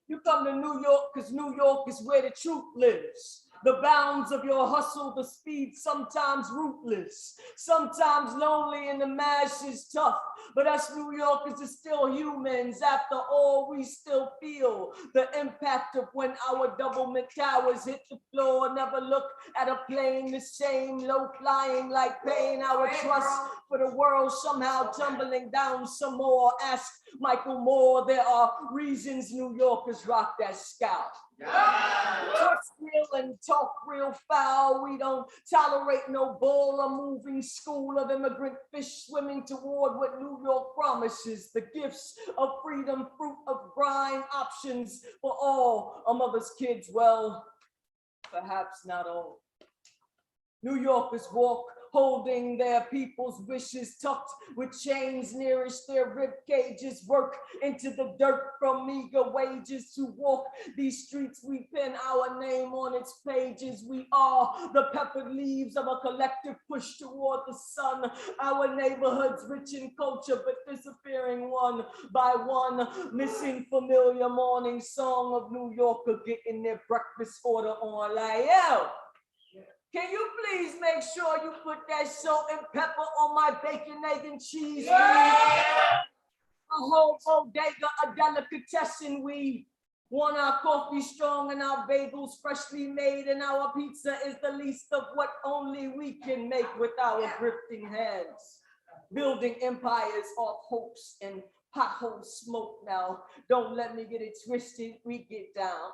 You come to New York because New York is where the truth lives. The bounds of your hustle, the speed sometimes rootless, sometimes lonely and the mash is tough. But us New Yorkers are still humans. After all, we still feel the impact of when our doublemint towers hit the floor. Never look at a plane the same, low flying like pain. Our trust for the world somehow tumbling down some more. Ask Michael Moore, there are reasons New Yorkers rock that scout. Talk real and talk real foul. We don't tolerate no bull or moving school of immigrant fish swimming toward what New York promises. The gifts of freedom, fruit of grind, options for all a mother's kids. Well, perhaps not all. New Yorkers walk holding their people's wishes, tucked with chains nearest their rib cages, work into the dirt from meager wages. To walk these streets, we pin our name on its pages. We are the peppered leaves of a collective push toward the sun. Our neighborhoods rich in culture, but disappearing one by one. Missing familiar morning song of New Yorker getting their breakfast order on. Like, yo, can you please make sure you put that salt and pepper on my bacon, egg, and cheese? A whole bodega, a delicatessen. We want our coffee strong and our bagels freshly made, and our pizza is the least of what only we can make with our grifting hands. building empires off hopes and pothole smoke now. Don't let me get it twisted, we get down.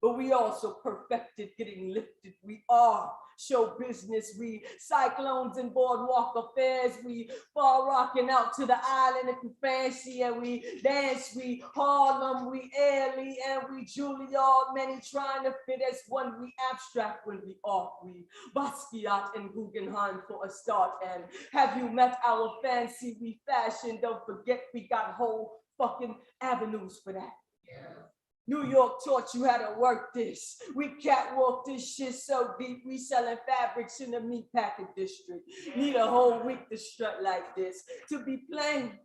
But we also perfected getting lifted. We are show business. We cyclones and boardwalk affairs. We far rocking out to the island if you fancy. And we dance, we Harlem, we Airly, and we Juilliard. Many trying to fit as one. We abstract when we art. We Basquiat and Guggenheim for a start. And have you met our fancy? We fashion. Don't forget we got whole fucking avenues for that. Yeah. New York taught you how to work this. We catwalk this shit so deep. We selling fabrics in the meatpacking district. Need a whole week to strut like this. To be plain,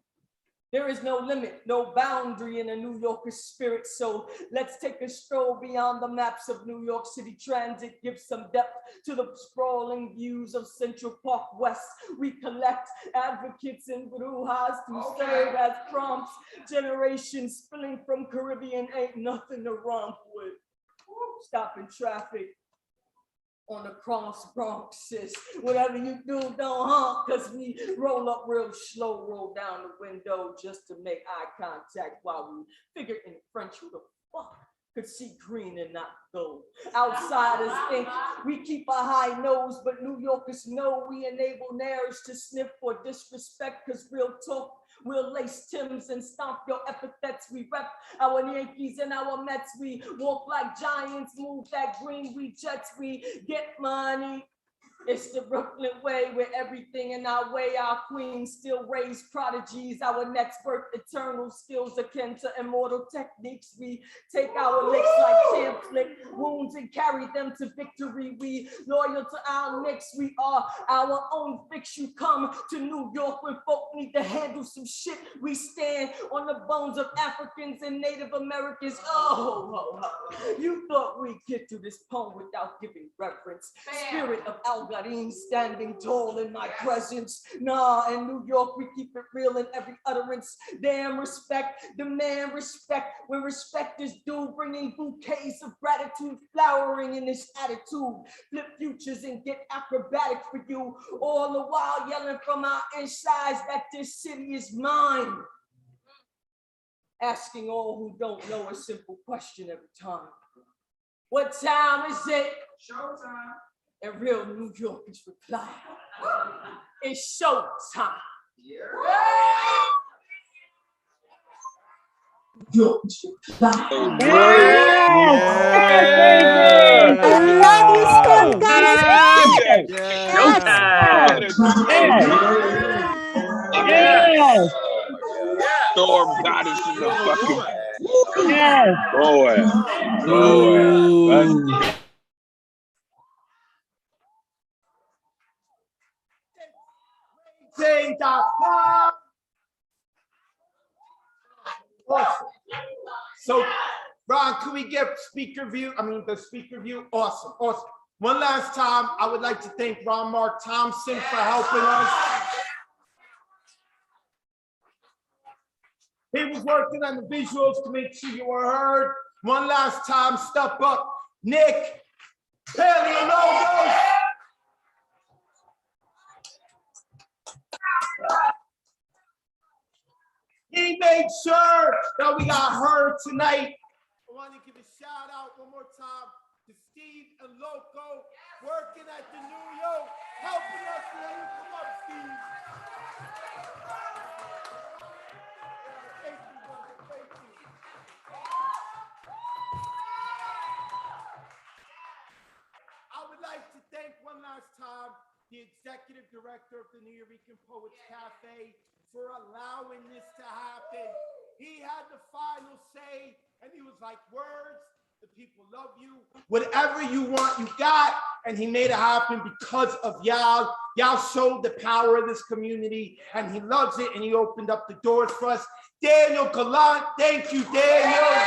there is no limit, no boundary in a New Yorker spirit. So let's take a stroll beyond the maps of New York City Transit. Give some depth to the sprawling views of Central Park West. We collect advocates and brujas to serve as prompts. Generations spilling from Caribbean ain't nothing to romp with. Stopping traffic on the cross Bronx, sis. Whatever you do, don't honk, cause we roll up real slow, roll down the window just to make eye contact while we figure in French who the fuck could see green and not gold. Outsiders think we keep a high nose, but New Yorkers know we enable nairs to sniff for disrespect, cause real talk, we'll lace Timbs and stomp your epithets. We rep our Yankees and our Mets. We walk like giants, move that green. We Jets, we get money. It's the Brooklyn way where everything in our way, our queens still raise prodigies. Our next birth eternal skills akin to immortal techniques. We take our licks like champs lick wounds and carry them to victory. We loyal to our Knicks. We are our own fix. You come to New York when folk need to handle some shit. We stand on the bones of Africans and Native Americans. Oh, you thought we'd get through this poem without giving reverence. Spirit of Al-Garim standing tall in my presence. Nah, in New York, we keep it real in every utterance. Damn respect, demand respect. When respect is due, bringing bouquets of gratitude, flowering in this attitude. Flip futures and get acrobatic for you. All the while yelling from our insides that this city is mine. Asking all who don't know a simple question every time. What time is it? Showtime. And real New Yorkers reply, it's showtime. Yeah. Yorkers reply. I love you, Scott, guys. Storm goddess in the fucking Yes. boy. Boy. Awesome. So, Ron, can we get speaker view? The speaker view. Awesome, awesome. One last time, I would like to thank Ron Mark Thompson for helping us. He was working on the visuals to make sure you were heard. One last time, step up, Nick Paleologos. He made sure that we got heard tonight. I want to give a shout out one more time to Steve and Loco, working at the New York, helping us. Come up, Steve. Thank you, brother. Thank you. I would like to thank one last time the executive director of the Nuyorican Poets Café for allowing this to happen. He had the final say, and he was like, Wordz, the people love you. Whatever you want, you got. And he made it happen because of y'all. Y'all showed the power of this community, and he loves it, and he opened up the doors for us. Daniel Gallant, thank you, Daniel.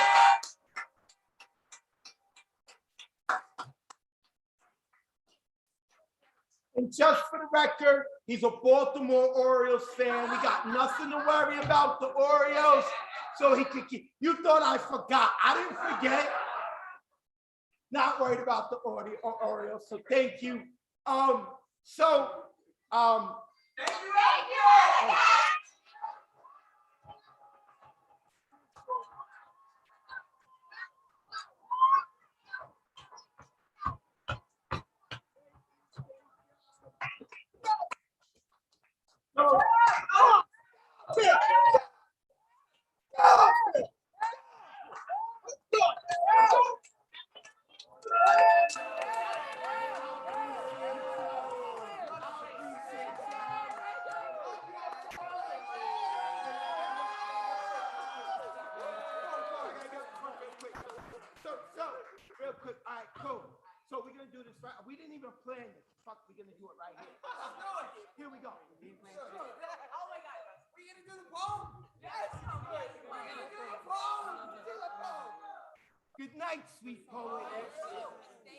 And just for the record, he's a Baltimore Orioles fan. We got nothing to worry about the Orioles. So he could keep, you thought I forgot. I didn't forget. Not worried about the Orioles, so thank you. So, real quick, all right, cool. So we're gonna do this right. We didn't even plan this. Fuck, we're gonna do it right here. Let's do it. Here we go. Oh my God. We gonna do the poem? Yes. We're gonna do the poem. Do the poem. Good night, sweet poet.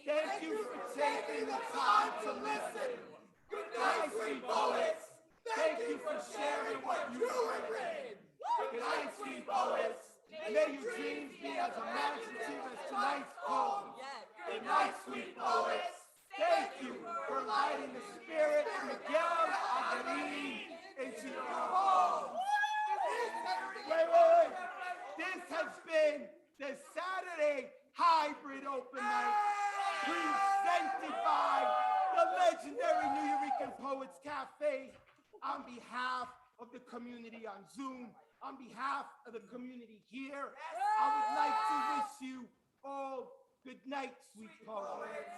Thank you for taking the time to listen. Good night, sweet poets. Thank you for sharing what you have written. Good night, sweet poets. May your dreams be as imaginative as tonight's poem. Good night, sweet poets. Thank you for lighting the spirit of Miguel Agarin into your homes. Wait. This has been the Saturday Hybrid Open Night, presented by the legendary Nuyorican Poets Café. On behalf of the community on Zoom, on behalf of the community here, I would like to wish you all good night, sweet poets.